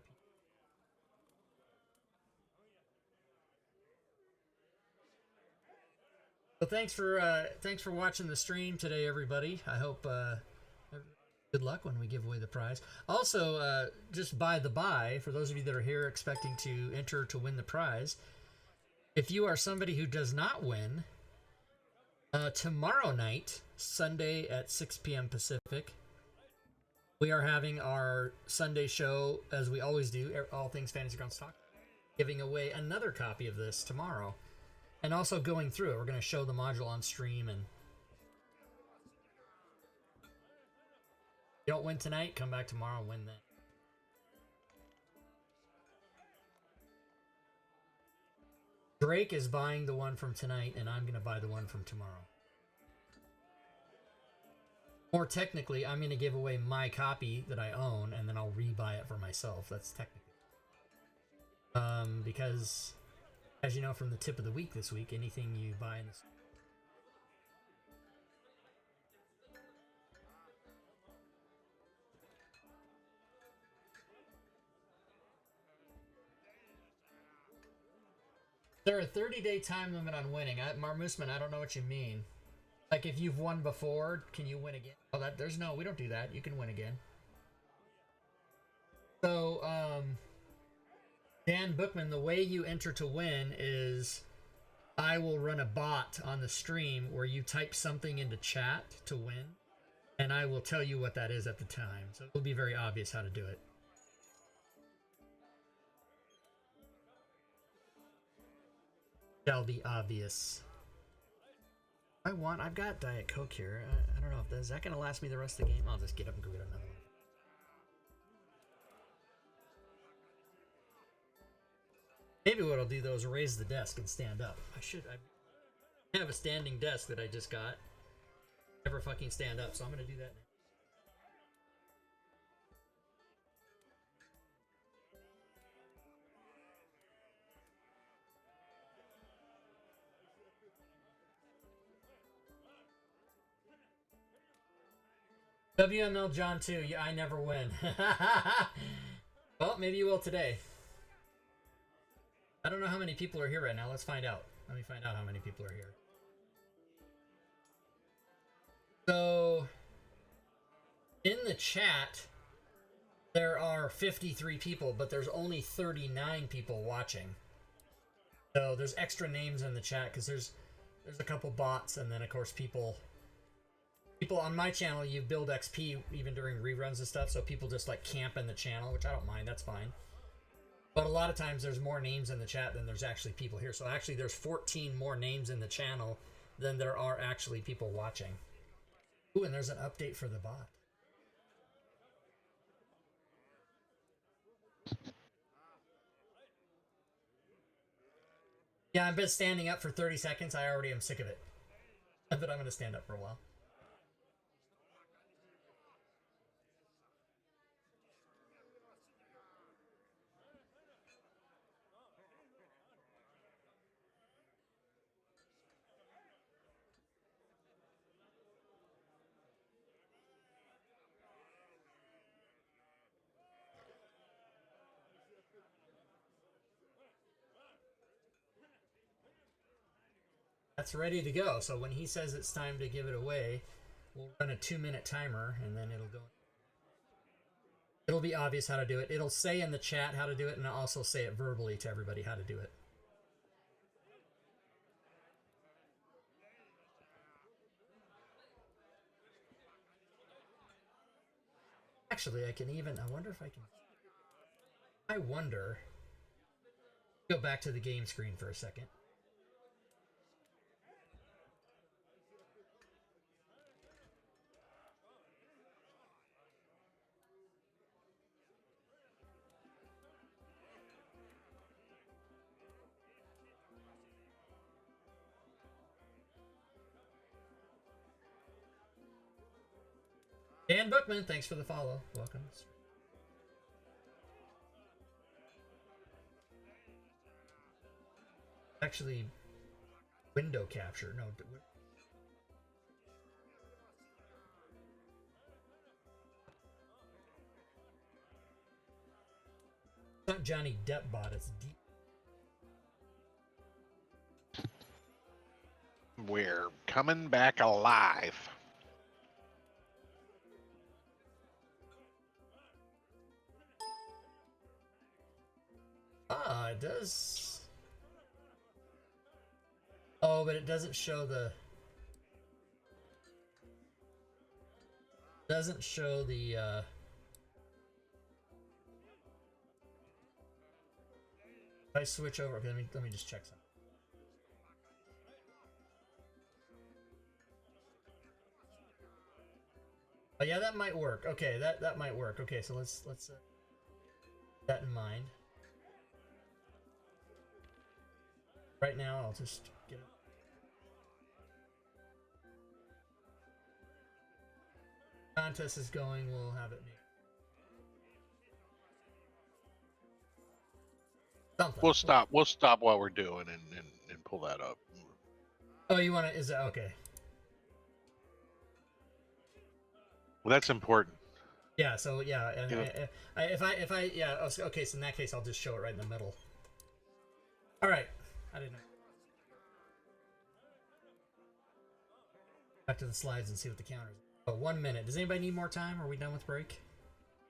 So thanks for watching the stream today, everybody. I hope good luck when we give away the prize. Also, just by the by, for those of you that are here expecting to enter to win the prize, if you are somebody who does not win, tomorrow night, Sunday at 6 p.m. Pacific, we are having our Sunday show, as we always do, All Things Fantasy Grounds Talk, giving away another copy of this tomorrow. And also going through it. We're going to show the module on stream. And if you don't win tonight, come back tomorrow and win then. Drake is buying the one from tonight, and I'm going to buy the one from tomorrow. More technically, I'm going to give away my copy that I own, and then I'll rebuy it for myself. That's technically. Because, as you know from the tip of the week this week, anything you buy in this... There a 30-day time limit on winning? Marmoosman, I don't know what you mean. Like, if you've won before, can you win again? Oh, there's no, we don't do that. You can win again. So, Dan Bookman, the way you enter to win is I will run a bot on the stream where you type something into chat to win, and I will tell you what that is at the time. So it will be very obvious how to do it. Shall be obvious. I've got Diet Coke here. I don't know if is that going to last me the rest of the game. I'll just get up and go get another one. Maybe what I'll do though is raise the desk and stand up. I have a standing desk that I just got. Never fucking stand up, so I'm going to do that now. WML John 2, yeah, I never win. Well, maybe you will today. I don't know how many people are here right now. Let's find out. Let me find out how many people are here. So, in the chat, there are 53 people, but there's only 39 people watching. So there's extra names in the chat because there's a couple bots, and then of course people on my channel, you build XP even during reruns and stuff, so people just like camp in the channel, which I don't mind, that's fine. But a lot of times there's more names in the chat than there's actually people here. So actually there's 14 more names in the channel than there are actually people watching. Ooh, and there's an update for the bot. Yeah, I've been standing up for 30 seconds. I already am sick of it. But I'm going to stand up for a while. That's ready to go. So when he says it's time to give it away, we'll run a 2-minute timer and then it'll go. It'll be obvious how to do it. It'll say in the chat how to do it, and I'll also say it verbally to everybody how to do it. Actually, I wonder if I can. I wonder. Go back to the game screen for a second. Dan Bookman, thanks for the follow. Welcome. Actually, window capture. No. It's not Johnny Depp bot, it's deep. We're coming back alive. Ah, it does. Oh, but it doesn't show the. Doesn't show the. If I switch over, okay, let me just check something. Oh yeah, that might work. Okay, that might work. Okay, so let's keep that in mind. Right now, I'll just get it. Contest is going. We'll have it. Something. We'll stop. We'll stop what we're doing and pull that up. Oh, you want to? Is that okay? Well, that's important. Yeah. So yeah, and Yeah. if I yeah, okay. So in that case, I'll just show it right in the middle. All right. I didn't know. Back to the slides and see what the counters. Oh, 1 minute. Does anybody need more time? Are we done with break?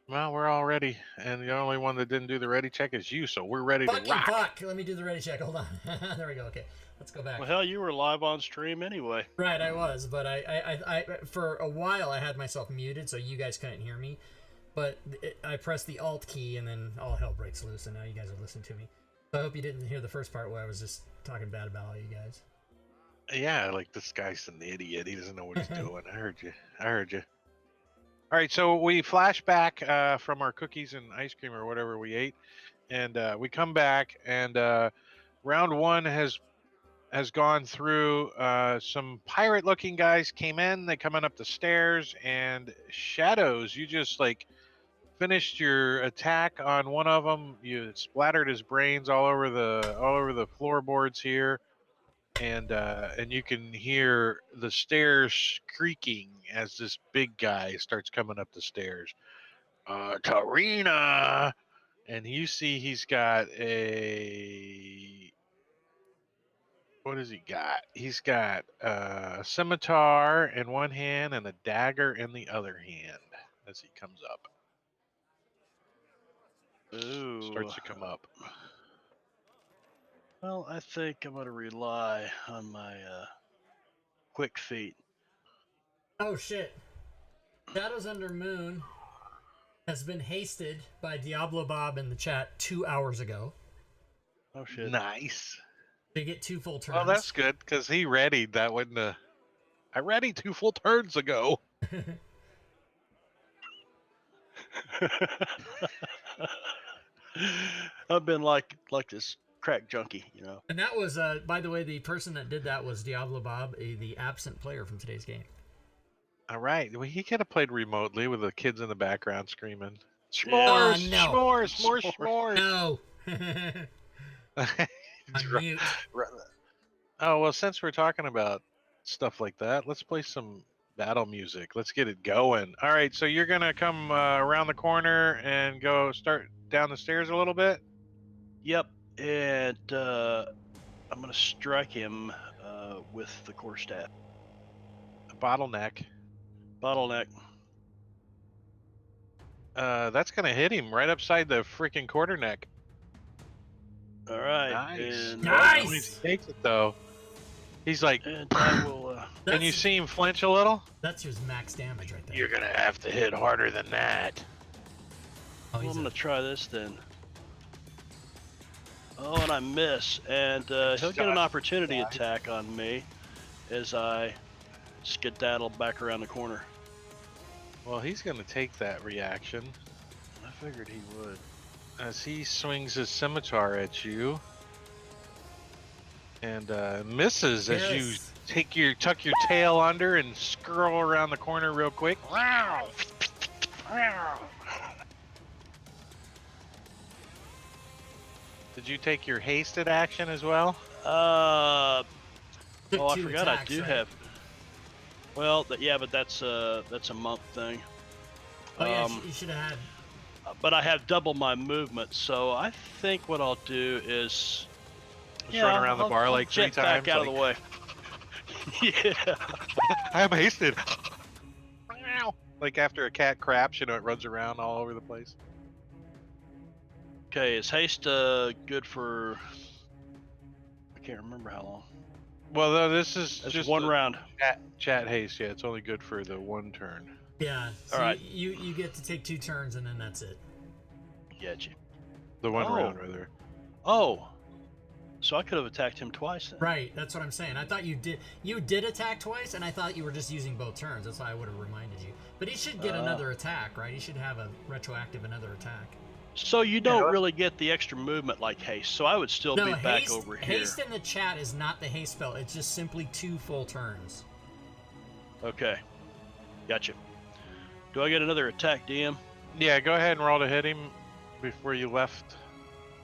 Well, we're all ready, and the only one that didn't do the ready check is you, so we're ready to rock. Fuck! Let me do the ready check. Hold on. There we go. Okay, let's go back. Well, hell, you were live on stream anyway. Right, I was, but I for a while I had myself muted so you guys couldn't hear me. But I pressed the Alt key and then all hell breaks loose, and now you guys are listening to me. So I hope you didn't hear the first part where I was just talking bad about all you guys. Yeah, like this guy's an idiot. He doesn't know what he's doing. I heard you. All right, so we flash back from our cookies and ice cream or whatever we ate, and we come back, and round one has gone through. Some pirate-looking guys came in. They coming up the stairs, and Shadows, you just like finished your attack on one of them. You splattered his brains all over the floorboards here. And you can hear the stairs creaking as this big guy starts coming up the stairs. Tarina! And you see he's got a... What has he got? He's got a scimitar in one hand and a dagger in the other hand as he comes up. Ooh. Starts to come up. Well, I think I'm going to rely on my quick feet. Oh shit! Shadows Under Moon has been hasted by Diablo Bob in the chat 2 hours ago. Oh shit! Nice. They get 2 full turns. Well, that's good because he readied that one. I readied 2 full turns ago. I've been like this crack junkie, you know. And that was, by the way, the person that did that was Diablo Bob, the absent player from today's game. All right. Well, he could have played remotely with the kids in the background screaming, Yeah. "S'mores, No. s'mores, s'mores." No! He's On right- mute. Oh, well, since we're talking about stuff like that, let's play some battle music. Let's get it going. All right, so you're going to come around the corner and go start down the stairs a little bit? Yep, and I'm gonna strike him with the quarterstaff. Bottleneck. Bottleneck. That's going to hit him right upside the freaking quarter neck. All right. Nice. And, Nice! He takes it, though. He's like, and I will. and you see him flinch a little? That's his max damage right there. You're going to have to hit harder than that. Oh, I'm he's gonna try this then. Oh, and I miss, and he'll get an opportunity attack on me as I skedaddle back around the corner. Well, he's going to take that reaction I figured he would. as he swings his scimitar at you and misses as you Yes. tuck your tail under and scurl around the corner real quick. Did you take your hasted action as well? Oh, Took I 2 forgot I attacks, do right? have. Well, yeah, but that's a monk thing. Oh, yeah, you should have had. But I have double my movement, so I think what I'll do is Just run around the bar I'll like 3 jet back times. out of the way. Yeah. I am hasted. Like after a cat craps, it runs around all over the place. Okay, is haste good for? I can't remember how long. Well, though, this is That's just one a round. chat haste. Yeah, it's only good for the 1 turn. Yeah. So All right. You get to take 2 turns and then that's it. Get you. The 1 Oh. round, rather. Oh, so I could have attacked him twice then. Right. That's what I'm saying. I thought you did. You did attack twice, and I thought you were just using both turns. That's why I would have reminded you. But he should get another attack, right? He should have a retroactive another attack. So you don't really get the extra movement like haste. So I would still No, be back haste, over here. haste in the chat is not the haste spell. It's just simply 2 full turns. Okay, gotcha. Do I get another attack, DM? Yeah, go ahead and roll to hit him before you left.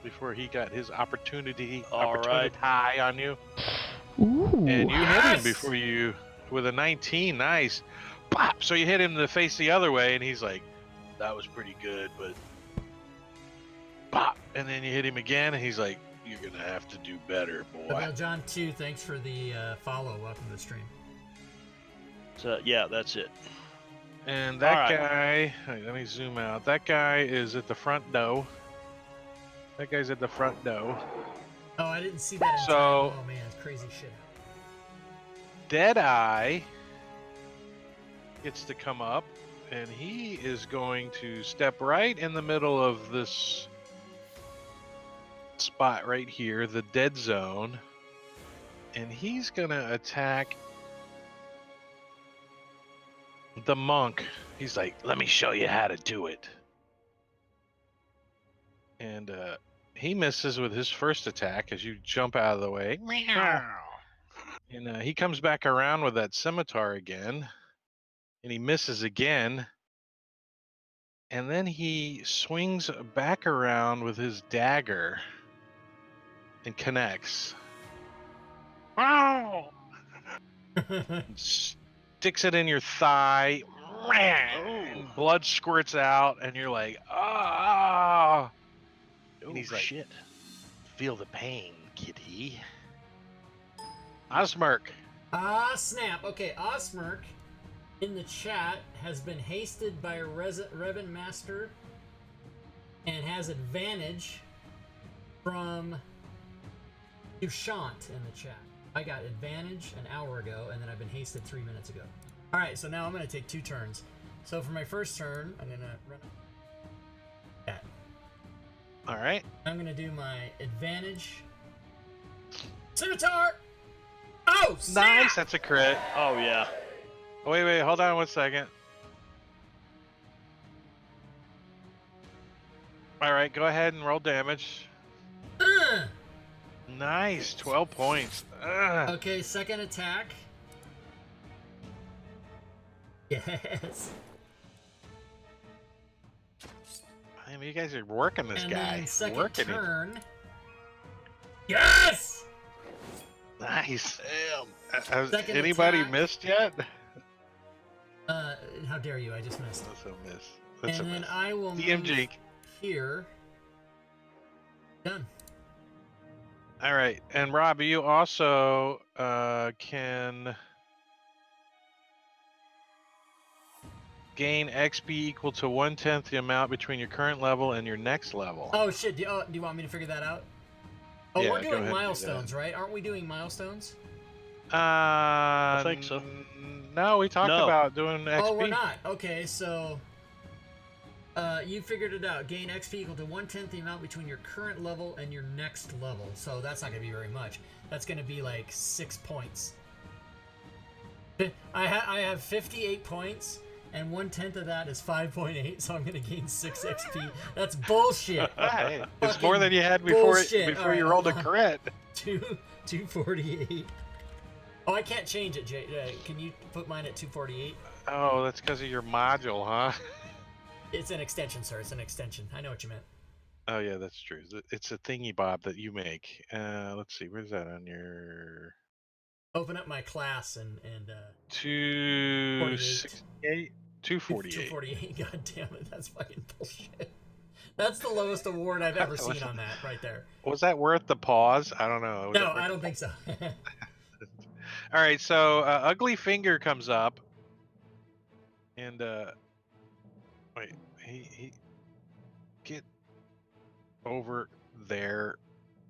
Before he got his opportunity high on you. Ooh. And you hit him Yes! before you with a 19. Nice. Pop! So you hit him to face the other way, and he's like, that was pretty good, but pop! And then you hit him again, and he's like, You're gonna have to do better, boy. Well, John 2, thanks for the follow. Welcome to the stream. So yeah, that's it. And that All right. guy, wait, let me zoom out. That guy is at the front door. That guy's at the front door. Oh, I didn't see that in So- time. Oh man, it's crazy shit. Deadeye gets to come up, and he is going to step right in the middle of this spot right here, the dead zone, and he's gonna attack the monk. He's like, let me show you how to do it. And he misses with his first attack as you jump out of the way. And he comes back around with that scimitar again, and he misses again. And then he swings back around with his dagger and connects. Wow! Sticks it in your thigh. And blood squirts out, and you're like, ah! Oh And he's like, shit! feel the pain, kitty. Osmerk. Ah, snap. Okay, Osmerk in the chat has been hasted by a Revan Master and has advantage from Dushant in the chat. I got advantage an hour ago, and then I've been hasted 3 minutes ago. Alright, so now I'm going to take 2 turns. So for my first turn, I'm going to run that. All right. I'm going to do my advantage. Scimitar! Oh, snap! Nice. That's a crit. Oh yeah. Wait. Hold on 1 second. All right. Go ahead and roll damage. Nice. 12 points. Okay, second attack. Yes. I mean, you guys are working this And guy. then second Working turn. Yes! it. Nice. Damn. Has Second anybody attack. missed yet? How dare you? I just missed. That's a miss. That's And a then miss. I will DMG. move here. Done. All right. And Rob, you also can gain XP equal to 1/10 the amount between your current level and your next level. Oh shit! Do you want me to figure that out? Oh, Yeah, we're go doing ahead and do milestones, right? Aren't we doing milestones? I think so. No, we talked No. about doing XP. Oh, we're not. Okay, so you figured it out. Gain XP equal to 1/10 the amount between your current level and your next level. So that's not gonna be very much. That's gonna be like 6 points. I have 58 points, and 1/10 of that is 5.8. So I'm gonna gain 6 XP. That's bullshit. Hey, it's Fucking more than you had before bullshit. All right, you rolled a hold on. crit. 248. Oh, I can't change it, Jay. Can you put mine at 248? Oh, that's because of your module, huh? It's an extension, sir. It's an extension. I know what you meant. Oh yeah, that's true. It's a thingy bob that you make. Let's see, where's that on your Open up my class and 268? 248. 248. God damn it, that's fucking bullshit. That's the lowest award I've ever seen on that right there. Was that worth the pause? I don't know. Was No, that worth I the don't think so. All right, so Ugly Finger comes up, and wait, he get over there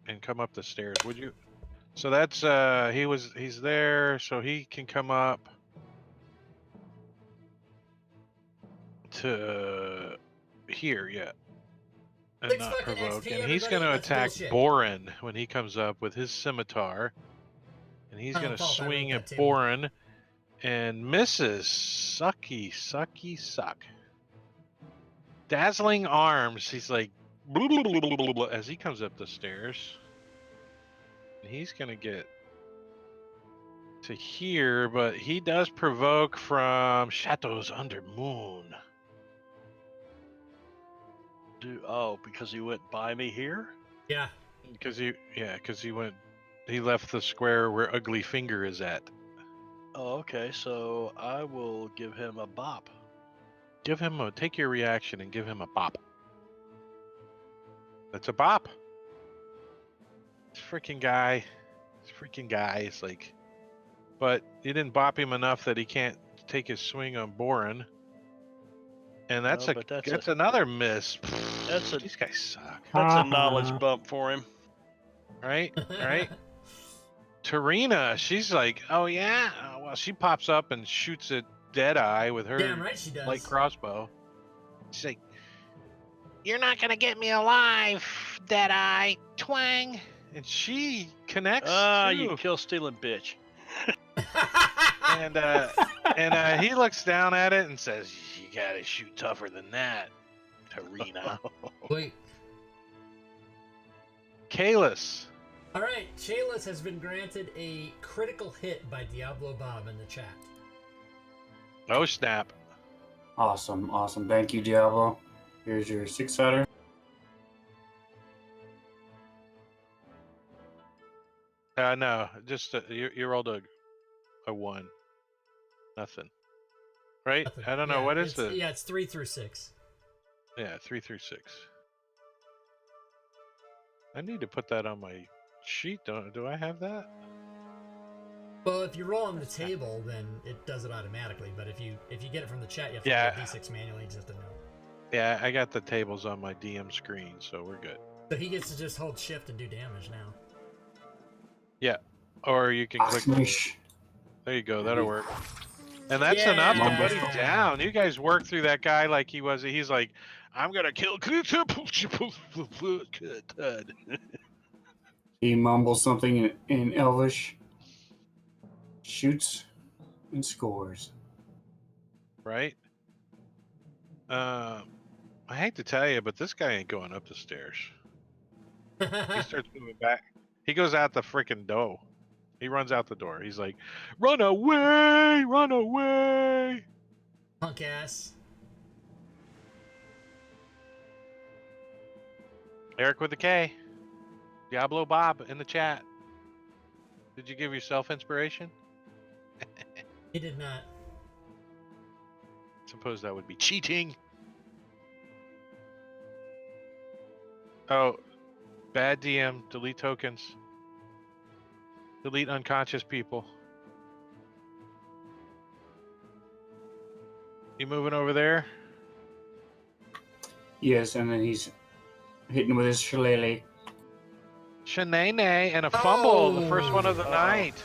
and come up the stairs, would you? So that's he's there, so he can come up to here, yeah, and 6 not fucking provoke. XP, And he's everybody? going to That's attack bullshit. Borin when he comes up with his scimitar. And he's Oh, going to Paul, I wrote swing that at too. Borin and misses. Sucky. Dazzling arms. He's like, blah, blah, blah, blah, blah, blah, as he comes up the stairs. And he's going to get to here, but he does provoke from Shadows Under Moon. Because he went by me here? Yeah. Because he left the square where Ugly Finger is at. Oh, okay. So I will give him a bop. Take your reaction and give him a bop. That's a bop. freaking guy. This freaking guy is like, but you didn't bop him enough that he can't take his swing on Boren. And that's No, but that's another miss. that's a- These guys suck, a knowledge bump for him. right? Right? Tarina, she's like, oh yeah. Well, she pops up and shoots at Deadeye with her Damn right she does. light crossbow. She's like, "You're not gonna get me alive, Deadeye." Twang, and she connects. You too. kill stealing bitch. And he looks down at it and says, "You gotta shoot tougher than that, Tarina." Wait. Kalis. All right, Chalice has been granted a critical hit by Diablo Bob in the chat. Oh snap! Awesome. Thank you, Diablo. Here's your 6-sider. No, just you rolled a 1. Nothing. Right? Nothing. I don't know what is the. Yeah, it's 3 through 6. Yeah, 3 through 6. I need to put that on my sheet. Do I have that? Well, if you roll on the table, then it does it automatically. But if you get it from the chat, you have to Yeah. roll D6 manually. You just have to know. Yeah, I got the tables on my DM screen, so we're good. So he gets to just hold shift and do damage now. Yeah, or you can click. Smash. There you go. That'll work. And that's Yeah. enough to put Yeah. him down. You guys work through that guy like he was. He's like, I'm gonna kill. He mumbles something in Elvish, shoots, and scores. Right. I hate to tell you, but this guy ain't going up the stairs. He starts moving back. He goes out the freaking door. He runs out the door. He's like, "Run away! Run away!" Punk ass. Eric with a K. Diablo Bob in the chat. Did you give yourself inspiration? He did not. Suppose that would be cheating. Oh, bad DM. Delete tokens. Delete unconscious people. You moving over there? Yes, and then he's hitting with his shillelagh. Shanae and a fumble. The first one of the Oh. night.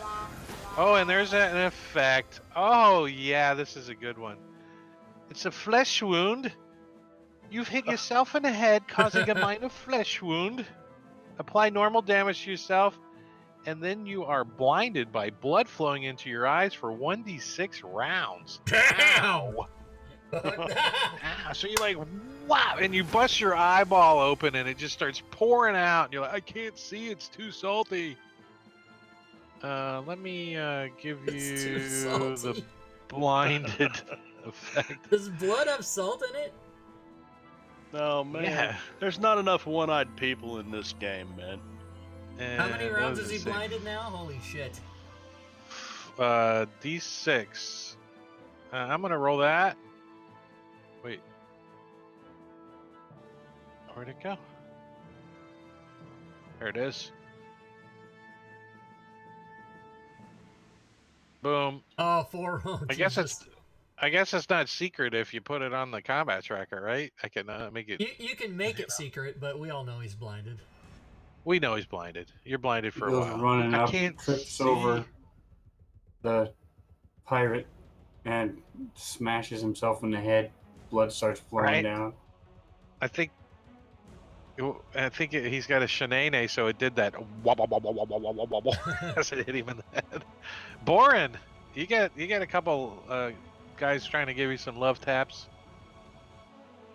Oh, and there's an effect. Oh, yeah, this is a good one. It's a flesh wound. You've hit yourself in the head, causing a minor flesh wound. Apply normal damage to yourself, and then you are blinded by blood flowing into your eyes for 1d6 rounds. Ow. Ow. So you're like, wow, and you bust your eyeball open, and it just starts pouring out, and you're like, I can't see, it's too salty. Let me give It's too you the salty. blinded effect. Does blood have salt in it? Oh man, Yeah. there's not enough one-eyed people in this game, man. How many And rounds those is he are safe. blinded now? Holy shit. D6. I'm gonna roll that. Wait. Where'd it go? There it is. Boom. Oh, 4. Oh, I guess Jesus. I guess it's not secret if you put it on the combat tracker, right? I can make it. You can make it secret, but we all know he's blinded. We know he's blinded. You're blinded He for a goes while. running I up, can't trips see. over the pirate, and smashes himself in the head. Blood starts flowing Right. down. I think he's got a Shanae, so it did that wobble wobble wobble wobble wobble as it hit him in the head. Boren, you got a couple guys trying to give you some love taps.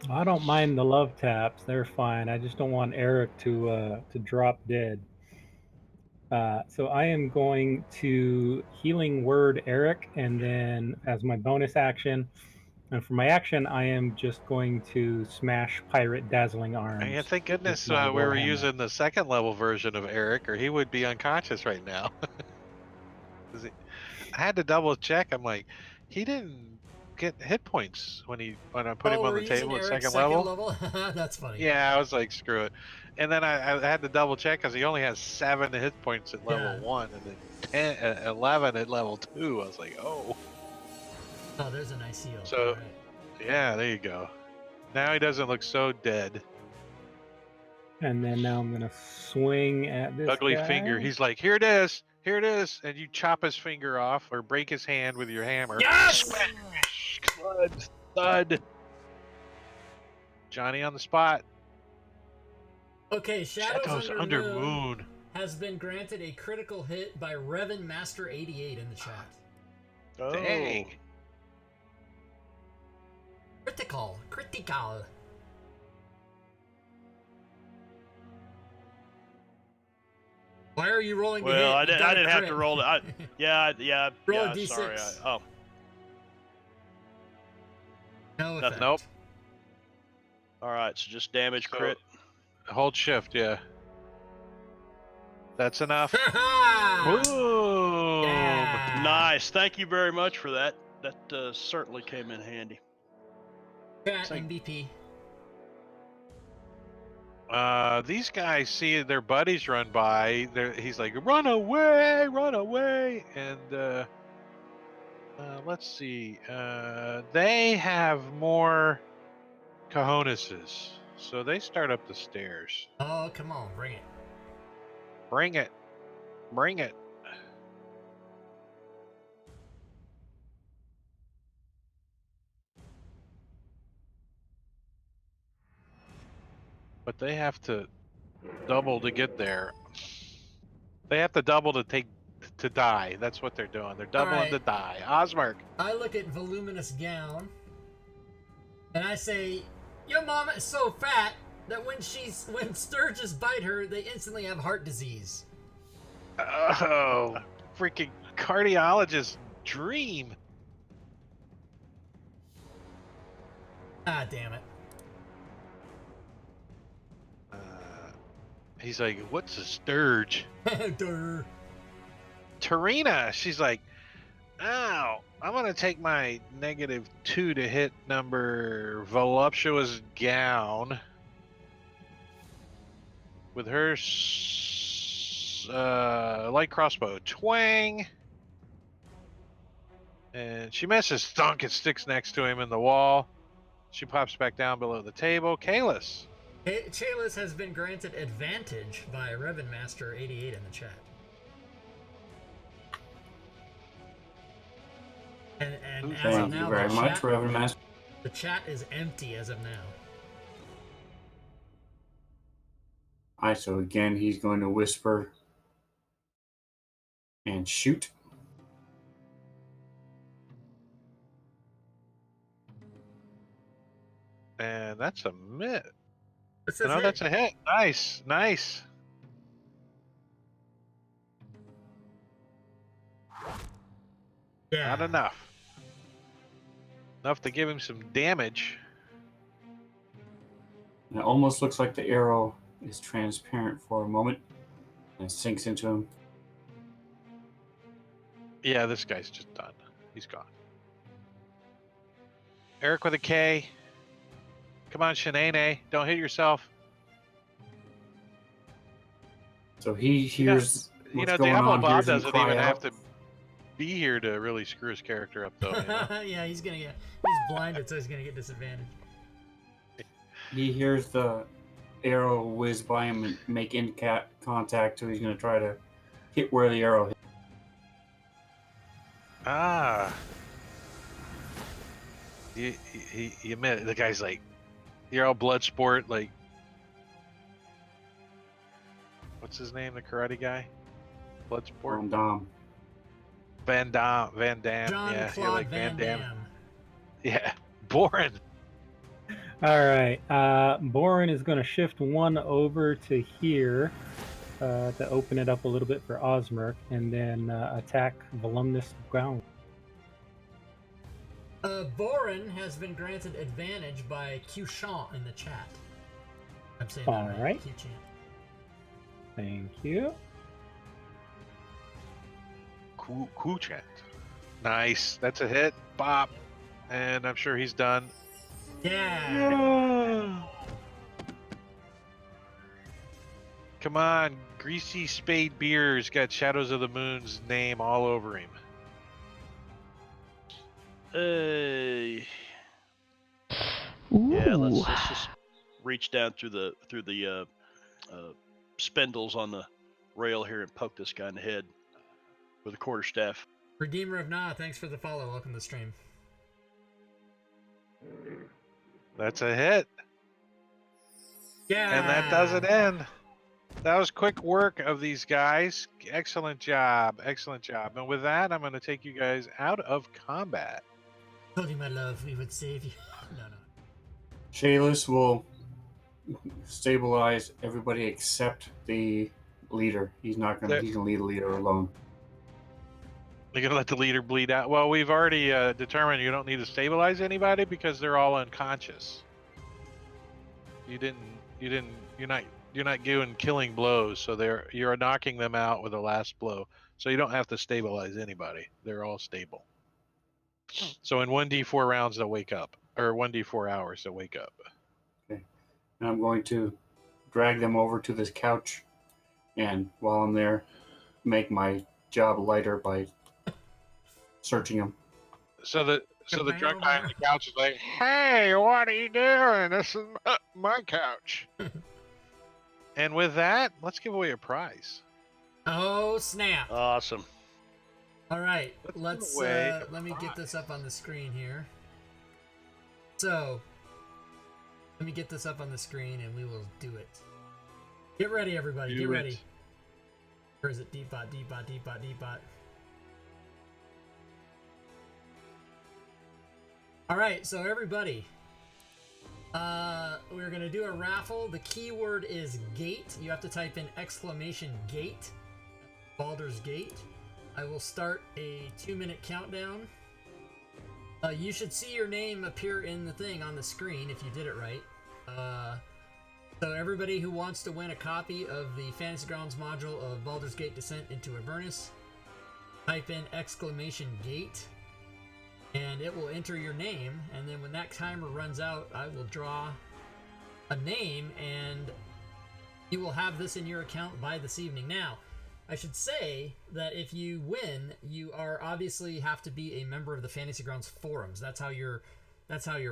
I don't mind the love taps; they're fine. I just don't want Eric to drop dead. So I am going to healing word Eric, and then as my bonus action, and for my action, I am just going to smash pirate dazzling arms. And thank goodness with my we were warhammer. using the second level version of Eric, or he would be unconscious right now. I had to double check. I'm like, he didn't get hit points when I put him on we're the using table at Eric's second level. That's funny. Yeah, I was like, screw it. And then I had to double check because he only has 7 hit points at level Yeah. 1 and then 11 at level 2. I was like, oh. Oh, there's a nice heal. So, All right. yeah, there you go. Now he doesn't look so dead. And then now I'm gonna swing at this Ugly guy. finger. He's like, here it is. Here it is. And you chop his finger off or break his hand with your hammer. Yes! Thud. Thud. Johnny on the spot. Okay, Shadows Under Moon Moon. has been granted a critical hit by Revan Master 88 in the chat. Oh. Dang. Critical. Why are you rolling the hit? Well, I You got a didn't have crit. to roll it. Yeah. Roll a yeah, D6. sorry. No Nothing. effect. Nope. All right. So just damage So- crit. Hold shift, yeah. That's enough. Ha-ha! Boom. Yeah. Nice. Thank you very much for that. That certainly came in handy. Chat Thank- MVP. These guys see their buddies run by. He's like, run away. And let's see. They have more cojoneses, so they start up the stairs. Oh, come on, bring it. Bring it. Bring it. But they have to double to get there. They have to double to die. That's what they're doing. They're doubling right. to die. Osmark. I look at Voluminous Gown, and I say, your mama is so fat that when sturges bite her, they instantly have heart disease. Oh, freaking cardiologist dream. Ah, damn it. He's like, what's a sturge? Durr. Tarina, she's like, ow, I'm going to take my -2 to hit number voluptuous gown with her light crossbow. Twang. And she misses. Thunk, it sticks next to him in the wall. She pops back down below the table. Kalis. Chalice has been granted advantage by Revan Master 88 in the chat. And as of Thank now, you very the much, chat, Reverend Master. the chat is empty as of now. Alright, so again, he's going to whisper and shoot. And that's a miss. It says No, hit. that's a hit. Nice, nice. Yeah. Not enough. Enough to give him some damage. And it almost looks like the arrow is transparent for a moment and it sinks into him. Yeah, this guy's just done. He's gone. Eric with a K. Come on, Shanae. Don't hit yourself. So he hears You what's know, going Diablo on, Bob hears him doesn't cry even out. have to be here to really screw his character up, though. You know? Yeah, he's blinded, so he's gonna get disadvantage. He hears the arrow whiz by him and make contact, so he's going to try to hit where the arrow hit. Ah. You admit it. The guy's like, you're all blood sport, like, what's his name, the karate guy? Bloodsport? Van Damme. Van Damme. John Yeah, Claude you're like Van Damme. Yeah, Boren. All right. Boren is going to shift one over to here to open it up a little bit for Osmerk, and then attack Voluminous Ground. Boren has been granted advantage by Q-Chant in the chat. I'm saying All that right. Q-Chant. Thank you. Kuchet. Nice. That's a hit. Bop. And I'm sure he's done. Yeah. Come on, Greasy Spade Beer's got Shadows of the Moon's name all over him. Hey. Ooh. Yeah, let's just reach down through the spindles on the rail here and poke this guy in the head with a quarterstaff. Redeemer of Na, thanks for the follow. Welcome to the stream. That's a hit. Yeah. And that doesn't end. That was quick work of these guys. Excellent job. Excellent job. And with that, I'm going to take you guys out of combat. Told you, my love, we would save you. No. Shayless will stabilize everybody except the leader. He's not going to. He's going to lead the leader alone. You're going to let the leader bleed out? Well, we've already determined you don't need to stabilize anybody because they're all unconscious. You're not giving killing blows, so you're knocking them out with the last blow. So you don't have to stabilize anybody. They're all stable. So in 1d4 rounds they'll wake up, or 1d4 hours they'll wake up. Okay. And I'm going to drag them over to this couch, and while I'm there, make my job lighter by searching them. So the drunk guy on the couch is like, "Hey, what are you doing? This is my couch." And with that, let's give away a prize. Oh, snap. Awesome. All right, let me get prize. this up on the screen here. So, let me get this up on the screen and we will do it. Get ready, everybody. Get ready. Where is it? Dbot. All right, so everybody, we're gonna do a raffle. The keyword is gate. You have to type in !gate, Baldur's Gate. I will start a 2-minute countdown. You should see your name appear in the thing on the screen if you did it right. So everybody who wants to win a copy of the Fantasy Grounds module of Baldur's Gate Descent into Avernus, type in !gate. And it will enter your name, and then when that timer runs out, I will draw a name, and you will have this in your account by this evening. Now, I should say that if you win, you are obviously have to be a member of the Fantasy Grounds forums. That's how your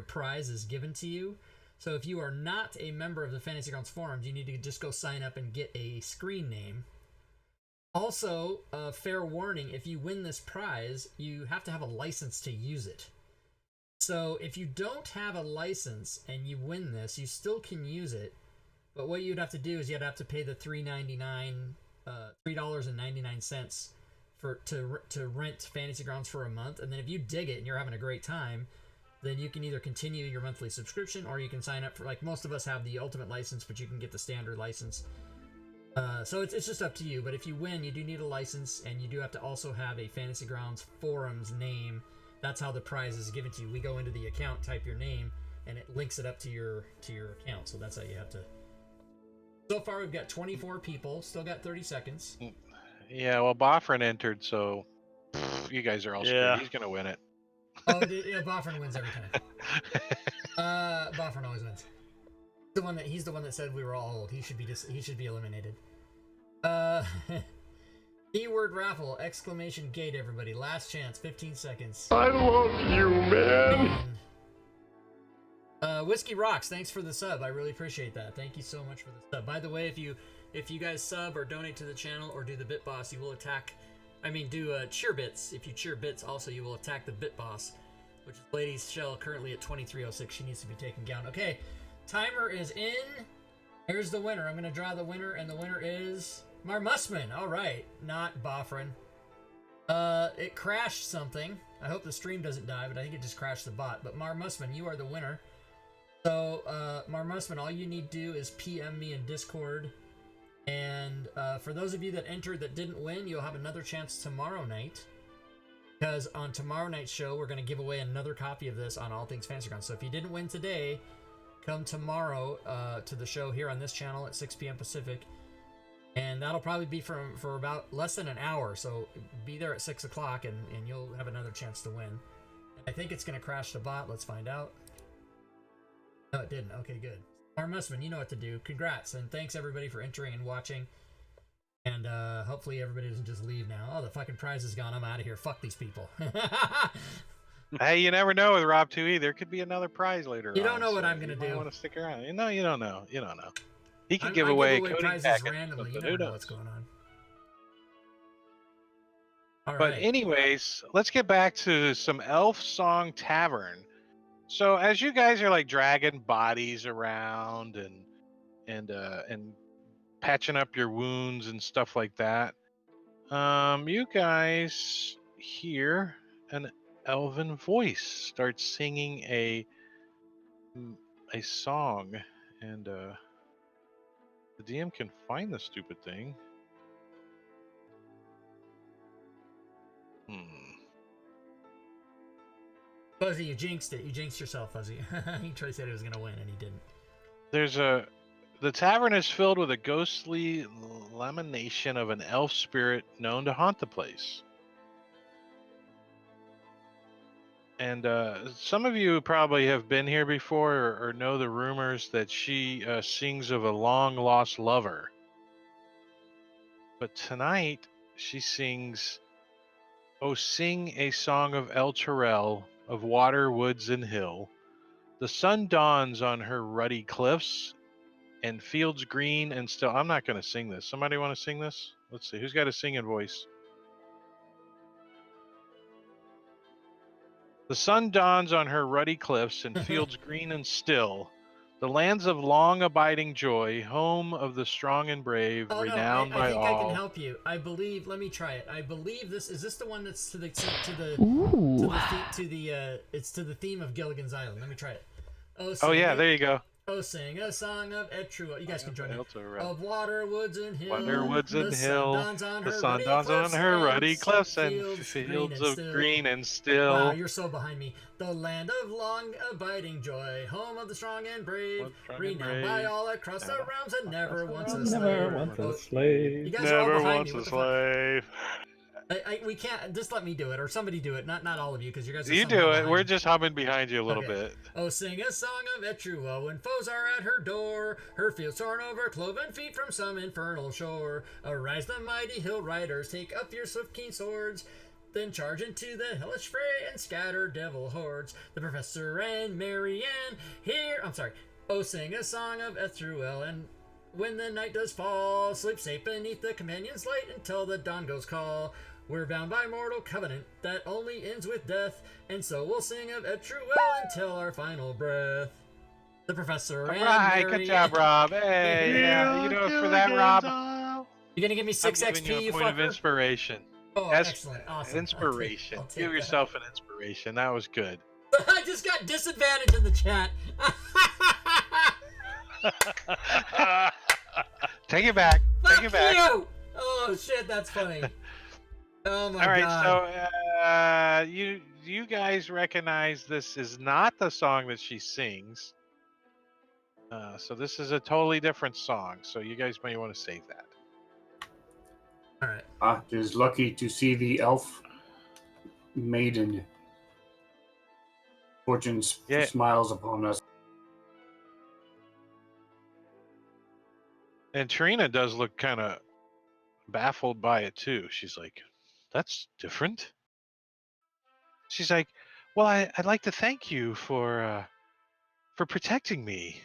prize is given to you. So if you are not a member of the Fantasy Grounds forums, you need to just go sign up and get a screen name. Also, fair warning, if you win this prize, you have to have a license to use it. So if you don't have a license and you win this, you still can use it. But what you'd have to do is you'd have to pay the $3.99 to rent Fantasy Grounds for a month. And then if you dig it and you're having a great time, then you can either continue your monthly subscription or you can sign up for, like most of us have the ultimate license, but you can get the standard license. So it's just up to you, but if you win, you do need a license, and you do have to also have a Fantasy Grounds forums name. That's how the prize is given to you. We go into the account, type your name, and it links it up to your account. So that's how you have to. So far, we've got 24 people. Still got 30 seconds. Yeah, well, Boffrin entered, so you guys are all screwed. Yeah. He's gonna win it. Oh, yeah, Boffrin wins every time. Boffrin always wins. He's the one that said we were all old. He should be eliminated. Keyword raffle, !gate, everybody. Last chance, 15 seconds. I love you, man. Whiskey Rocks, thanks for the sub. I really appreciate that. Thank you so much for the sub. By the way, if you guys sub or donate to the channel or do the Bit Boss, you will do cheer bits. If you cheer bits, also you will attack the Bit Boss, which is Lady's Shell, currently at 2306. She needs to be taken down. Okay, timer is in. Here's the winner. I'm going to draw the winner, and the winner is Marmusman. All right, not Boffrin. It crashed something. I hope the stream doesn't die, but I think it just crashed the bot. But Marmusman, you are the winner. So, Marmusman, all you need to do is PM me in Discord. And for those of you that entered that didn't win, you'll have another chance tomorrow night. Because on tomorrow night's show, we're going to give away another copy of this on All Things Fantasy Grounds. So if you didn't win today, come tomorrow to the show here on this channel at 6 p.m. Pacific. And that'll probably be for about less than an hour. So be there at 6 o'clock and you'll have another chance to win. And I think it's going to crash the bot. Let's find out. No, it didn't. Okay, good. Musman, you know what to do. Congrats, and thanks everybody for entering and watching. And hopefully everybody doesn't just leave now. Oh, the fucking prize is gone. I'm out of here. Fuck these people. Hey, you never know with Rob 2E. There could be another prize later on. You don't know what I'm gonna you might do. want to stick around. You don't know. You don't know. He could I give away give away coding prizes packets or randomly. You something. never Who know what's knows? going on. All But right. anyways, let's get back to some Elf Song Tavern. So as you guys are like dragging bodies around and patching up your wounds and stuff like that, you guys hear an elven voice start singing a song, and the DM can find the stupid thing. Fuzzy, you jinxed it. You jinxed yourself, Fuzzy. He tried to say he was gonna win, and he didn't. The tavern is filled with a ghostly lamentation of an elf spirit known to haunt the place. And some of you probably have been here before or know the rumors that she sings of a long-lost lover. But tonight, she sings, "Oh, sing a song of El Terrell, of water, woods, and hill. The sun dawns on her ruddy cliffs, and fields green and still." I'm not going to sing this. Somebody want to sing this? Let's see. Who's got a singing voice? The sun dawns on her ruddy cliffs and fields green and still. The lands of long abiding joy, home of the strong and brave, renowned no, I by think all. I can help you. I believe. Let me try it. I believe this is this the one that's to the it's to the theme of Gilligan's Island. Let me try it. Oh yeah, there you go. Oh, sing a song of Etruel. You guys can join me. Terrell. Of water, woods, and hill. Water, woods, and The hill. sun The sun dawns on her ruddy cliffs and fields of green and still. Wow, you're so behind me. The land of long abiding joy, home of the strong and brave, renowned by all across the realms, and never once a slave. Never once a slave. You guys are all Never behind once me. a What the fuck? slave. We can't. Just let me do it, or somebody do it. Not all of you, because you guys. Are You somehow do it. behind. We're just humming behind you a little Okay. bit. Oh, sing a song of Etruel when foes are at her door. Her fields torn over, cloven feet from some infernal shore. Arise, the mighty hill riders, take up your swift keen swords. Then charge into the hellish fray and scatter devil hordes. The Professor and Marianne here. I'm sorry. Oh, sing a song of Etruel and when the night does fall, sleep safe beneath the companion's light until the dawn goes call. We're bound by mortal covenant that only ends with death, and so we'll sing of Etruel until our final breath. The Professor and Right, good job, Rob. Hey, yeah, you know, for that, Rob, You gonna give me 6 I'm XP, giving you you a point of fucker? inspiration. Oh, As- excellent, awesome. Inspiration. I'll take Give that. yourself an inspiration. That was good. I just got disadvantage in the chat. Take it back. Fuck Take it back. you! Oh shit, that's funny. Oh my All right, god. so you guys recognize this is not the song that she sings. So this is a totally different song. So you guys may want to save that. All right. It is lucky to see the elf maiden. Fortune Yeah. smiles upon us. And Trina does look kind of baffled by it too. She's like, "That's different." She's like, "Well, I'd like to thank you for protecting me."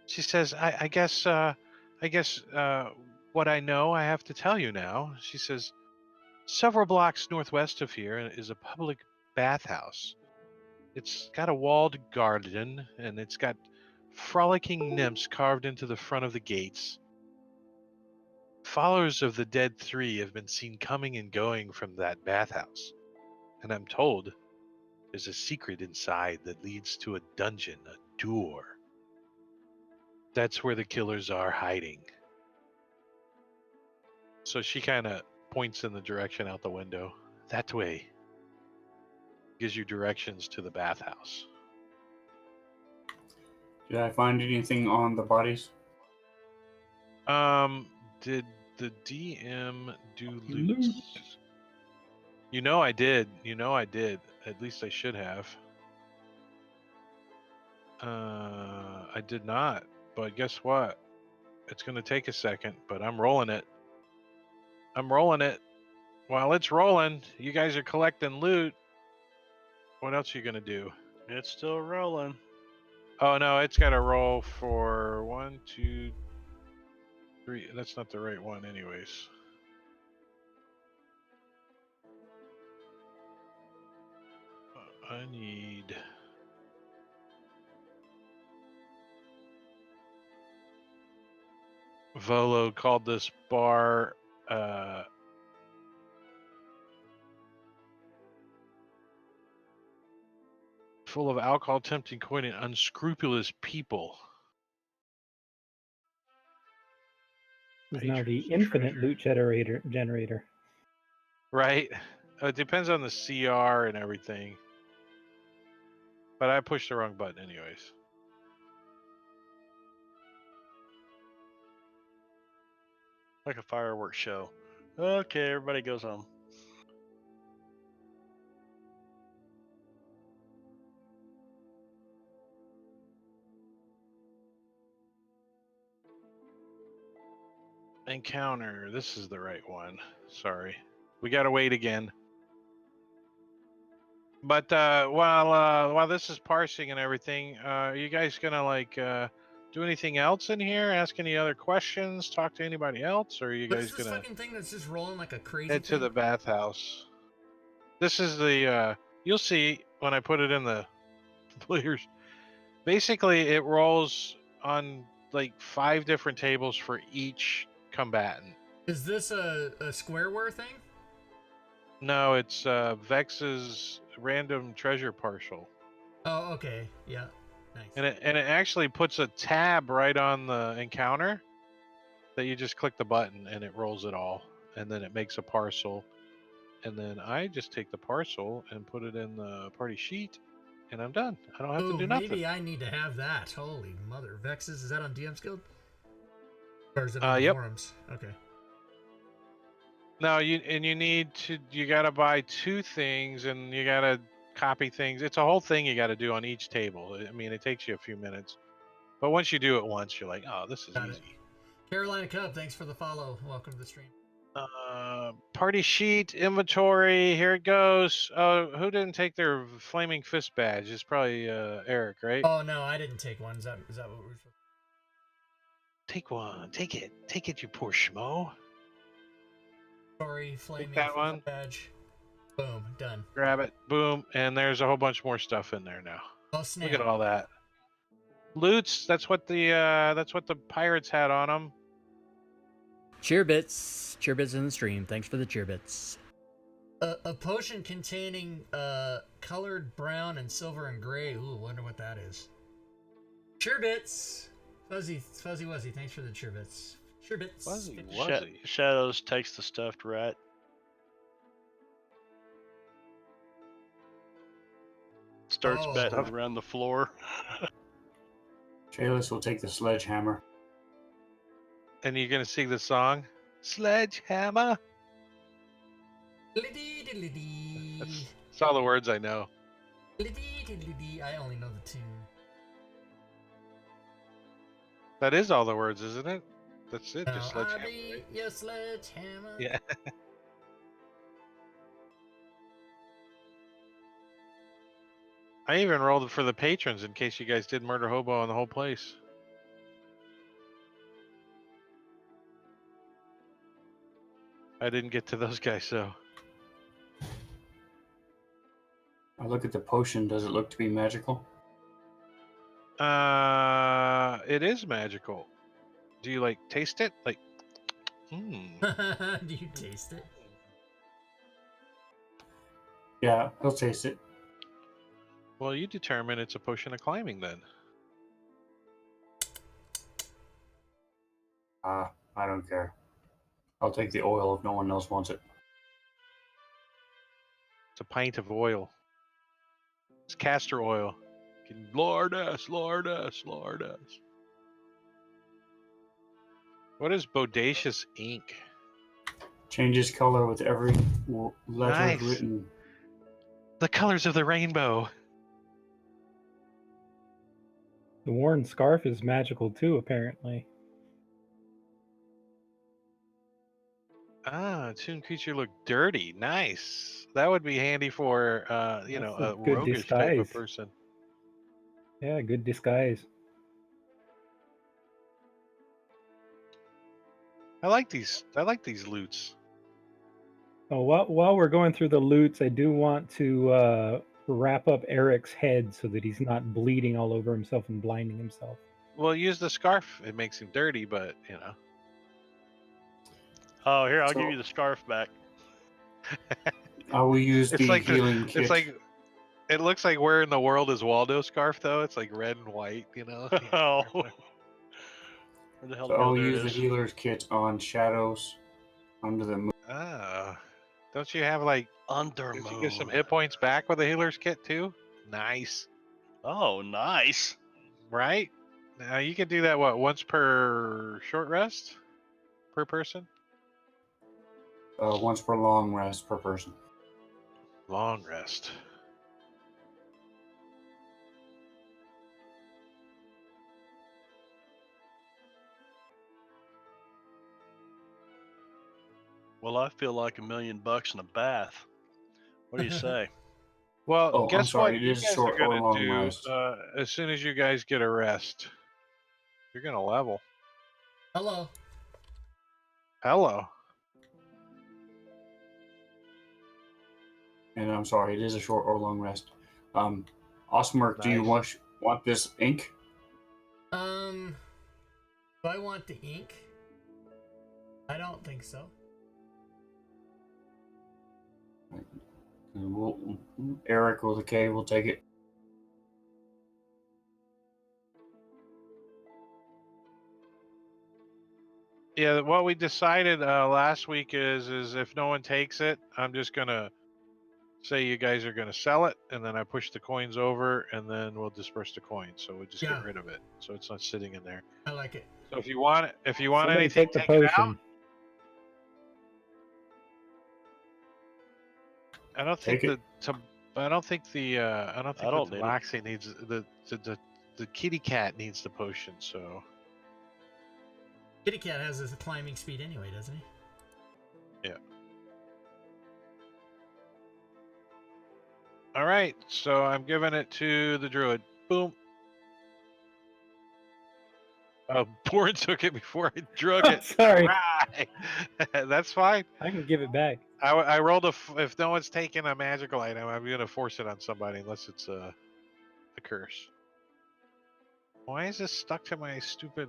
She says, I guess what I know I have to tell you now." She says, "Several blocks northwest of here is a public bathhouse. It's got a walled garden, and it's got frolicking nymphs carved into the front of the gates. Followers of the dead three have been seen coming and going from that bathhouse, and I'm told there's a secret inside that leads to a dungeon, a door. That's where the killers are hiding." So she kind of points in the direction out the window. That way. Gives you directions to the bathhouse. Did I find anything on the bodies? Did the DM do loot? You know I did. You know I did. At least I should have. I did not. But guess what? It's going to take a second, but I'm rolling it. I'm rolling it. While it's rolling, you guys are collecting loot. What else are you going to do? It's still rolling. Oh, no, it's got to roll for 1, 2, 3. That's not the right one anyways. I need... Volo called this bar full of alcohol, tempting coin, and unscrupulous people. This is now the Patrons, infinite treasure. loot generator. Right? It depends on the CR and everything. But I pushed the wrong button anyways. Like a fireworks show. Okay, everybody goes home. Encounter. This is the right one. Sorry. We gotta wait again. But while this is parsing and everything, are you guys gonna like do anything else in here? Ask any other questions? Talk to anybody else? Or are you What guys is this gonna fucking thing that's just rolling like a crazy head to thing? the bathhouse? This is the you'll see when I put it in the players. Basically, it rolls on like 5 different tables for each combatant. Is this a squareware thing? No, it's Vex's random treasure partial. Oh, okay. Yeah. Nice. And it actually puts a tab right on the encounter that you just click the button and it rolls it all. And then it makes a parcel. And then I just take the parcel and put it in the party sheet and I'm done. I don't have to Ooh, do nothing. maybe I need to have that. Holy mother. Vexes, is that on DM's Guild? Or is it on the Yep. forums? Okay. No, you gotta buy 2 things and you gotta copy things. It's a whole thing you gotta do on each table. I mean, it takes you a few minutes. But once you do it once, you're like, oh, this is Got easy. it. Carolina Cub, thanks for the follow. Welcome to the stream. Party sheet, inventory, here it goes. Who didn't take their flaming fist badge? It's probably Eric, right? Oh no, I didn't take one. Is that what we're supposed to... Take one. Take it, you poor schmo. Sorry, flaming that fist one. badge. Boom, done. Grab it, boom, and there's a whole bunch more stuff in there now. Oh snap. Look at all that. Loots, that's what the pirates had on them. Cheerbits in the stream. Thanks for the cheerbits. A potion containing colored brown and silver and gray. Ooh, wonder what that is. Cheerbits. Fuzzy Wuzzy, thanks for the cheerbits. Cheerbits. Fuzzy Wuzzy. Shadows takes the stuffed rat. Starts Oh. batting around the floor. Trailers will take the sledgehammer. And you're gonna sing the song? Sledgehammer. That's all the words I know. I only know the tune. That is all the words, isn't it? That's it, Now just I'll sledgehammer. be Right? your sledgehammer. Yeah. I even rolled it for the patrons in case you guys did murder hobo on the whole place. I didn't get to those guys, so. I look at the potion. Does it look to be magical? It is magical. Do you like taste it? Like, Do you taste it? Yeah, I'll taste it. Well, you determine it's a potion of climbing then. I don't care. I'll take the oil if no one else wants it. It's a pint of oil. It's castor oil. Lord us. What is bodacious ink? Changes color with every letter Nice. written. The colors of the rainbow. The worn scarf is magical too, apparently. Ah, attuned creature look dirty. Nice. That would be handy for you know, That's a a good roguish type of disguise. person. Yeah, good disguise. I like these loots. Oh, while we're going through the loots, I do want to wrap up Eric's head so that he's not bleeding all over himself and blinding himself. Well, use the scarf. It makes him dirty, but you know. Oh, here, I'll So- give you the scarf back. I will use It's the like healing kit. it's like it looks like where in the world is Waldo scarf though? It's like red and white, you know. Oh. Where the hell So to go? I'll There use it the is. healer's kit on shadows under the moon. Ah, don't you have like? Under Did you get some moon. hit points back with the healer's kit too? Nice, Oh, nice. right? Now you can do that. What, once per short rest per person? Once per long rest per person. Long rest. Well, I feel like $1,000,000 in a bath. What do you say? Well, Oh, I'm guess sorry, what it you is guys short are or gonna long do rest. as soon as you guys get a rest. You're gonna level. Hello. Hello. And I'm sorry, it is a short or long rest. Osmerk, do you Nice. want this ink? Do I want the ink? I don't think so. Eric with a K will take it. Yeah, what we decided last week is if no one takes it, I'm just gonna say you guys are gonna sell it, and then I push the coins over, and then we'll disperse the coins. So we'll just Yeah. get rid of it, so it's not sitting in there. I like it. So if you want Somebody anything, take the take it out. potion. I don't think Take it. I don't think the I don't need it. Tabaxi needs the kitty cat needs the potion. So Kitty Cat has his climbing speed anyway, doesn't he? all right, so I'm giving it to the druid. Boom. Borin took it before I drug it. Sorry. Right. That's fine. I can give it back. I rolled if no one's taking a magical item, I'm gonna force it on somebody unless it's a curse. Why is this stuck to my stupid?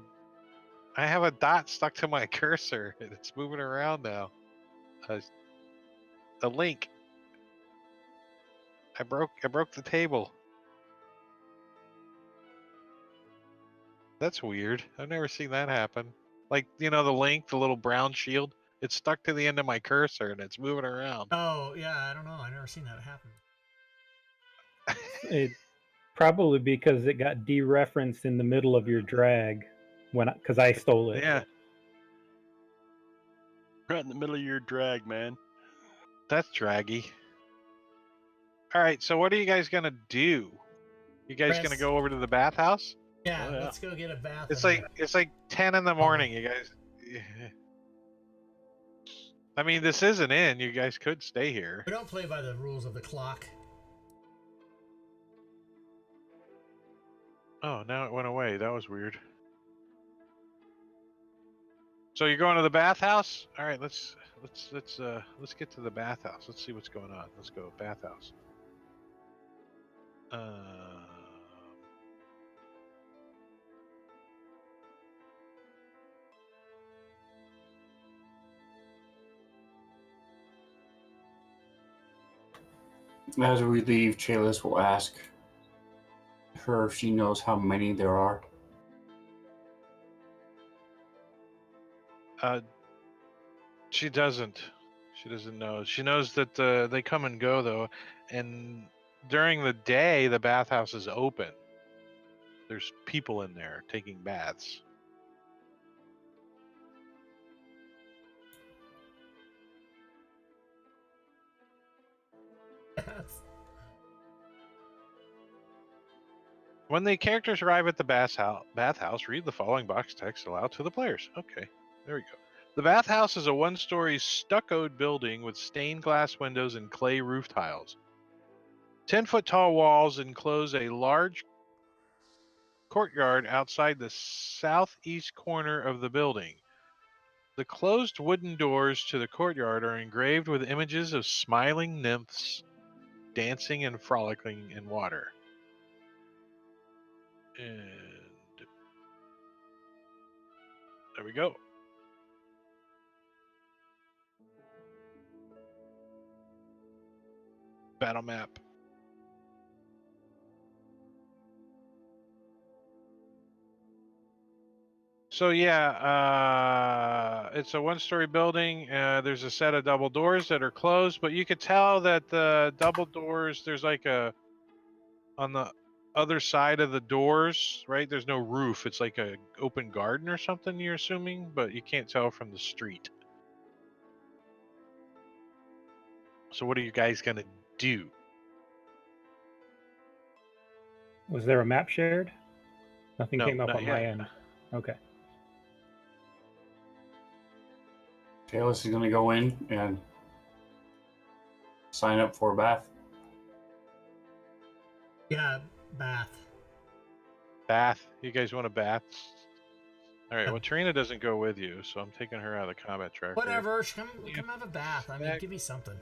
I have a dot stuck to my cursor and it's moving around now. A link. I broke the table. That's weird. I've never seen that happen. Like, you know, the link, the little brown shield, it's stuck to the end of my cursor and it's moving around. Oh, yeah, I don't know. I've never seen that happen. It probably because it got dereferenced in the middle of your drag because I stole it. Yeah, Right in the middle of your drag, man. that's draggy. All right, so what are you guys gonna do? You guys gonna Rest. go over to the bathhouse? Yeah, Oh, yeah. let's go get a bath. It's and like 10 in the morning, you guys. I mean, this is an inn. You guys could stay here. we don't play by the rules of the clock. Oh, now it went away. That was weird. So you're going to the bathhouse? All right, let's get to the bathhouse. Let's see what's going on. Let's go bathhouse. As we leave, Chalice will ask her if she knows how many there are. She doesn't. She doesn't know. She knows that they come and go though, and during the day the bathhouse is open. There's people in there taking baths. When the characters arrive at the bathhouse, read the following box text aloud to the players. Okay, there we go. The bathhouse is a one-story stuccoed building with stained glass windows and clay roof tiles. 10-foot tall walls enclose a large courtyard outside the southeast corner of the building. The closed wooden doors to the courtyard are engraved with images of smiling nymphs dancing and frolicking in water. And there we go. Battle map. So yeah, it's a one-story building. There's a set of double doors that are closed, but you could tell that the double doors, there's like on the other side of the doors, right? There's no roof. It's like a open garden or something, you're assuming, but you can't tell from the street. So what are you guys gonna do? Was there a map shared? Nothing No, came up not on my yet. end. Okay. Taylor's is going to go in and sign up for a bath. Yeah, bath. Bath. You guys want a bath? All right. Yeah. Well, Trina doesn't go with you, so I'm taking her out of the combat tracker. Whatever. Come have a bath. I mean, give me something.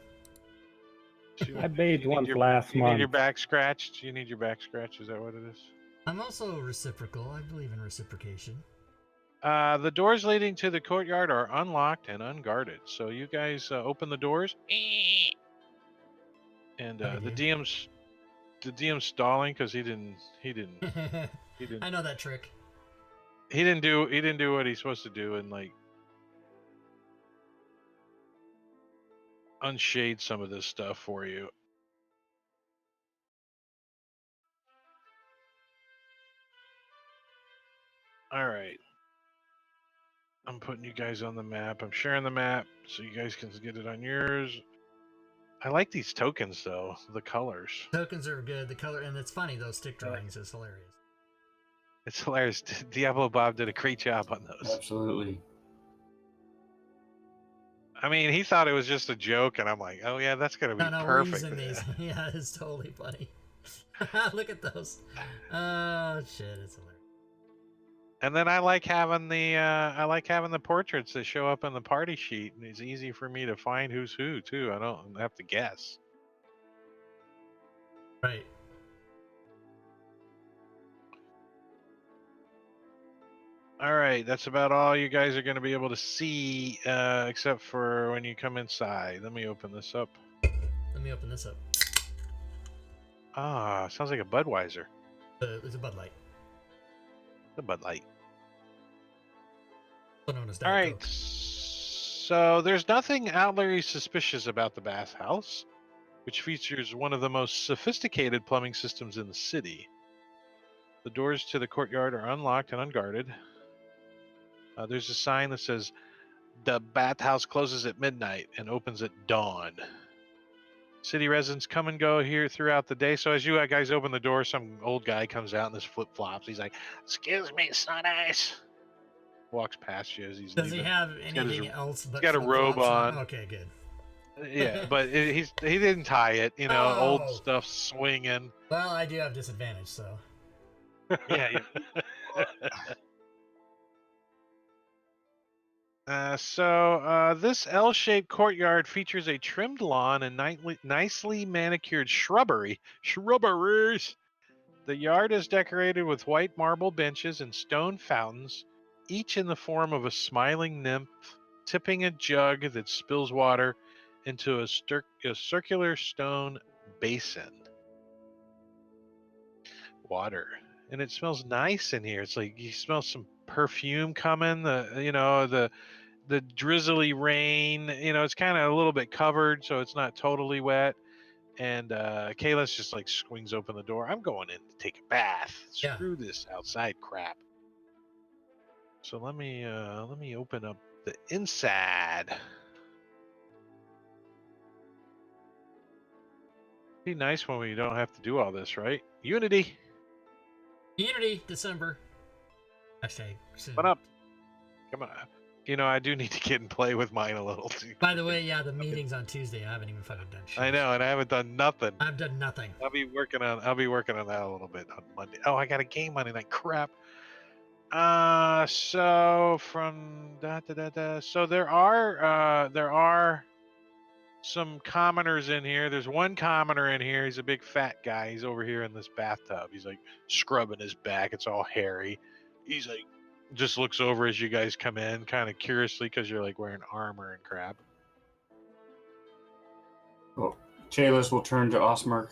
I bathed once your, last you month. need your back scratched? You need your back scratched? Is that what it is? I'm also reciprocal. I believe in reciprocation. The doors leading to the courtyard are unlocked and unguarded. So you guys open the doors, and the DM's stalling because he didn't I know that trick. he didn't do what he's supposed to do and like unshade some of this stuff for you. All right. I'm putting you guys on the map. I'm sharing the map so you guys can get it on yours. I like these tokens though, the colors. Tokens are good. The color, and it's funny, those stick drawings is hilarious. It's hilarious. Diablo Bob did a great job on those. Absolutely. I mean, he thought it was just a joke, and I'm like, oh yeah, that's gonna be perfect. We're using these. Yeah, it's totally funny. Look at those. Oh shit, it's hilarious. And then I like having the portraits that show up on the party sheet, and it's easy for me to find who's who too. I don't have to guess. Right. All right, that's about all you guys are going to be able to see, except for when you come inside. Let me open this up. Let me open this up. Ah, sounds like a Budweiser. It's a Bud Light. The Bud Light. Also known as All Diet right, Coke. so there's nothing outwardly suspicious about the bathhouse, which features one of the most sophisticated plumbing systems in the city. The doors to the courtyard are unlocked and unguarded. There's a sign that says, "The bathhouse closes at midnight and opens at dawn." City residents come and go here throughout the day. So as you guys open the door, some old guy comes out in his flip-flops. He's like, "Excuse me, sonnies." Walks past you as he's Does he leaving. have anything else but He's got a robe flip-flops on. Okay, good. Yeah, but he didn't tie it. You know, Oh. old stuff swinging. Well, I do have disadvantage, so. Yeah. This L-shaped courtyard features a trimmed lawn and nicely manicured shrubberies. The yard is decorated with white marble benches and stone fountains, each in the form of a smiling nymph tipping a jug that spills water into a circular stone basin. Water. And it smells nice in here. It's like you smell some perfume coming, the drizzly rain, it's kind of a little bit covered, so it's not totally wet. And Kayla's just like swings open the door. I'm going in to take a bath. Yeah. Screw this outside crap. So let me open up the inside. Be nice when we don't have to do all this, right? Unity. Unity, December. Hashtag soon. What up? Come on. You know, I do need to get and play with mine a little too. By the way, yeah, the meeting's on Tuesday. I haven't even fucking done shit. I know, and I haven't done nothing. I've done nothing. I'll be working on that a little bit on Monday. Oh, I got a game Monday night. Crap. So from so there are some commoners in here. There's one commoner in here. He's a big fat guy. He's over here in this bathtub. He's like scrubbing his back. It's all hairy. He's like just looks over as you guys come in, kind of curiously, because you're like wearing armor and crap. Well, Chalice will turn to Osmerk.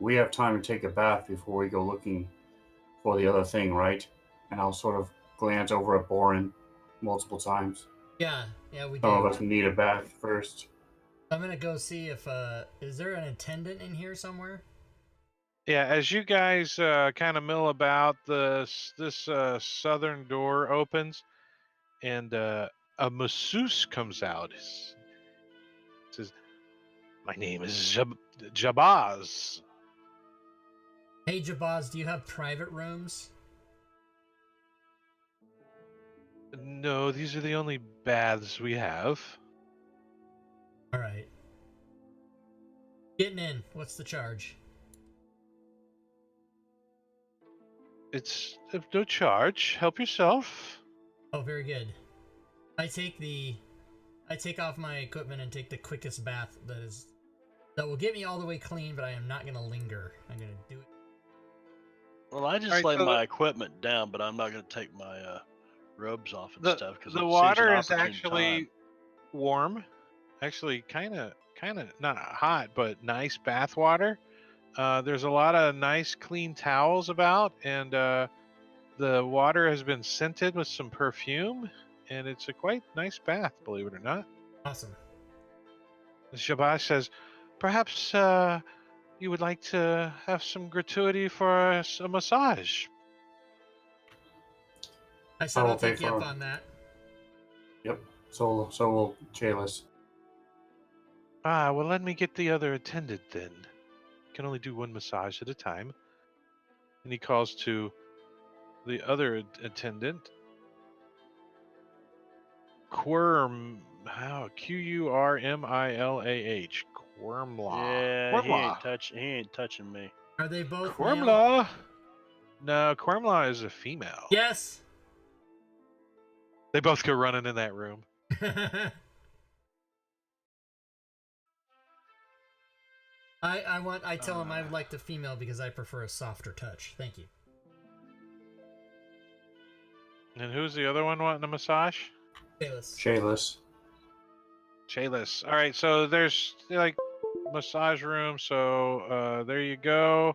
We have time to take a bath before we go looking for the other thing, right? And I'll sort of glance over at Boren multiple times. Yeah, we Some of do. us need a bath first. I'm gonna go see if is there an attendant in here somewhere? Yeah, as you guys kind of mill about, this southern door opens, and a masseuse comes out. It says, "My name is Jabaz." Hey Jabaz, do you have private rooms? No, these are the only baths we have. All right. Getting in. What's the charge? It's no charge. Help yourself. Oh, very good. I take off my equipment and take the quickest bath that will get me all the way clean, but I am not gonna linger. I'm gonna do it. Well, I just Alright, lay so my equipment down, but I'm not going to take my robes off and stuff because the water is actually warm. Actually, kind of not hot, but nice bath water. There's a lot of nice, clean towels about, and the water has been scented with some perfume, and it's a quite nice bath, believe it or not. Awesome. Shabash says, perhaps you would like to have some gratuity for a massage. I said I'll take you up on that. Yep. So will Chalice. Well, let me get the other attendant then. Can only do one massage at a time. And he calls to the other attendant. Qurmillah. Quirmlaw. Yeah, Quirmlaw. he ain't touching me. Are they both male? Quirmlaw. No, Quirmlaw is a female. Yes. They both go running in that room. I tell him I would like the female because I prefer a softer touch. Thank you. And who's the other one wanting a massage? Chalice. Chalice. All right, so there's like massage room. So there you go.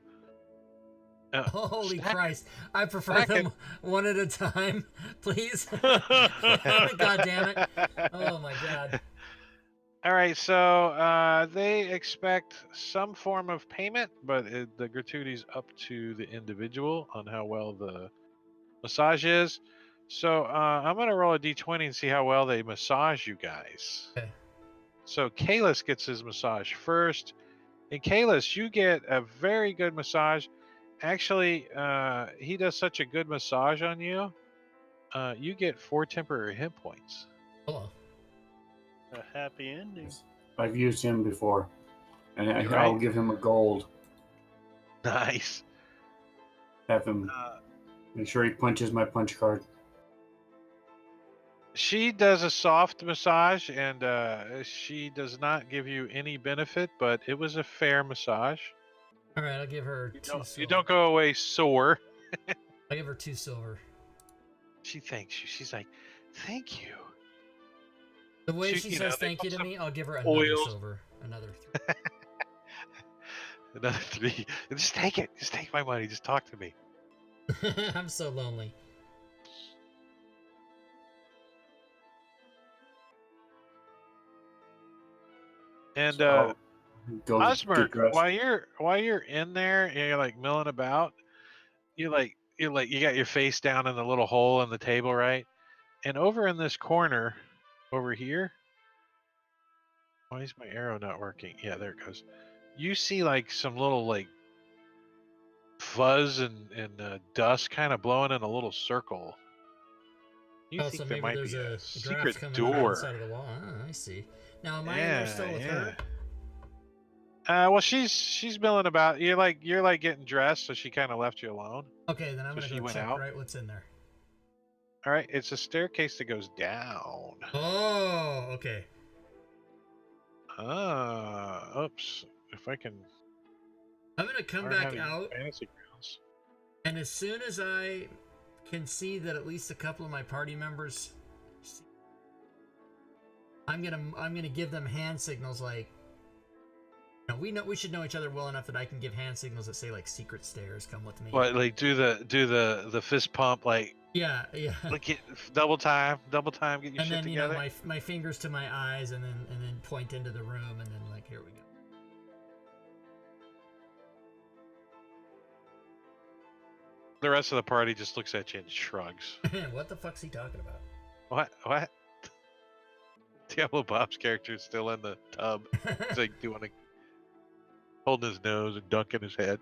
Holy Christ! I prefer them one at a time, please. God damn it! Oh my God! All right, so they expect some form of payment, but the gratuity's up to the individual on how well the massage is. So I'm gonna roll a d20 and see how well they massage you guys. Okay. So Kalis gets his massage first, and Kalis, you get a very good massage. Actually, he does such a good massage on you. You get 4 temporary hit points. Hello. A happy ending. I've used him before, and Right. I'll give him a gold. Nice. Have him make sure he punches my punch card. She does a soft massage, and she does not give you any benefit, but it was a fair massage. All right, I'll give her two silver. You don't go away sore. I give her 2 silver. She thanks you. She's like, thank you. The way she says thank you to me, I'll give her another silver. Another 3. Another 3. Just take it. Just take my money. Just talk to me. I'm so lonely. And Osmer, while you're in there and you're like milling about, you got your face down in the little hole in the table, right? And over in this corner, over here, Why is my arrow not working? Yeah, there it goes. You see like some little like fuzz and dust kind of blowing in a little circle. You Oh, think so there maybe might there's be a a secret draft coming on the door? inside of the wall. Ah, I see. Now, am I in there Yeah, still with her? Well, she's milling about. You're like getting dressed, so she kind of left you alone. Okay, then I'm So gonna she go went check out. right what's in there. All right, it's a staircase that goes down. Oh, okay. Oops. If I can. I'm gonna come Learn how back to use out, fantasy grounds. and as soon as I can see that at least a couple of my party members, I'm gonna give them hand signals like, we should know each other well enough that I can give hand signals that say like secret stairs, come with me. What, like do the fist pump, like Yeah. get double time, get your And shit then together. my fingers to my eyes, and then point into the room, and then like, here we go. The rest of the party just looks at you and shrugs. What the fuck's he talking about? What? Diablo Bob's character is still in the tub. He's like holding his nose and dunking his head.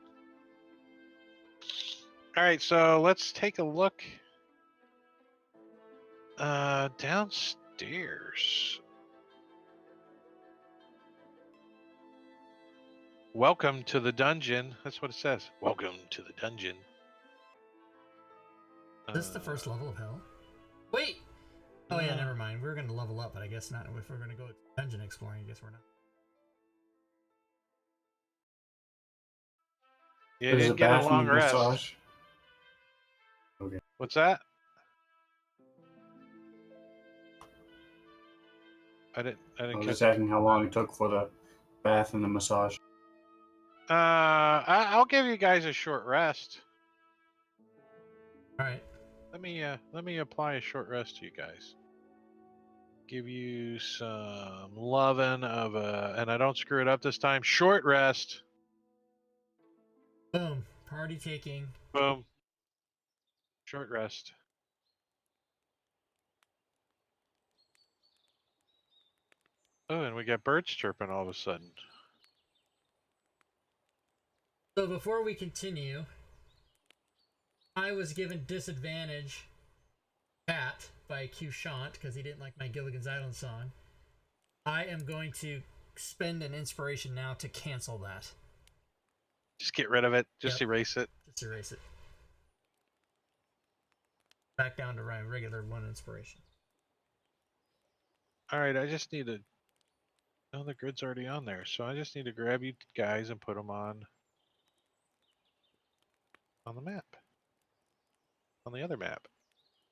All right, so let's take a look downstairs. Welcome to the dungeon. That's what it says. Welcome to the dungeon. Is this the first level of hell? Wait! Oh yeah, never mind. We were gonna level up, but I guess not. If we're gonna go dungeon exploring, I guess we're not. You There's didn't a get a bath and long rest. massage. Okay. What's that? I didn't I was catch just that. asking how long it took for the bath and the massage. I'll give you guys a short rest. All right. Let me apply a short rest to you guys. Give you some loving of and I don't screw it up this time. Short rest. Boom. Party taking. Boom. Short rest. Oh, and we got birds chirping all of a sudden. So before we continue, I was given disadvantage Pat by Q Shant because he didn't like my Gilligan's Island song. I am going to spend an inspiration now to cancel that. Just get rid of it. Just Yep. erase it. Just erase it. Back down to my regular one inspiration. All right, I just need to. Oh, the grid's already on there, so I just need to grab you guys and put them on the map. On the other map.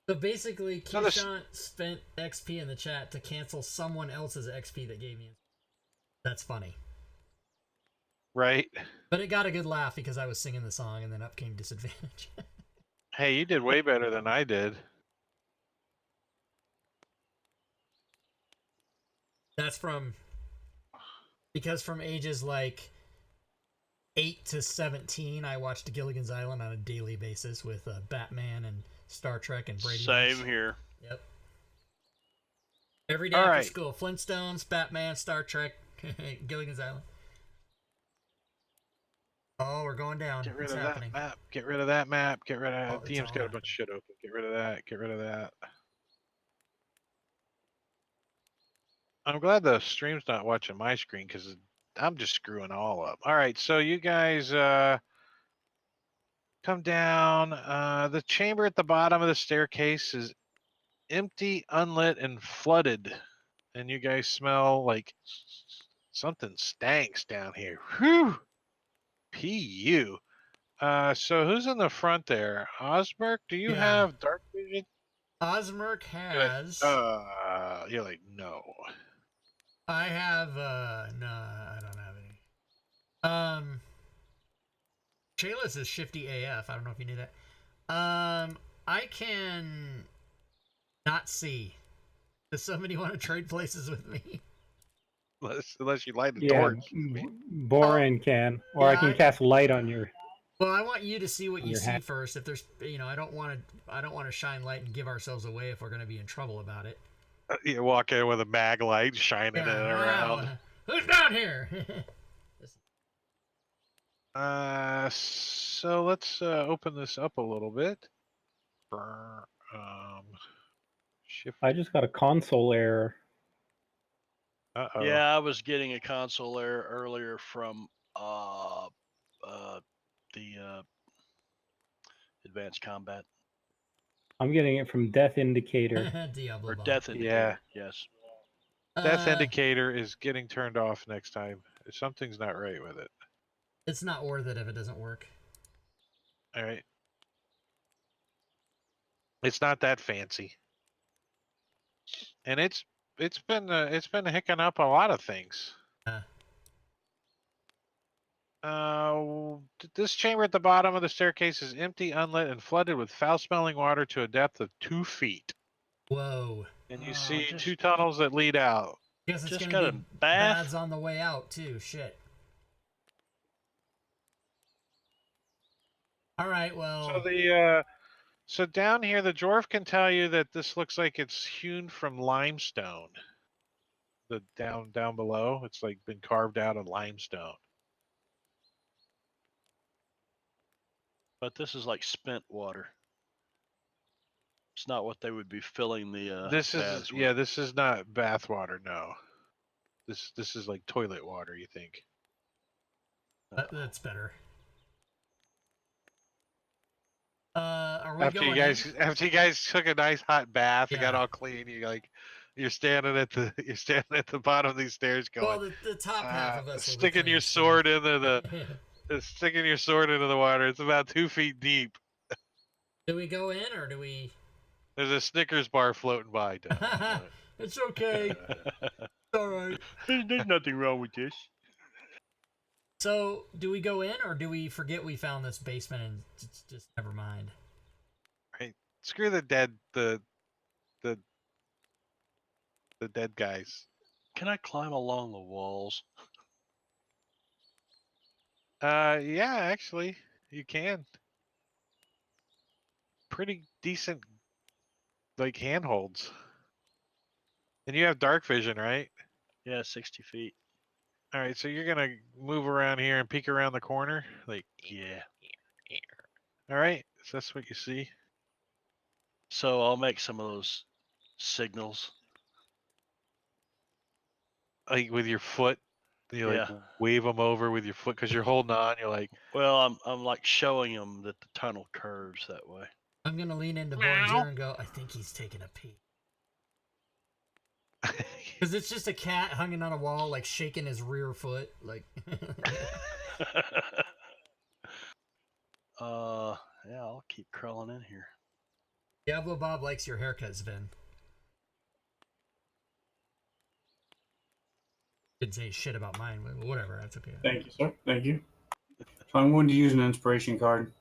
So basically, No, this- Q-Shant spent XP in the chat to cancel someone else's XP that gave me. That's funny. Right. But it got a good laugh because I was singing the song and then up came disadvantage. Hey, you did way better than I did. That's because from ages like 8 to 17, I watched Gilligan's Island on a daily basis with Batman and Star Trek and Brady Same Bunch. here. Yep. Every day All after right. school, Flintstones, Batman, Star Trek, Gilligan's Island. Oh, we're going down. Get rid What's of happening? that map. Get rid of that map. Get rid of Oh, it's DM's all got a happening. bunch of shit open. Get rid of that. Get rid of that. I'm glad the stream's not watching my screen because I'm just screwing all up. All right, so you guys come down. The chamber at the bottom of the staircase is empty, unlit, and flooded. And you guys smell like something stanks down here. Whew. PU. So who's in the front there? Osmerk, do you Yeah. have dark vision? Osmerk has. You're like, no. I have. No, I don't have any. Chalice is shifty AF. I don't know if you knew that. I can not see. Does somebody want to trade places with me? Unless you light a Yeah, torch. Boren can, or I Yeah, can cast light on your. Well, I want you to see what On you your see hat. first. If there's, I don't want to shine light and give ourselves away if we're going to be in trouble about it. You walk in with a mag light shining it around. Who's down here? So let's open this up a little bit. Shift. I just got a console error. Uh-oh. Yeah, I was getting a console error earlier from the advanced combat I'm getting it from Death Indicator. Diablo or Bob. death indicator. Yes. Death indicator is getting turned off next time. Something's not right with it. It's not worth it if it doesn't work. All right. It's not that fancy. And it's been hicking up a lot of things. This chamber at the bottom of the staircase is empty, unlit, and flooded with foul-smelling water to a depth of 2 feet. Whoa. And you see 2 tunnels that lead out. Guess it's Just gonna got be a bath. baths on the way out too. Shit. All right. Well. So down here, the dwarf can tell you that this looks like it's hewn from limestone. The down below, it's like been carved out of limestone. But this is like spent water. It's not what they would be filling the This baths is with. this is not bath water. No, this is like toilet water. You think? That's better. Are we After going you guys took a nice hot bath and got Yeah. all clean, you're standing at the bottom of these stairs going. Well, the top half of us will be sticking clean, your so- sword into sticking your sword into the water. It's about 2 feet deep. Do we go in or do we? There's a Snickers bar floating by. It's okay. All right. There's nothing wrong with this. So, do we go in or do we forget we found this basement and just never mind? Right. Screw the dead the dead guys. Can I climb along the walls? Yeah, actually, you can. Pretty decent, like, handholds. And you have dark vision, right? Yeah, 60 feet. All right, so you're gonna move around here and peek around the corner, like, Yeah. all right. So that's what you see. So I'll make some of those signals. Like with your foot, you like Yeah. wave them over with your foot because you're holding on. You're like, Well, I'm like showing them that the tunnel curves that way. I'm gonna lean into Bonjour and go, I think he's taking a pee. Because it's just a cat hanging on a wall, like shaking his rear foot, like. Yeah, I'll keep crawling in here. Diablo Bob likes your haircut, Sven. Didn't say shit about mine, but whatever, that's okay. Thank you, sir. Thank you. So I'm going to use an inspiration card.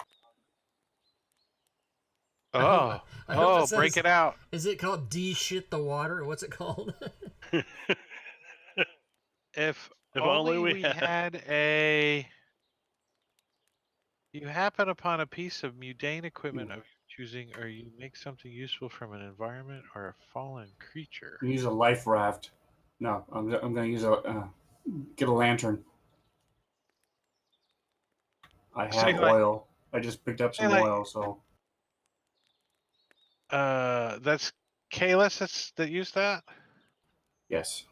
oh, I hope it break says- it out. Is it called D-shit the water? What's it called? If only only we we had a. You happen upon a piece of mundane equipment of your choosing, or you make something useful from an environment or a fallen creature. Use a life raft. No, I'm going to use get a lantern. I Say have like- oil. I just picked up some like- oil, so That's Kalis that used that. yes.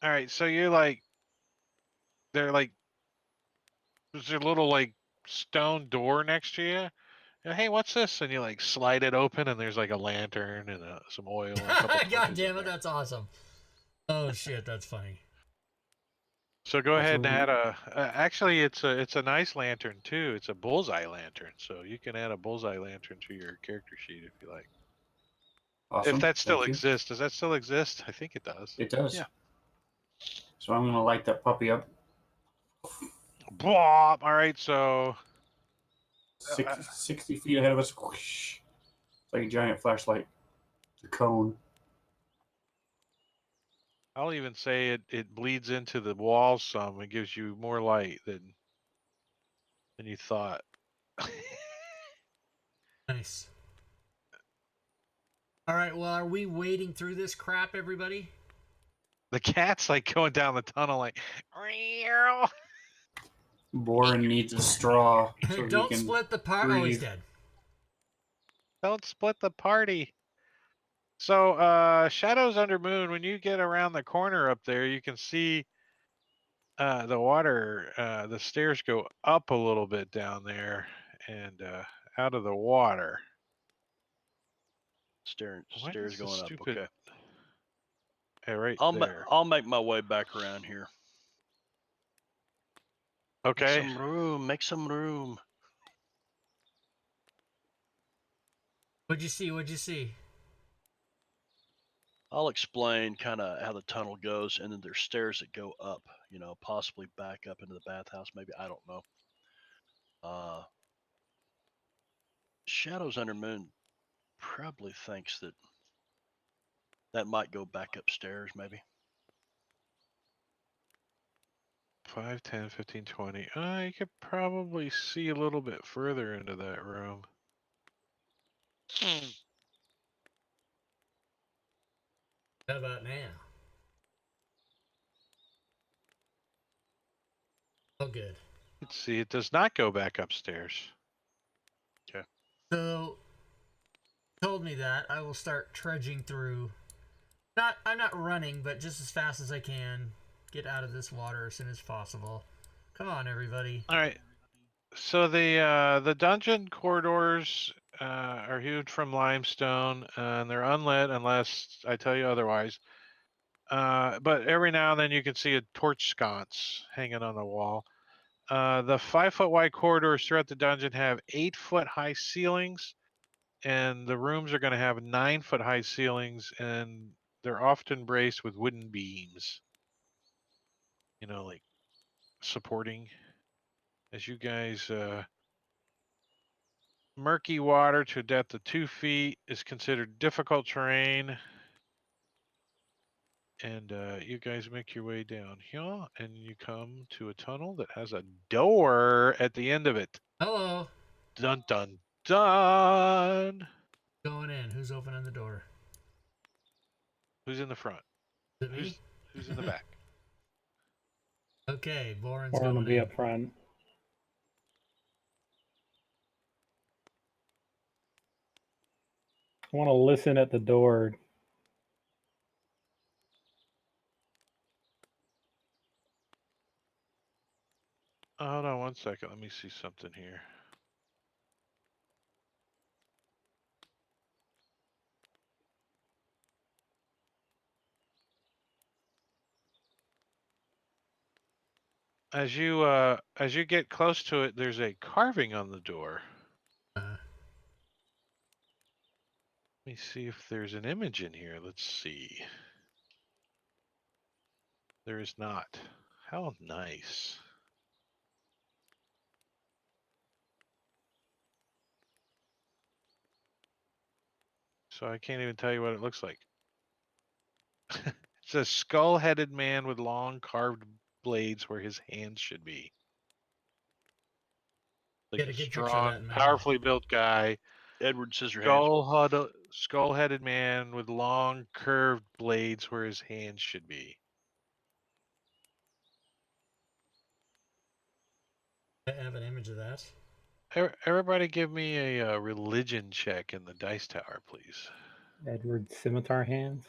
All right, so you're like, they're like, there's a little like stone door next to you. And, hey, what's this? And you like slide it open, and there's like a lantern and some oil. And a couple God torches in damn it, there. that's awesome. Oh shit, that's funny. So go ahead and Absolutely. add a. Actually, it's a nice lantern too. It's a bullseye lantern, so you can add a bullseye lantern to your character sheet if you like. Awesome. If that still Thank you. exists, does that still exist? I think it does. It does. Yeah. So I'm going to light that puppy up. Blah! All right, so 60 feet ahead of us. Whoosh. It's like a giant flashlight. A cone. I'll even say it bleeds into the walls some. It gives you more light than you thought. Nice. All right. Well, are we wading through this crap, everybody? The cat's like going down the tunnel, like. "Meow." Boren needs a straw so he Don't can split the part. Oh, he's breathe. dead. Don't split the party. So, Shadows Under Moon. When you get around the corner up there, you can see the water. The stairs go up a little bit down there and out of the water. Stairs What is the going up. stupid- Okay. Yeah, right there. I'll make my way back around here. Okay. Make some room. Make some room. What'd you see? What'd you see? I'll explain kind of how the tunnel goes, and then there's stairs that go up. Possibly back up into the bathhouse. Maybe, I don't know. Shadows Under Moon probably thinks that might go back upstairs. Maybe. 5, 10, 15, 20. You could probably see a little bit further into that room. How about now? Oh, good. Let's see, it does not go back upstairs. So, told me that I will start trudging through. I'm not running, but just as fast as I can. Get out of this water as soon as possible. Come on, everybody. All right. So the dungeon corridors are hewed from limestone, and they're unlit unless I tell you otherwise. But every now and then you can see a torch sconce hanging on the wall. The 5-foot wide corridors throughout the dungeon have 8-foot high ceilings, and the rooms are going to have 9-foot high ceilings, and they're often braced with wooden beams. Like supporting. As you guys, murky water to a depth of 2 feet is considered difficult terrain. And you guys make your way down here, and you come to a tunnel that has a door at the end of it. Hello. Dun dun dun. Going in. Who's opening the door? Who's in the front? Is it me? Who's in the back? Okay, Boren's Boren going will be in. up front. I want to listen at the door. Hold on one second. Let me see something here. As you get close to it, there's a carving on the door. Let me see if there's an image in here. Let's see. There is not. How nice. So I can't even tell you what it looks like. It's a skull-headed man with long carved blades where his hands should be. Like Get a a good picture of strong, that, man. powerfully built guy. Edward Scissorhands. Skull-headed man with long curved blades where his hands should be. I have an image of that. Everybody give me a religion check in the dice tower, please. Edward Scimitar Hands.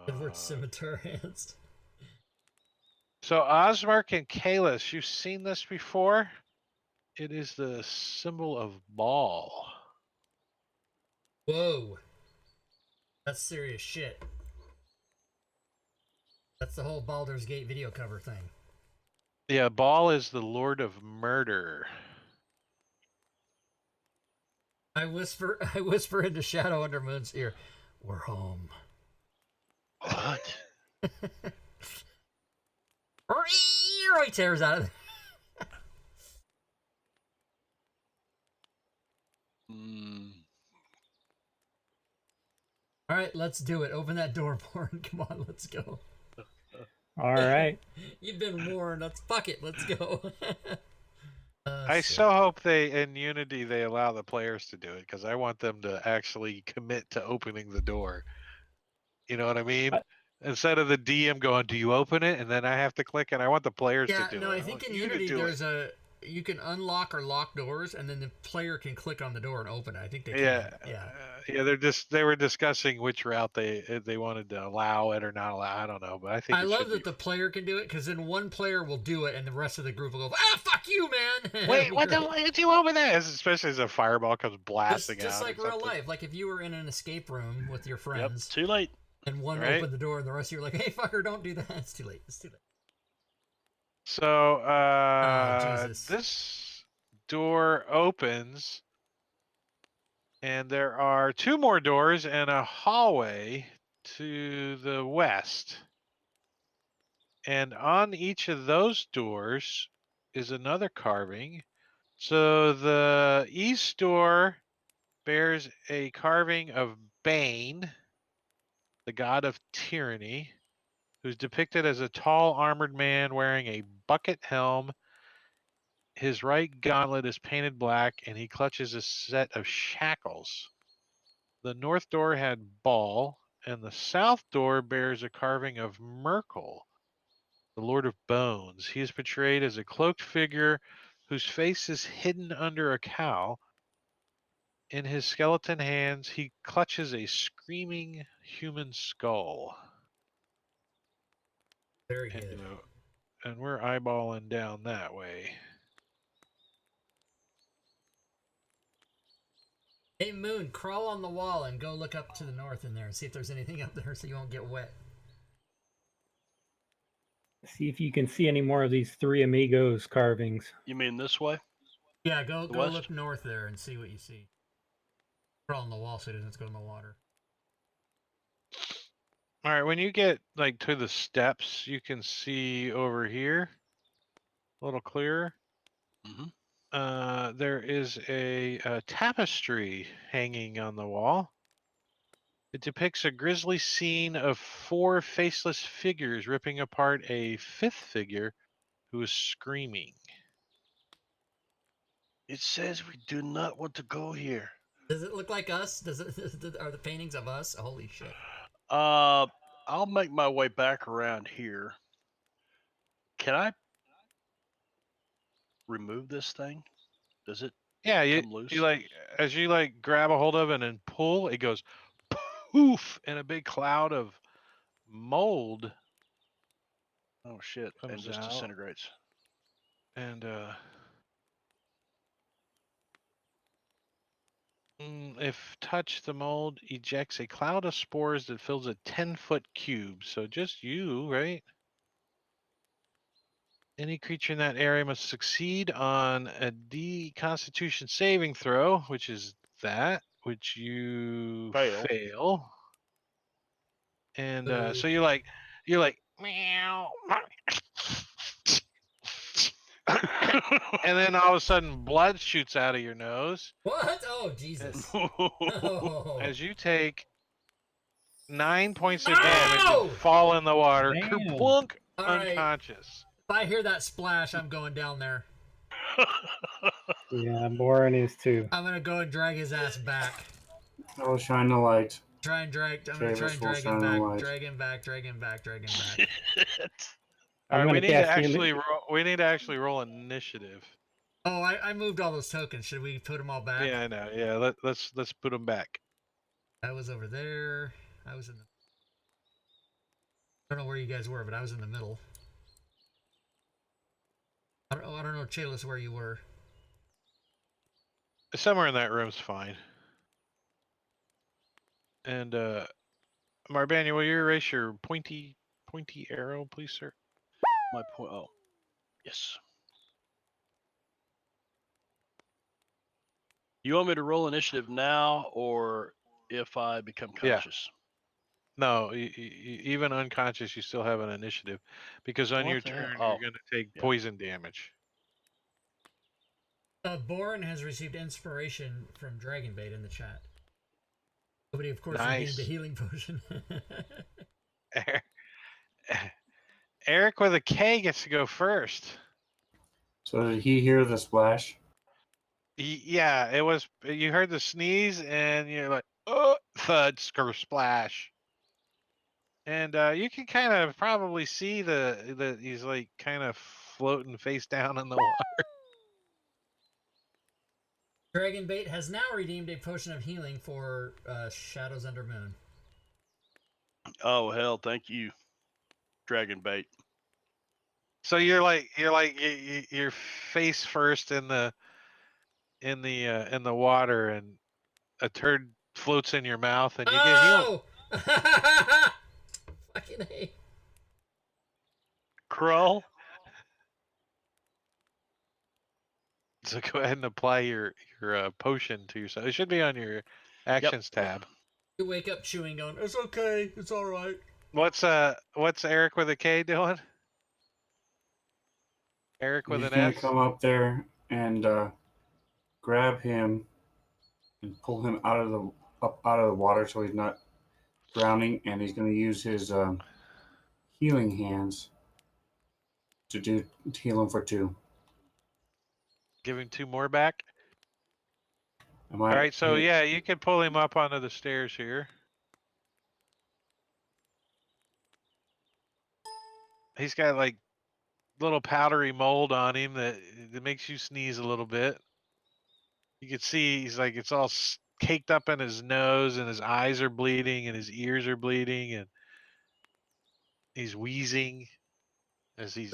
Edward Scimitar Hands. So Osmark and Kalis, you've seen this before? It is the symbol of Baal. Whoa. That's serious shit. That's the whole Baldur's Gate video cover thing. Yeah, Baal is the lord of murder. I whisper into Shadow Under Moon's ear, "We're home." What? He tears out of it. All right, let's do it. Open that door, Boren. Come on, let's go. All right. You've been warned. Let's fuck it. Let's go. I Shit. so hope in Unity they allow the players to do it because I want them to actually commit to opening the door. You know what I mean? I- Instead of the DM going, "Do you open it?" and then I have to click it. I want the players Yeah, to do no, it. I I think want in you to Unity do it. you can unlock or lock doors, and then the player can click on the door and open it. I think they can. Yeah, Yeah. yeah. They were discussing which route they wanted to allow it or not allow. I don't know, but I think I it love should be. that the player can do it because then one player will do it, and the rest of the group will go, "Ah, fuck you, man!" It'll Wait, be what the? great. Why did you open this? Especially as a fireball comes blasting Just out like or real something. life, like if you were in an escape room with your Yep. friends, Too late. and one Right? opened the door, and the rest of you were like, "Hey, fucker, don't do that. It's too late. It's too late." So Oh, Jesus. this door opens, and there are 2 more doors and a hallway to the west. And on each of those doors is another carving. So the east door bears a carving of Bane, the god of tyranny, who's depicted as a tall armored man wearing a bucket helm. His right gauntlet is painted black, and he clutches a set of shackles. The north door had Baal, and the south door bears a carving of Merkel, the Lord of Bones. He is portrayed as a cloaked figure whose face is hidden under a cowl. In his skeleton hands, he clutches a screaming human skull. Very And, good. and we're eyeballing down that way. Hey, Moon, crawl on the wall and go look up to the north in there and see if there's anything up there so you won't get wet. See if you can see any more of these three amigos carvings. You mean this way? Yeah, go west? look north there and see what you see. Crawl on the wall so it doesn't go in the water. All right, when you get like to the steps, you can see over here a little clearer. Mm-hmm. There is a tapestry hanging on the wall. It depicts a grisly scene of 4 faceless figures ripping apart a 5th figure who is screaming. It says we do not want to go here. Does it look like us? Are the paintings of us? Holy shit. I'll make my way back around here. Can I remove this thing? Does it Yeah, come loose? you like as you like grab a hold of it and pull, it goes poof, and a big cloud of mold Oh shit! And comes just out. disintegrates. And if touch, the mold ejects a cloud of spores that fills a 10-foot cube. So just you, right? Any creature in that area must succeed on a Constitution saving throw, which is that, which you fail. And so you're like meow, and then all of a sudden blood shoots out of your nose. What? Oh, Jesus. Oh. As you take 9 points of damage and fall in the water, Damn. kerplunk, All right. unconscious. If I hear that splash, I'm going down there. Yeah, Boren is too. I'm gonna go and drag his ass back. I will shine the light. I'm gonna try and Chavis will drag him shine the back. light. Drag him back. All I'm right, we gonna need to cast actually we need to actually roll initiative. Oh, I moved all those tokens. Should we put them all back? Yeah, I know. Yeah, let's put them back. I was over there. I was in the... I don't know where you guys were, but I was in the middle. I don't know, Chalice, where you were. Somewhere in that room's fine. And Marbania, will you erase your pointy arrow, please, sir? My point. Oh, yes. You want me to roll initiative now, or if I become conscious? No, even unconscious, you still have an initiative, because on What your the hell? turn Oh, you're going to take yeah. poison damage. Boren has received inspiration from Dragonbait in the chat. Nobody, of course, Nice. redeemed a healing potion. Eric with a K gets to go first. So did he hear the splash? Yeah, it was. You heard the sneeze, and you're like, oh, thud, splash. And you can kind of probably see the he's like kind of floating face down in the water. Dragonbait has now redeemed a potion of healing for Shadows Under Moon. Oh hell, thank you, Dragon Bait. So you're face first in the water, and a turd floats in your mouth, and you get healed. Oh! Fucking A. Crawl. So go ahead and apply your potion to yourself. It should be on your actions tab. You wake up chewing, going, "It's okay, it's all right." What's Eric with a K doing? Eric with He's an gonna S. come up there and grab him and pull him out of the water so he's not drowning, and he's gonna use his healing hands to heal him for 2. Give him 2 more back. All All right, so yeah, you can pull him up onto the stairs here. He's got like little powdery mold on him that makes you sneeze a little bit. You can see he's like it's all caked up in his nose, and his eyes are bleeding, and his ears are bleeding, and he's wheezing as he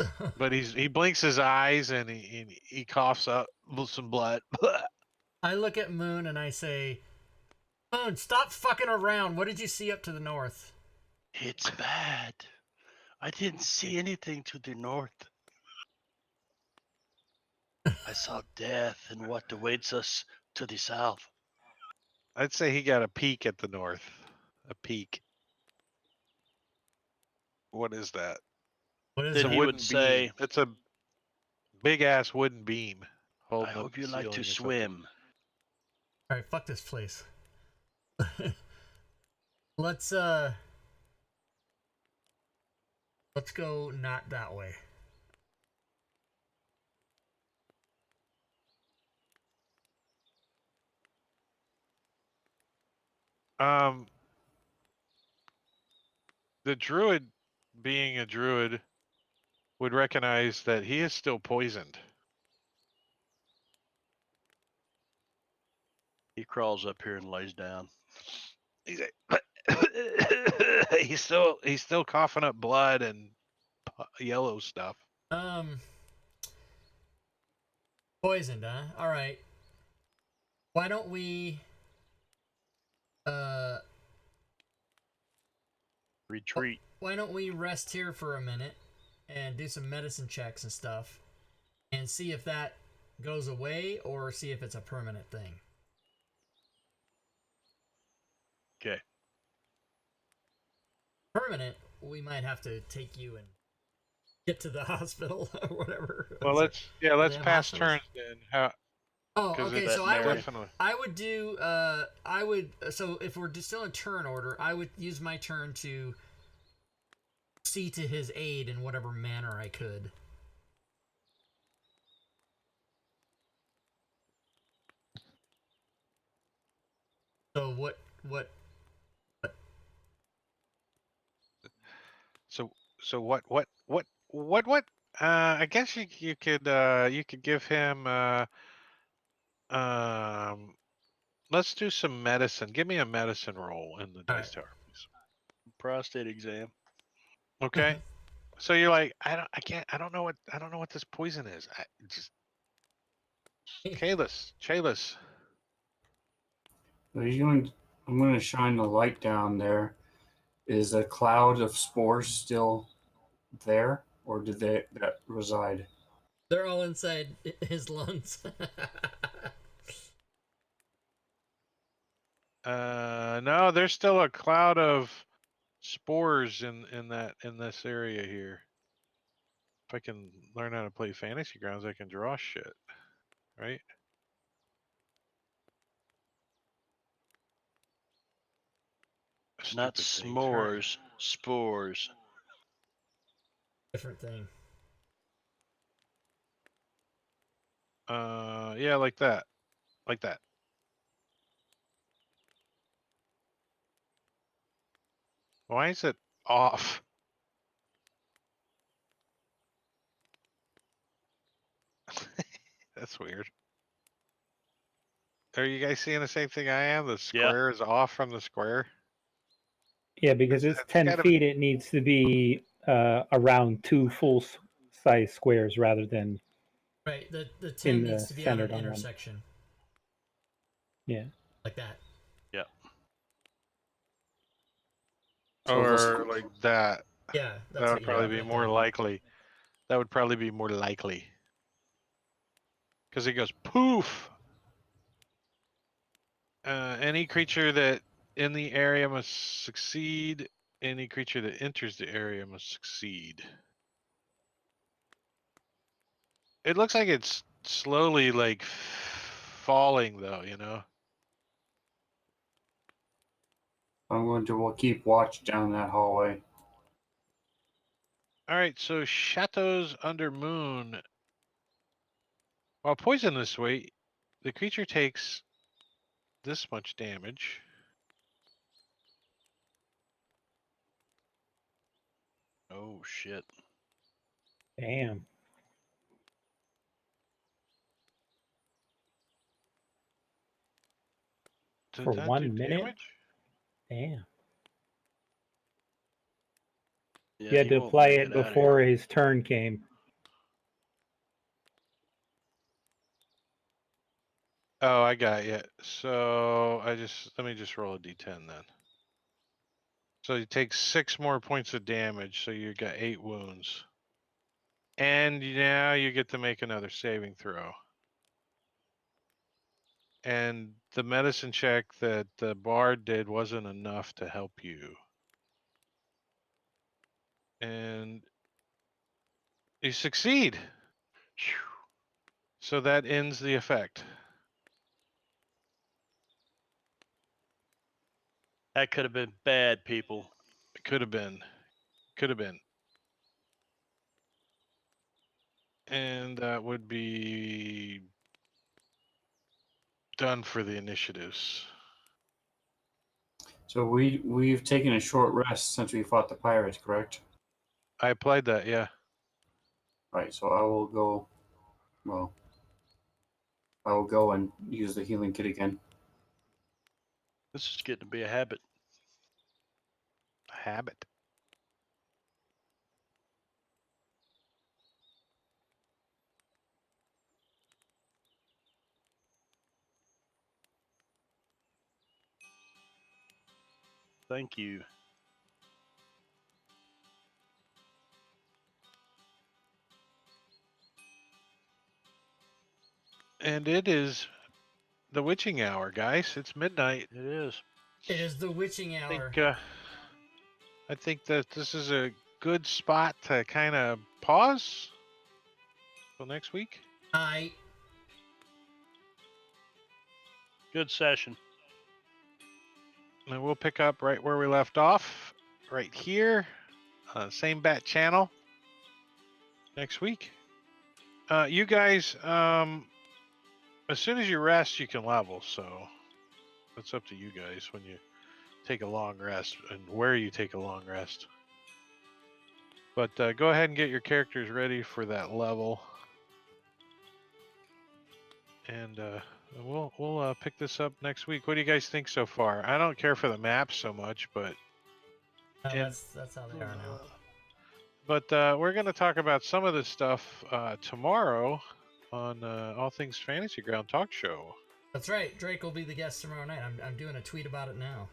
blinks his eyes, and he coughs up some blood. I look at Moon and I say, "Moon, stop fucking around. What did you see up to the north?" It's bad. I didn't see anything to the north. I saw death and what awaits us to the south. I'd say he got a peek at the north. A peek. What is that? What is Then It's a that? he would wooden say, beam. It's a big ass wooden beam. I Holding up hope the you like ceiling to or something. swim. All right, fuck this place. Let's go not that way. The druid, being a druid, would recognize that he is still poisoned. He crawls up here and lays down. He's like, he's still coughing up blood and yellow stuff. Poisoned, huh? All right. Why don't we Retreat. why don't we rest here for a minute and do some medicine checks and stuff and see if that goes away or see if it's a permanent thing. Okay. Permanent, we might have to take you and get to the hospital or whatever. Well, let's They have pass hospitals? turns then. How? Oh, 'Cause okay. it's So definitely. I would do. So if we're still in turn order, I would use my turn to see to his aid in whatever manner I could. So what? So what? I guess you could give him let's do some medicine. Give me a medicine roll in the dice tower, please. Prostate exam. Okay. So you're like, I don't know what this poison is. I just Chalis. So I'm going to shine the light down there. Is a cloud of spores still there, or did that reside? They're all inside his lungs. No, there's still a cloud of spores in this area here. If I can learn how to play Fantasy Grounds, I can draw shit, right? Not Stupid thing. All right. s'mores, spores. different thing. Yeah, like that. Like that. Why is it off? That's weird. Are you guys seeing the same thing I am? The square is off from the square. Yeah, because it's That's 10 gotta feet, it needs to be around 2 full-size squares rather than Right. The 10 needs to be on an centered on one. intersection. Yeah. Like that. Yeah. So Or like that. Yeah, that's That what would you probably got be right more there. likely. That would probably be more likely. Because it goes poof. Any creature that in the area must succeed. Any creature that enters the area must succeed. It looks like it's slowly like falling though, you know? I'm going to keep watch down that hallway. Alright, so Chateaus Under Moon. While poisoned this way, the creature takes this much damage. Oh shit. Damn. Did For that 1 do minute? damage? Damn. Yeah, You had he to won't apply make it it out of before here. his turn came. Oh, I got you. So let me just roll a d10 then. So you take 6 more points of damage, so you got 8 wounds. And now you get to make another saving throw. And the medicine check that the bard did wasn't enough to help you. And you succeed. Phew. So that ends the effect. That could have been bad, people. It could have been. Could have been. And that would be done for the initiatives. So we've taken a short rest since we fought the pirates, correct? I applied that, yeah. Right. So I will go. Well, I will go and use the healing kit again. This is getting to be a habit. Habit. Thank you. And it is the witching hour, guys. It's midnight. It is. It is the witching hour. I think that this is a good spot to kind of pause till next week. Good session. And we'll pick up right where we left off, right here, same bat channel next week. You guys, as soon as you rest, you can level. So that's up to you guys when you take a long rest and where you take a long rest. But go ahead and get your characters ready for that level, and we'll pick this up next week. What do you guys think so far? I don't care for the maps so much, but That's how they are now. But we're going to talk about some of this stuff tomorrow on All Things Fantasy Ground Talk Show. That's right. Drake will be the guest tomorrow night. I'm doing a tweet about it now.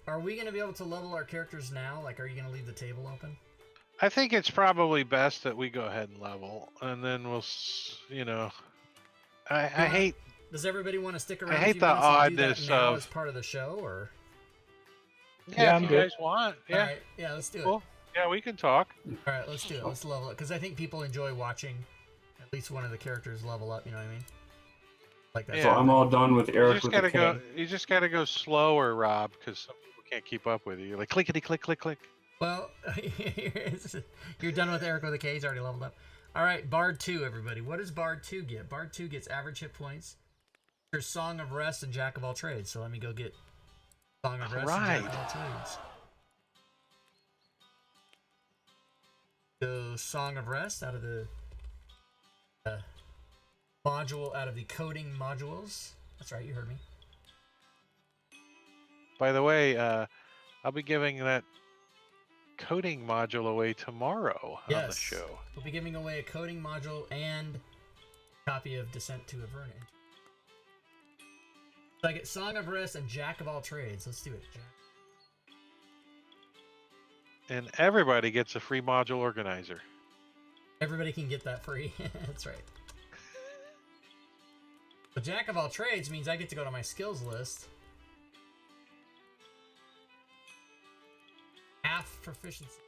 Are we going to be able to level our characters now? Like, are you going to leave the table open? I think it's probably best that we go ahead and level, and then we'll, I hate. Does everybody want to stick around? I hate a few the minutes and oddness do that now of as part of the show, or? Yeah, if I'm you good. guys want. Yeah. All right. Yeah, let's do it. Cool. Yeah, we can talk. All right, let's do it. Let's level it because I think people enjoy watching at least one of the characters level up. You know what I mean? Like that. Yeah. So I'm all done with You Eric just with gotta the go. K. You just gotta go slower, Rob, because some people can't keep up with you. You're like clickety click click click. Well, you're done with Eric with a K. He's already leveled up. All right, Bard 2, everybody. What does Bard 2 get? Bard 2 gets average hit points. There's Song of Rest and Jack of all trades. So let me go get Song of Rest and Jack of all trades. So Song of Rest out of the module, out of the coding modules. That's right, you heard me. By the way, I'll be giving that coding module away tomorrow on the show. We'll be giving away a coding module and a copy of Descent to Avernus. So I get Song of Rest and Jack of all trades. Let's do it, Jack. And everybody gets a free module organizer. Everybody can get that free. That's right. The Jack of all trades means I get to go to my skills list. Half proficiency.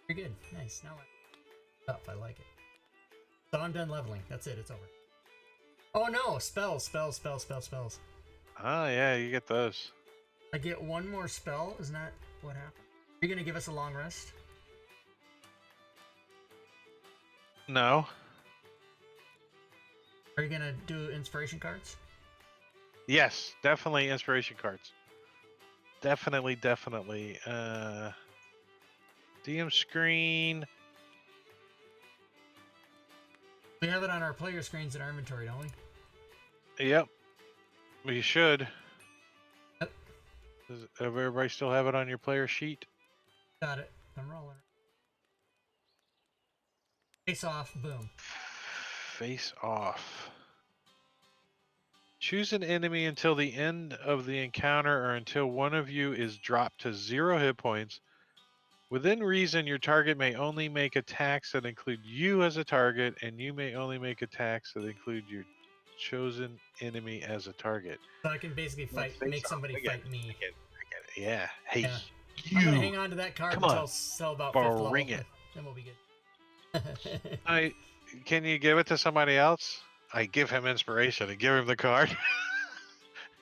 Very good. Nice. Now I like it. So I'm done leveling. That's it. It's over. Oh no! Spells. Ah, yeah, you get those. I get one more spell. Isn't that what happened? Are you gonna give us a long rest? No. Are you gonna do inspiration cards? Yes, definitely inspiration cards. Definitely. DM screen. We have it on our player screens in our inventory, don't we? Yep. We should. Yep. Does everybody still have it on your player sheet? Got it. I'm rolling. Face off. Boom. Face off. Choose an enemy until the end of the encounter or until one of you is dropped to 0 hit points. Within reason, your target may only make attacks that include you as a target, and you may only make attacks that include your chosen enemy as a target. So I can basically make somebody fight me. I get it. Yeah. Hey, Yeah. you. I'm gonna hang on to that card Come until on. sell about 5th level. Bring it. Then we'll be good. Can you give it to somebody else? I give him inspiration and give him the card.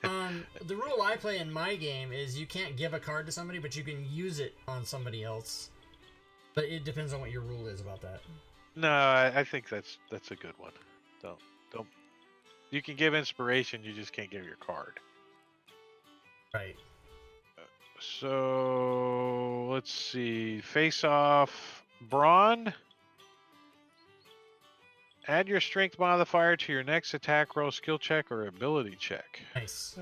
The rule I play in my game is you can't give a card to somebody, but you can use it on somebody else. But it depends on what your rule is about that. No, I think that's a good one. Don't. You can give inspiration, you just can't give your card. Right. So let's see. Face off, Brawn. Add your strength modifier to your next attack roll, skill check, or ability check. Nice.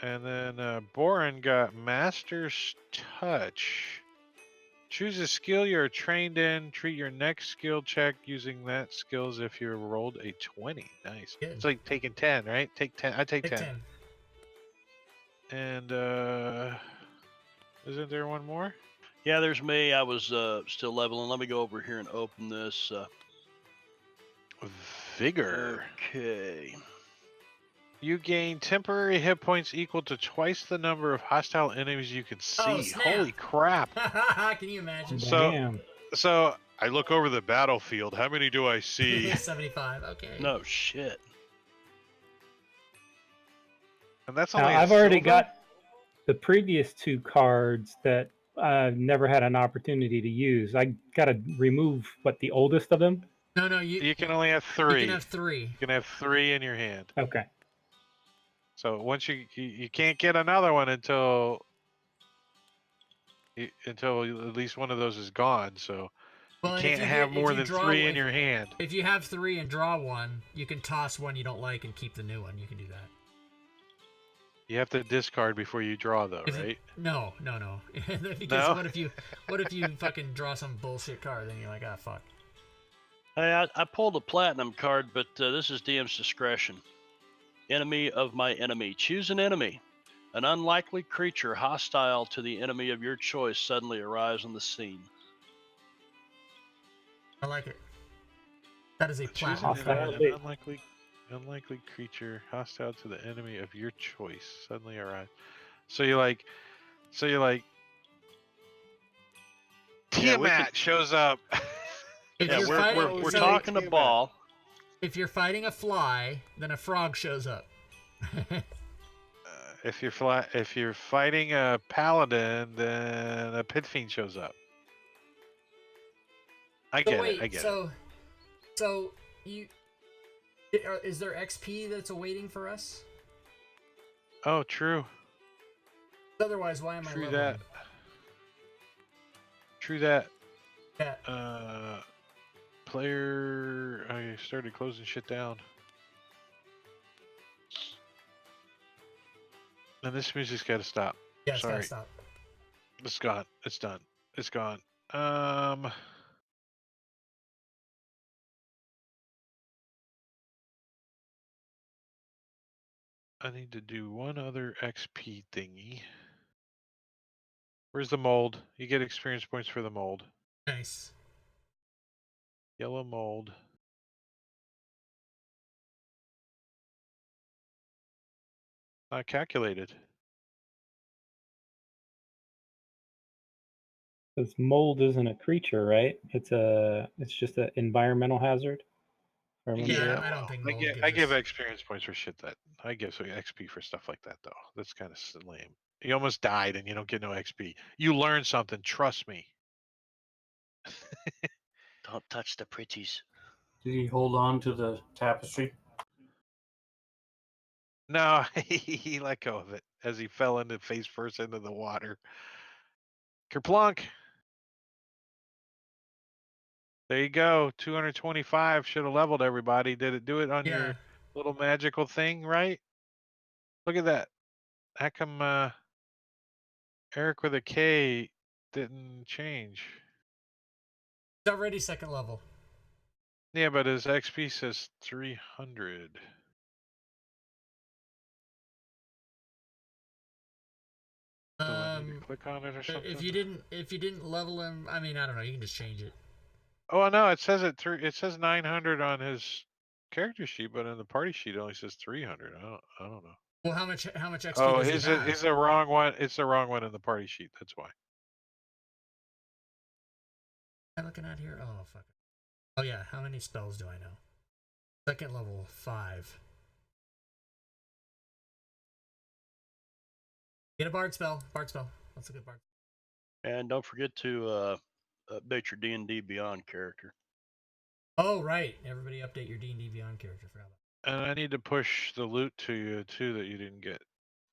And then Boren got Master's Touch. Choose a skill you're trained in. Treat your next skill check using that skill as if you rolled a 20. Nice. Good. It's like taking 10, right? Take 10. I take 10. 10. And isn't there one more? Yeah, there's me. I was still leveling. Let me go over here and open this. Vigor. Okay. You gain temporary hit points equal to twice the number of hostile enemies you can see. Oh, snap. Holy crap. Can you imagine? Damn. So I look over the battlefield. How many do I see? 75. Okay. No shit. And that's Now, only I've already silver? got the previous 2 cards that I've never had an opportunity to use. I got to remove, the oldest of them? No, You can only have 3. You can have 3. You can have 3 in your hand. Okay. So once you can't get another one until at least one of those is gone. So Well, you can't have more than 3 in your hand. If you have 3 and draw 1, you can toss one you don't like and keep the new one. You can do that. You have to discard before you draw, though, right? No. Because No? what if you fucking draw some bullshit card? Then you're like, ah, fuck. Hey, I pulled a platinum card, but this is DM's discretion. Enemy of my enemy. Choose an enemy. An unlikely creature hostile to the enemy of your choice suddenly arrives on the scene. I like it. That is a Choose platinum an card. enemy, an unlikely unlikely creature hostile to the enemy of your choice suddenly arrive. So you're like, Yeah, Tiamat shows up. If Yeah, you're we're fighting, we're so talking a ball. if you're fighting a fly, then a frog shows up. If you're fighting a paladin, then a pit fiend shows up. I So get wait, it. I get it. so you is there XP that's awaiting for us? Oh, true. Otherwise, why am I True leveling? that. True that. Yeah. Player, I started closing shit down. And this music's got to stop. Yeah, it's gotta Sorry. stop. It's gone. It's done. It's gone. I need to do one other XP thingy. Where's the mold? You get experience points for the mold. Nice. Yellow mold. Not calculated. Because mold isn't a creature, right? It's just an environmental hazard. If I remember Yeah, right. I don't think mold I gives give us- experience points for shit that I give XP for stuff like that though. That's kind of lame. You almost died and you don't get no XP. You learn something. Trust me. Don't touch the pretties. Did he hold on to the tapestry? No, he let go of it as he fell into face first into the water. Kerplunk. There you go. 225 should have leveled everybody. Did it do it on Yeah. your little magical thing, right? Look at that. How come Eric with a K didn't change? It's already second level. Yeah, but his XP says 300. Do I need to click on it or something? If you didn't level him, I mean, I don't know. You can just change it. Oh no, it says it says 900 on his character sheet, but in the party sheet it only says 300. I don't know. Well, how much XP Oh, does he is have? the wrong one? It's the wrong one in the party sheet. That's why. Am I looking at here? Oh fuck. Oh yeah. How many spells do I know? Second level 5. Get a bard spell. Bard spell. That's a good bard. And don't forget to update your D&D Beyond character. Oh right. Everybody update your D&D Beyond character. Forgot about And I need to push the loot to you too that you didn't get.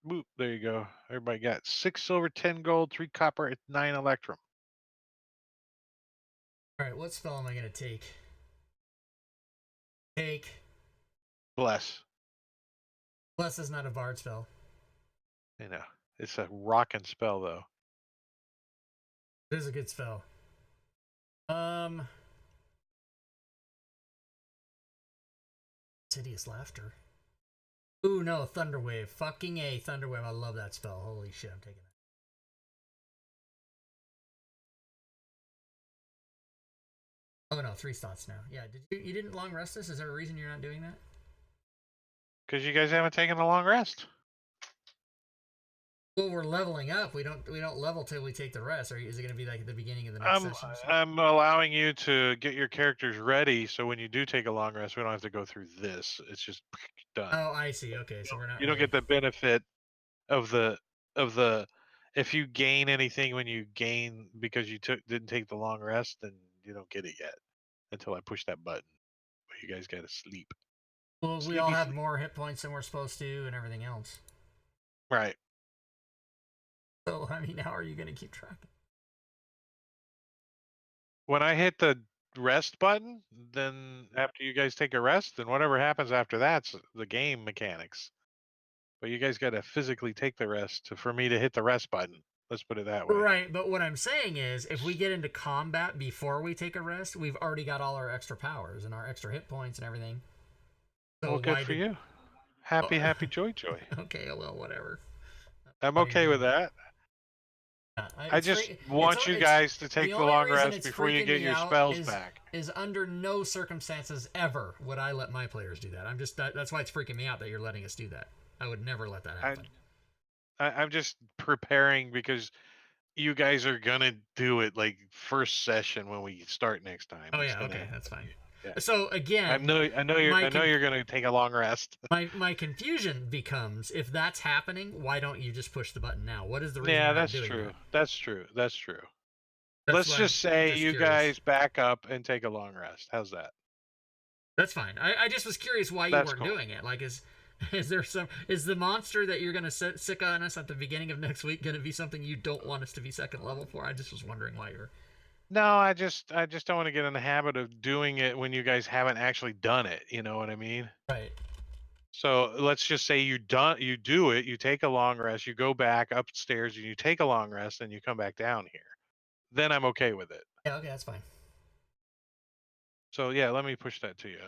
Boop, there you go. Everybody got 6 silver, 10 gold, 3 copper, 9 electrum. All right. What spell am I gonna take? Bless. Bless is not a bard spell. You know, it's a rockin' spell though. It is a good spell. Insidious laughter. Ooh no, Thunderwave. Fucking A, Thunderwave. I love that spell. Holy shit, I'm taking that. Oh no, 3 slots now. Yeah, you didn't long rest this? Is there a reason you're not doing that? Because you guys haven't taken a long rest. Well, we're leveling up. We don't level till we take the rest. Or is it gonna be like at the beginning of the next session? I'm allowing you to get your characters ready, so when you do take a long rest, we don't have to go through this. It's just done. Oh, I see. Okay, so we're not. You don't get the benefit of the if you gain anything when you gain because you didn't take the long rest, then you don't get it yet until I push that button. But you guys gotta sleep. Well, we all have more hit points than we're supposed to, and everything else. Right. So I mean, how are you gonna keep track? When I hit the rest button, then after you guys take a rest, then whatever happens after that's the game mechanics. But you guys got to physically take the rest for me to hit the rest button. Let's put it that way. Right, but what I'm saying is, if we get into combat before we take a rest, we've already got all our extra powers and our extra hit points and everything. So well, good for you. Happy, happy, joy. Okay, well, whatever. I'm okay with that. I just want you guys to take the long rest before you get your spells back. Is under no circumstances ever would I let my players do that. That's why it's freaking me out that you're letting us do that. I would never let that happen. I'm just preparing because you guys are gonna do it like first session when we start next time. Oh yeah, okay, that's fine. Yeah. So again, I know you're gonna take a long rest. My confusion becomes, if that's happening, why don't you just push the button now? What is the reason? Yeah, why that's I'm doing true. that? That's true. That's true. That's Let's just say you curious. guys back up and take a long rest. How's that? That's fine. I just was curious why you weren't doing it. Like, is the monster that you're gonna sick on us at the beginning of next week gonna be something you don't want us to be second level for? I just was wondering why you're. No, I just don't want to get in the habit of doing it when you guys haven't actually done it. You know what I mean? Right. So let's just say you do it, you take a long rest, you go back upstairs and you take a long rest and you come back down here. Then I'm okay with it. Yeah, okay, that's fine. So yeah, let me push that to you.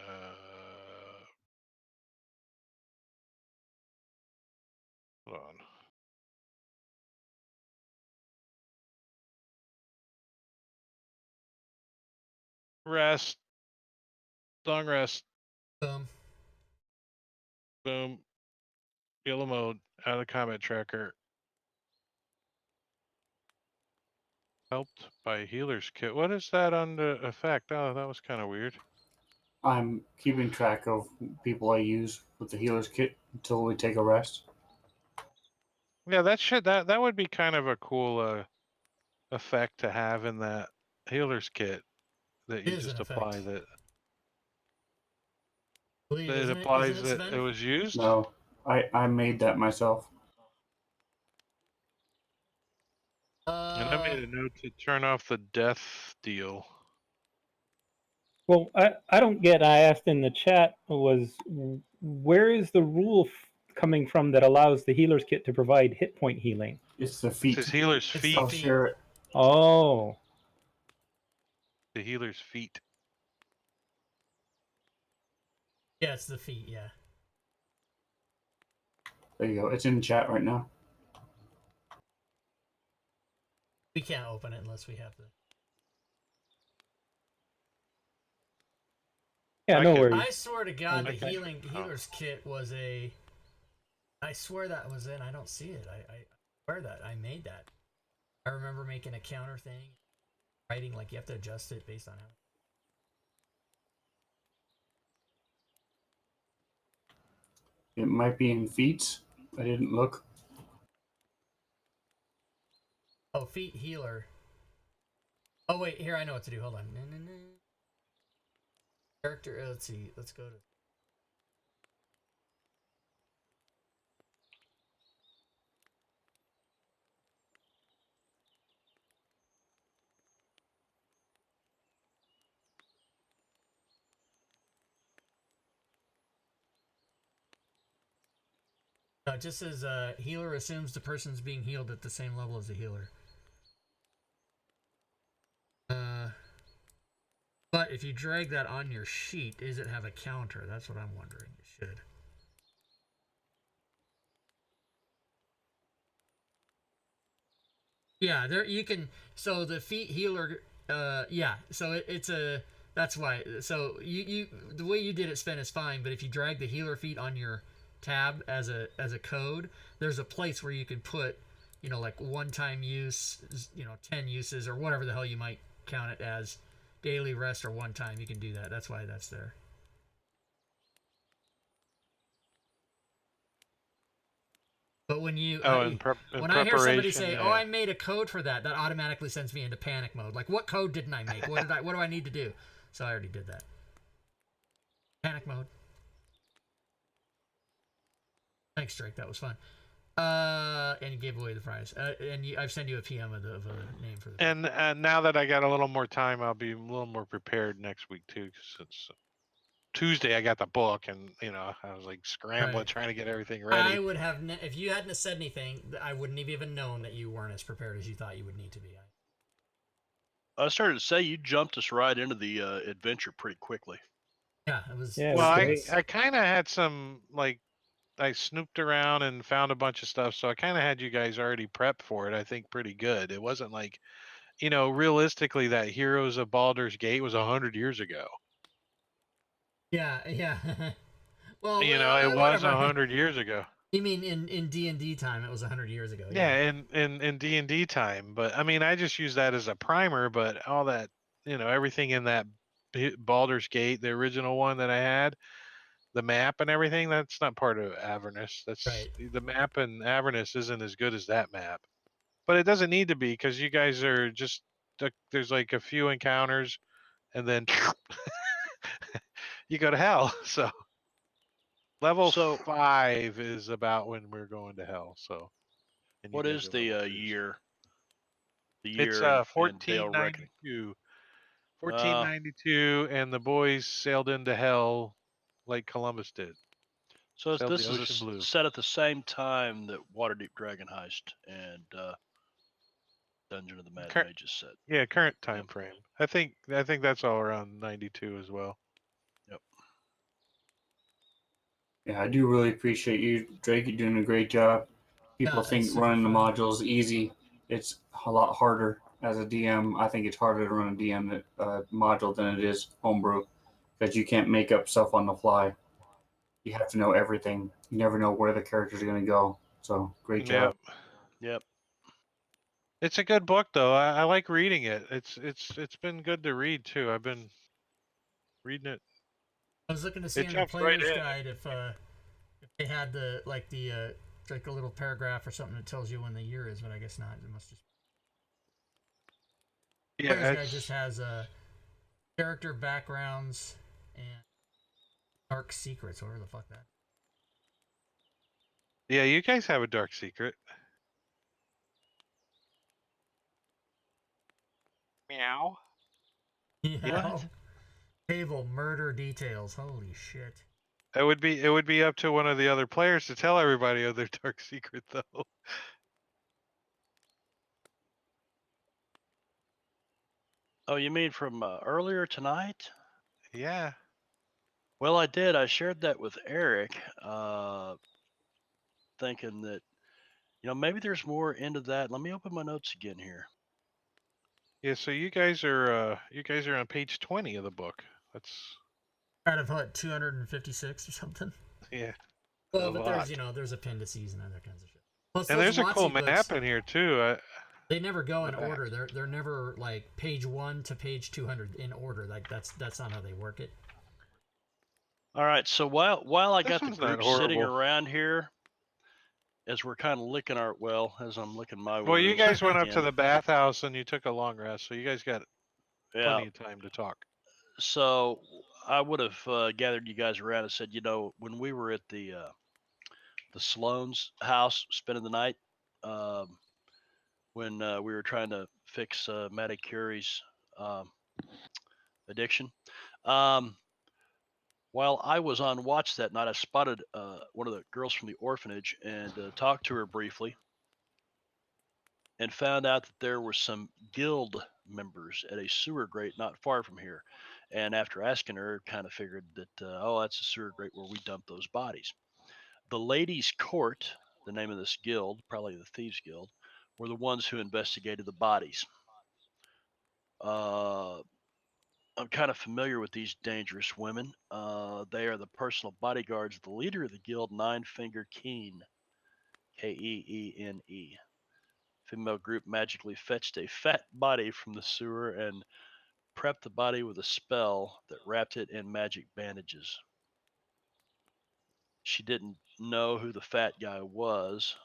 Hold on. Rest. Long rest. Boom. Boom. Yellow mode. Out of combat tracker. Helped by healer's kit. What is that on the effect? Oh, that was kind of weird. I'm keeping track of people I use with the healer's kit until we take a rest. Yeah, that would be kind of a cool effect to have in that healer's kit that you just apply that. It applies that it was used? No, I made that myself. And I made a note to turn off the death deal. Well, I don't get. I asked in the chat was where is the rule coming from that allows the healer's kit to provide hit point healing? It's the feet. It's healer's feet. I'll share it. Oh. The healer's feet. Yeah, it's the feet. Yeah. There you go. It's in the chat right now. We can't open it unless we have the. Yeah, no worries. I swear to God, the healer's kit was a. I swear that was in. I don't see it. I swear that I made that. I remember making a counter thing, writing like you have to adjust it based on how. It might be in feats. I didn't look. Oh, feet healer. Oh wait, here I know what to do. Hold on. Character. Let's see. Let's go to. No, it just says healer assumes the person's being healed at the same level as the healer. But if you drag that on your sheet, does it have a counter? That's what I'm wondering. It should. Yeah, there you can. So the feet healer. Yeah. So it's a. That's why. So you the way you did it, Sven, is fine. But if you drag the healer feet on your tab as a code, there's a place where you can put, like one-time use, 10 uses or whatever the hell you might count it as, daily rest or one time. You can do that. That's why that's there. But when you when I hear somebody say, "Oh, I made a code for that," that automatically sends me into panic mode. Like, what code didn't I make? What do I need to do? So I already did that. Panic mode. Thanks, Drake. That was fun. And you gave away the prize. I've sent you a PM of a name for the. And now that I got a little more time, I'll be a little more prepared next week too. Because it's Tuesday, I got the book, and I was like scrambling trying to get everything ready. I would have if you hadn't said anything, I wouldn't have even known that you weren't as prepared as you thought you would need to be. I started to say you jumped us right into the adventure pretty quickly. Yeah, it was. Yeah, well, I kind of had some I snooped around and found a bunch of stuff, so I kind of had you guys already prepped for it. I think pretty good. It wasn't like, realistically, that Heroes of Baldur's Gate was 100 years ago. Yeah, yeah. Well, It was whatever. 100 years ago. You mean in D&D time? It was 100 years ago. Yeah, in D&D time. But I mean, I just use that as a primer. But all that, everything in that Baldur's Gate, the original one that I had, the map and everything, that's not part of Avernus. That's Right. the map in Avernus isn't as good as that map. But it doesn't need to be because you guys are just there's like a few encounters, and then you go to hell. So level So- 5 is about when we're going to hell. So, and you What guys is are the level 2s. year? The It's year in Dale Reckoning. 1492. 1492, and the boys sailed into hell like Columbus did. So Sailed this the is ocean blue. set at the same time that Waterdeep Dragon Heist and Dungeon of the Mad Mage is set. Yeah, current time Yep. frame. I think that's all around 92 as well. Yep. Yeah, I do really appreciate you, Drake. You're doing a great job. People Yeah, it's think super running the fun. modules is easy. It's a lot harder as a DM. I think it's harder to run a DM module than it is homebrew because you can't make up stuff on the fly. You have to know everything. You never know where the characters are going to go. So great job. Yep. It's a good book though. I like reading it. It's been good to read too. I've been reading it. I was looking to see It in the jumps right player's in. guide if they had the like a little paragraph or something that tells you when the year is, but I guess not. It must just. Yeah, Player's guide just has character backgrounds and dark secrets. Whatever the fuck that. yeah. You guys have a dark secret. Meow. Yeah. What? Table murder details. Holy shit. It would be up to one of the other players to tell everybody of their dark secret though. Oh, you mean from earlier tonight? Yeah. Well, I did. I shared that with Eric, thinking that maybe there's more into that. Let me open my notes again here. Yeah, so you guys are on page 20 of the book. That's Out of what, 256 or something? yeah. Well, a but lot. there's appendices and other kinds of shit. Plus, And those there's a cool WotC map books, in here too. they never go in the back. order. They're never like page 1 to page 200 in order. Like that's not how they work it. All right. So while I This got the one's not group sitting horrible. around here, as we're kind of licking as I'm licking my Well, you wounds guys went up to again. the bathhouse and you took a long rest, so you guys got Yeah. plenty of time to talk. So I would have gathered you guys around and said, when we were at the Sloan's house spending the night, when we were trying to fix Matty Curie's addiction. While I was on watch that night, I spotted one of the girls from the orphanage and talked to her briefly, and found out that there were some guild members at a sewer grate not far from here. And after asking her, kind of figured that, that's a sewer grate where we dump those bodies. The Ladies' Court, the name of this guild, probably the Thieves Guild, were the ones who investigated the bodies. I'm kind of familiar with these dangerous women. They are the personal bodyguards of the leader of the guild, Nine Finger Keene, Keene. Female group magically fetched a fat body from the sewer and prepped the body with a spell that wrapped it in magic bandages. She didn't know who the fat guy was,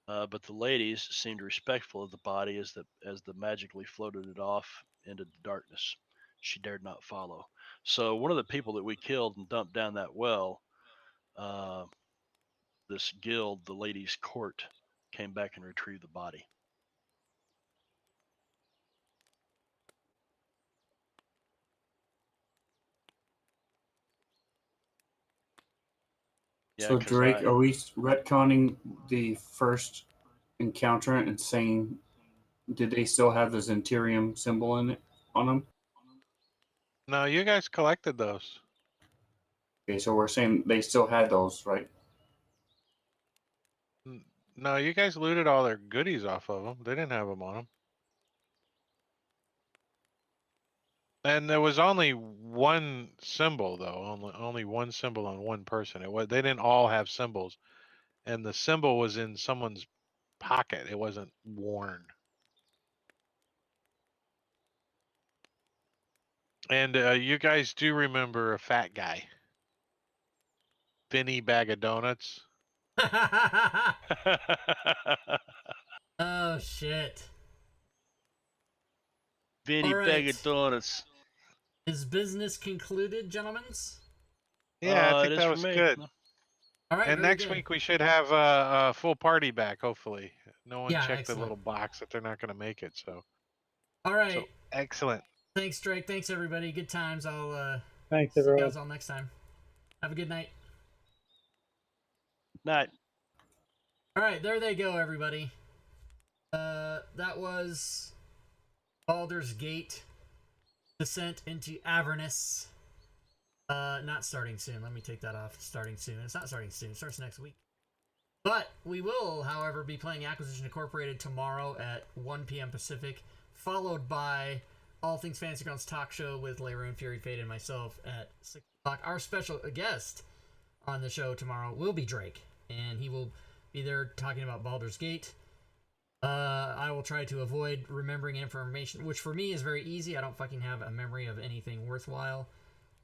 but the ladies seemed respectful of the body as the magically floated it off into the darkness. She dared not follow. So one of the people that we killed and dumped down that well, this guild, the Ladies' Court, came back and retrieved the body. Yeah, So 'cause Drake, are we retconning the first encounter and saying, did they still have the Zentirium symbol on them? No, you guys collected those. Okay, so we're saying they still had those, right? No, you guys looted all their goodies off of them. They didn't have them on them. And there was only one symbol, though. Only one symbol on one person. They didn't all have symbols, and the symbol was in someone's pocket. It wasn't worn. And you guys do remember a fat guy, Vinny Bag of Donuts. Oh shit. Vinny All Bag right. of Donuts. Is business concluded, gentlemen? Yeah, I It think is that for was me. good. All right. And very next good. week we should have a full party back. Hopefully, no one Yeah, checked excellent. the little box that they're not going to make it. So. All right. So excellent. Thanks, Drake. Thanks, everybody. Good times. I'll Thanks, see you everyone. guys all next time. Have a good night. Night. All right, there they go, everybody. That was Baldur's Gate Descent into Avernus. Not starting soon. Let me take that off. Starting soon. It's not starting soon. It starts next week. But we will, however, be playing Acquisition Incorporated tomorrow at 1 p.m. Pacific, followed by All Things Fantasy Grounds Talk Show with Layroon, Fury Fate, and myself at 6 o'clock. Our special guest on the show tomorrow will be Drake, and he will be there talking about Baldur's Gate. I will try to avoid remembering information, which for me is very easy. I don't fucking have a memory of anything worthwhile.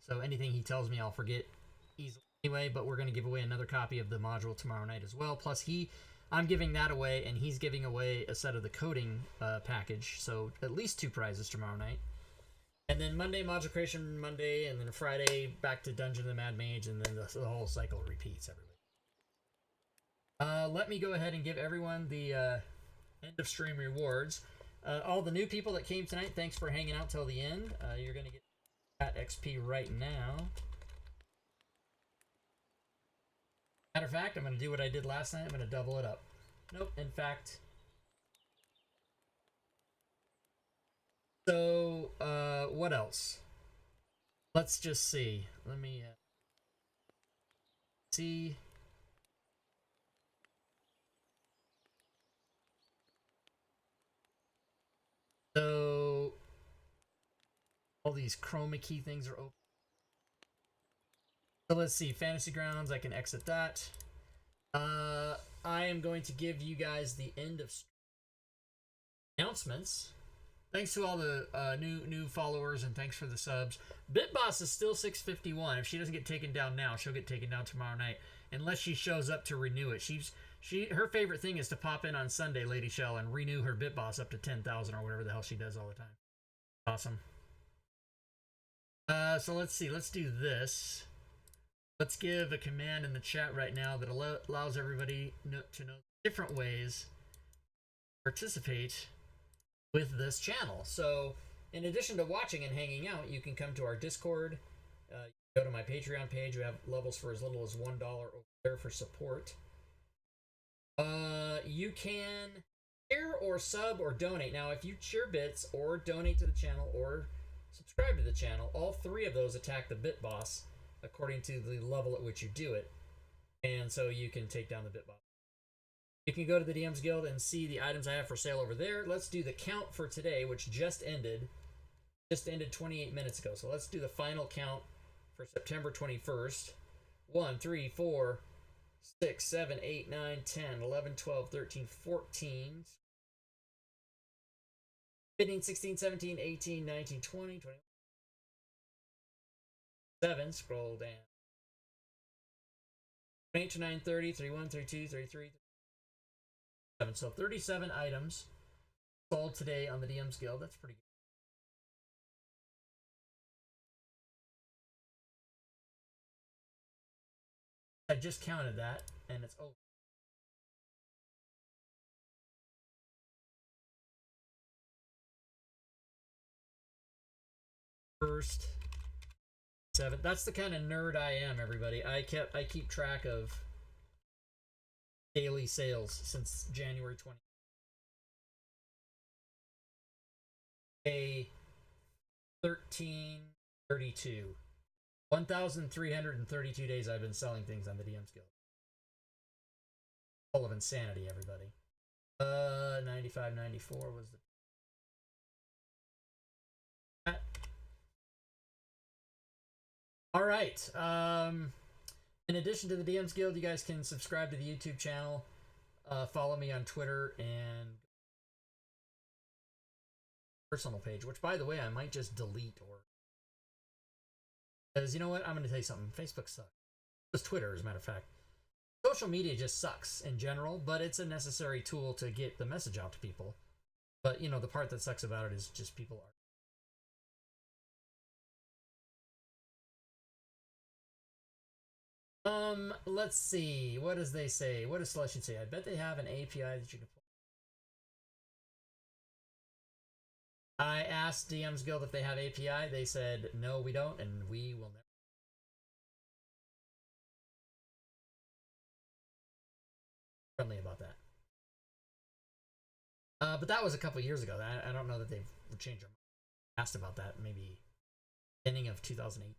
So anything he tells me, I'll forget easily anyway. But we're going to give away another copy of the module tomorrow night as well. Plus, I'm giving that away, and he's giving away a set of the coding package. So at least 2 prizes tomorrow night. And then Monday, Module Creation Monday, and then Friday, back to Dungeon of the Mad Mage, and then the whole cycle repeats every week. Let me go ahead and give everyone the end of stream rewards. All the new people that came tonight, thanks for hanging out till the end. You're going to get that XP right now. Matter of fact, I'm going to do what I did last night. I'm going to double it up. Nope, in fact. So, what else? Let's just see. Let me see. So, all these chroma key things are open. So let's see, Fantasy Grounds, I can exit that. I am going to give you guys the end of announcements. Thanks to all the new followers, and thanks for the subs. BitBoss is still 651. If she doesn't get taken down now, she'll get taken down tomorrow night, unless she shows up to renew it. Her favorite thing is to pop in on Sunday, Lady Shell, and renew her BitBoss up to 10,000 or whatever the hell she does all the time. Awesome. So let's see. Let's do this. Let's give a command in the chat right now that allows everybody to know different ways to participate with this channel. So, in addition to watching and hanging out, you can come to our Discord. Go to my Patreon page. We have levels for as little as $1 over there for support. You can share or sub or donate. Now, if you share bits or donate to the channel or subscribe to the channel, all 3 of those attack the Bit Boss according to the level at which you do it. And so you can take down the Bit Boss. You can go to the DM's Guild and see the items I have for sale over there. Let's do the count for today, which just ended 28 minutes ago. So let's do the final count for September 21st. 1, 3, 4, 6, 7, 8, 9, 10, 11, 12, 13, 14, 15, 16, 17, 18, 19, 20, 21. 7, scroll down. 28, 29, 30, 31, 32, 33, 37. So 37 items sold today on the DM's Guild. That's pretty good. I just counted that, and it's over. First 7. That's the kind of nerd I am, everybody. I keep track of daily sales since January 20. A 1332. 1,332 days I've been selling things on the DM's Guild. full of insanity, everybody. 95, 94 was the... All right. In addition to the DMs Guild, you guys can subscribe to the YouTube channel, follow me on Twitter, and personal page, which, by the way, I might just delete, or because you know what, I'm going to tell you something. Facebook sucks. It's Twitter, as a matter of fact. Social media just sucks in general, but it's a necessary tool to get the message out to people. But you know, the part that sucks about it is just people are. Let's see. What does they say? What does Celestian say? I bet they have an API that you can. I asked DMs Guild if they have API. They said no, we don't, and we will never. Friendly about that. But that was a couple years ago. I don't know that they've changed their mind. Asked about that maybe beginning of 2018.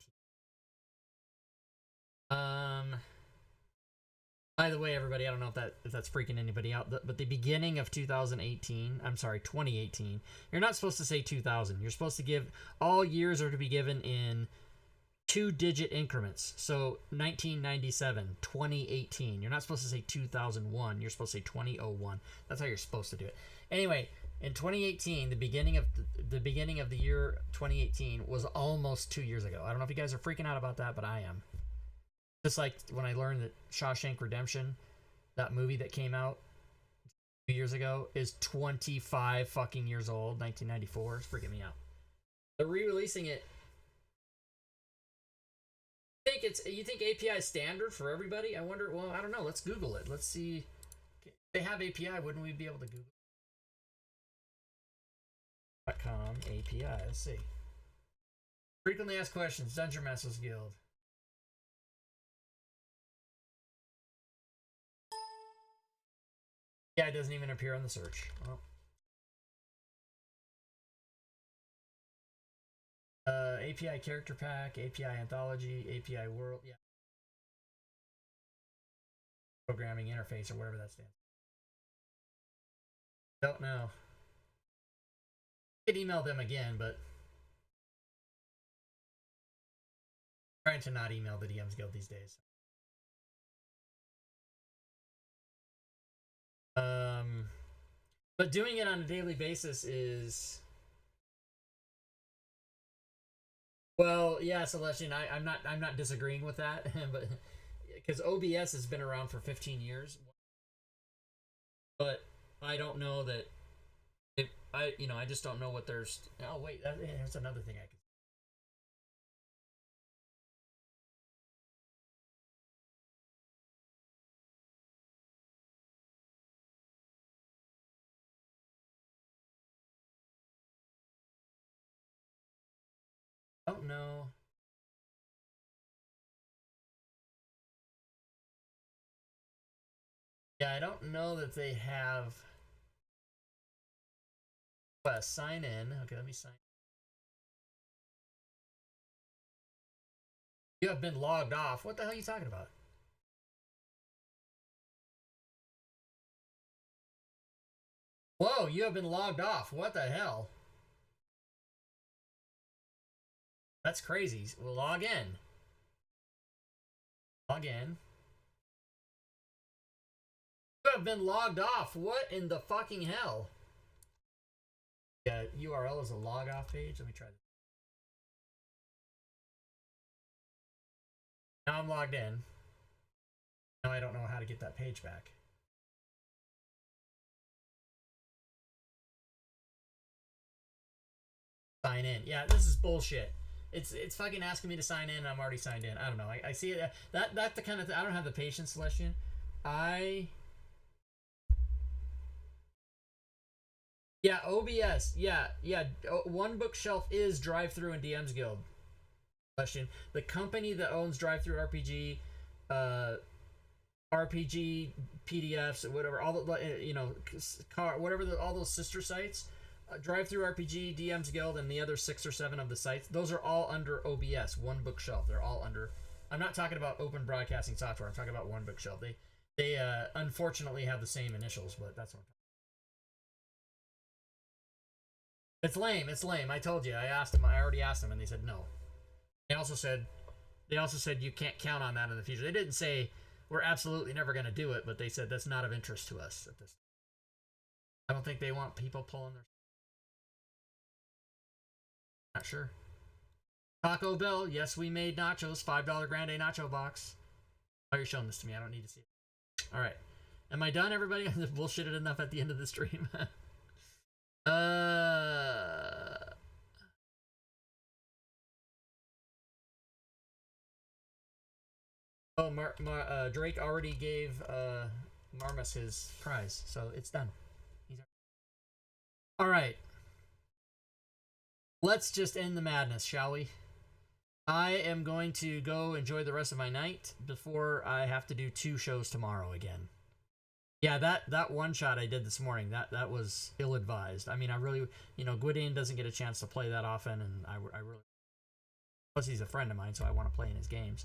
By the way, everybody, I don't know if that's freaking anybody out, but the beginning of 2018, I'm sorry, 2018, you're not supposed to say 2000. You're supposed to give, all years are to be given in 2-digit increments. So 1997, 2018. You're not supposed to say 2001. You're supposed to say 2001. That's how you're supposed to do it. Anyway, in 2018, the beginning of the year 2018 was almost 2 years ago. I don't know if you guys are freaking out about that, but I am. Just like when I learned that Shawshank Redemption, that movie that came out 2 years ago, is 25 fucking years old, 1994. It's freaking me out. They're re-releasing it. You think API is standard for everybody? I wonder. Well, I don't know. Let's Google it. Let's see. If they have API, wouldn't we be able to Google .com API? Let's see. Frequently asked questions. Dungeon Masters Guild. Yeah, it doesn't even appear on the search. Well. API Character Pack, API Anthology, API World, yeah. Programming Interface, or whatever that stands for. Don't know. I could email them again, but I'm trying to not email the DMs Guild these days. But doing it on a daily basis is... Well, yeah, Celestian, I'm not disagreeing with that, but because OBS has been around for 15 years, but I don't know that I just don't know what there's. Oh wait, that's another thing I could. I don't know. Yeah, I don't know that they have sign in. Okay, let me sign. You have been logged off. What the hell are you talking about? Whoa, you have been logged off. What the hell? That's crazy. Well, log in. Log in. You have been logged off. What in the fucking hell? Yeah, URL is a log off page. Let me try this. Now I'm logged in. Now I don't know how to get that page back. Sign in. Yeah, this is bullshit. It's fucking asking me to sign in and I'm already signed in. I don't know. I see it. That's the kind of thing. I don't have the patience, Celestian. Yeah, OBS. Yeah. One Bookshelf is Drive-Thru and DMs Guild. Question. The company that owns Drive-Thru RPG, RPG PDFs, whatever, all the whatever all those sister sites, Drive-Thru RPG, DMs Guild, and the other 6 or 7 of the sites. Those are all under OBS. One Bookshelf. They're all under. I'm not talking about open broadcasting software. I'm talking about One Bookshelf. They unfortunately have the same initials, but that's what. It's lame. It's lame. I told you. I already asked them, and they said no. They also said you can't count on that in the future. They didn't say we're absolutely never going to do it, but they said that's not of interest to us at this. I don't think they want people pulling their. Not sure. Taco Bell. Yes, we made nachos. $5 grande nacho box. Oh, you're showing this to me. I don't need to see it. All right. Am I done, everybody? I bullshitted enough at the end of the stream. Oh, Drake already gave Marmus his prize, so it's done. All right. Let's just end the madness, shall we? I am going to go enjoy the rest of my night before I have to do 2 shows tomorrow again. Yeah, that one shot I did this morning, that was ill-advised. I mean, I really, Gwydion doesn't get a chance to play that often, and I really, plus he's a friend of mine, so I want to play in his games.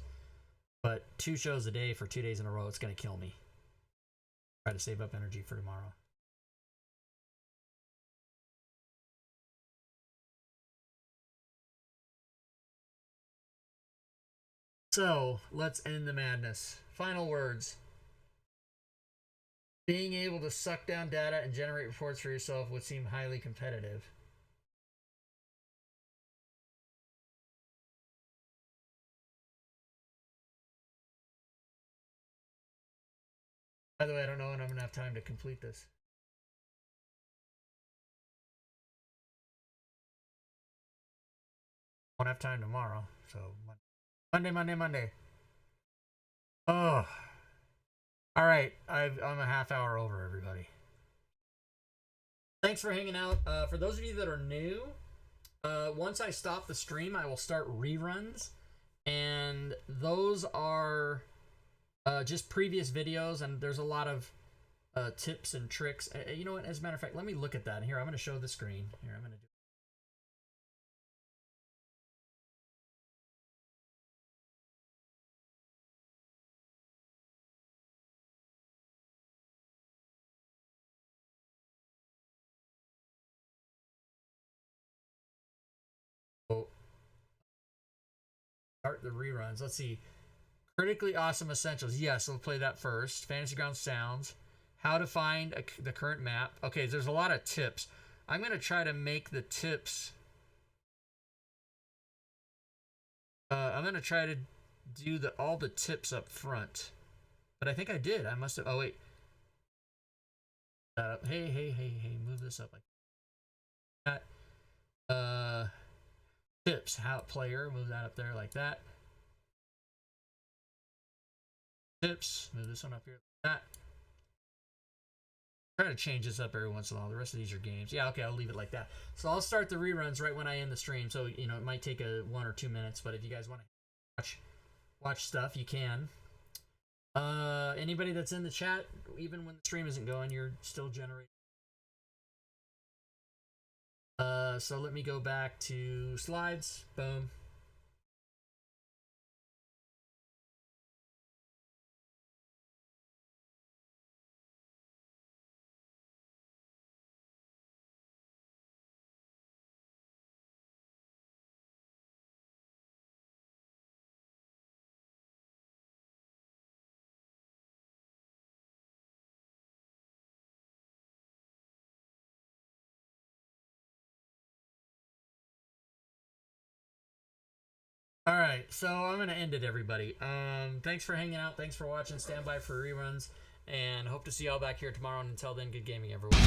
But 2 shows a day for 2 days in a row, it's going to kill me. Try to save up energy for tomorrow. So, let's end the madness. Final words. Being able to suck down data and generate reports for yourself would seem highly competitive. By the way, I don't know when I'm going to have time to complete this. Won't have time tomorrow, so Monday. Oh. All right, I'm a half hour over, everybody. Thanks for hanging out. For those of you that are new, once I stop the stream, I will start reruns, and those are just previous videos, and there's a lot of tips and tricks. You know what? As a matter of fact, let me look at that. Here, I'm going to show the screen. Here, I'm going to do. Start the reruns. Let's see. Critically Awesome Essentials. Yes, we'll play that first. Fantasy Ground Sounds. How to find the current map. Okay, there's a lot of tips. I'm going to try to make the tips. I'm going to try to do all the tips up front. But I think I did. I must have. Oh, wait. Hey. Move this up like that. Tips. How player. Move that up there like that. Tips. Move this one up here like that. Try to change this up every once in a while. The rest of these are games. Yeah, okay, I'll leave it like that. So I'll start the reruns right when I end the stream. So, it might take 1 or 2 minutes, but if you guys want to watch stuff, you can. Anybody that's in the chat, even when the stream isn't going, you're still generating. So let me go back to slides. Boom. All right, so I'm going to end it, everybody. Thanks for hanging out. Thanks for watching. Stand by for reruns. And hope to see y'all back here tomorrow. And until then, good gaming, everyone.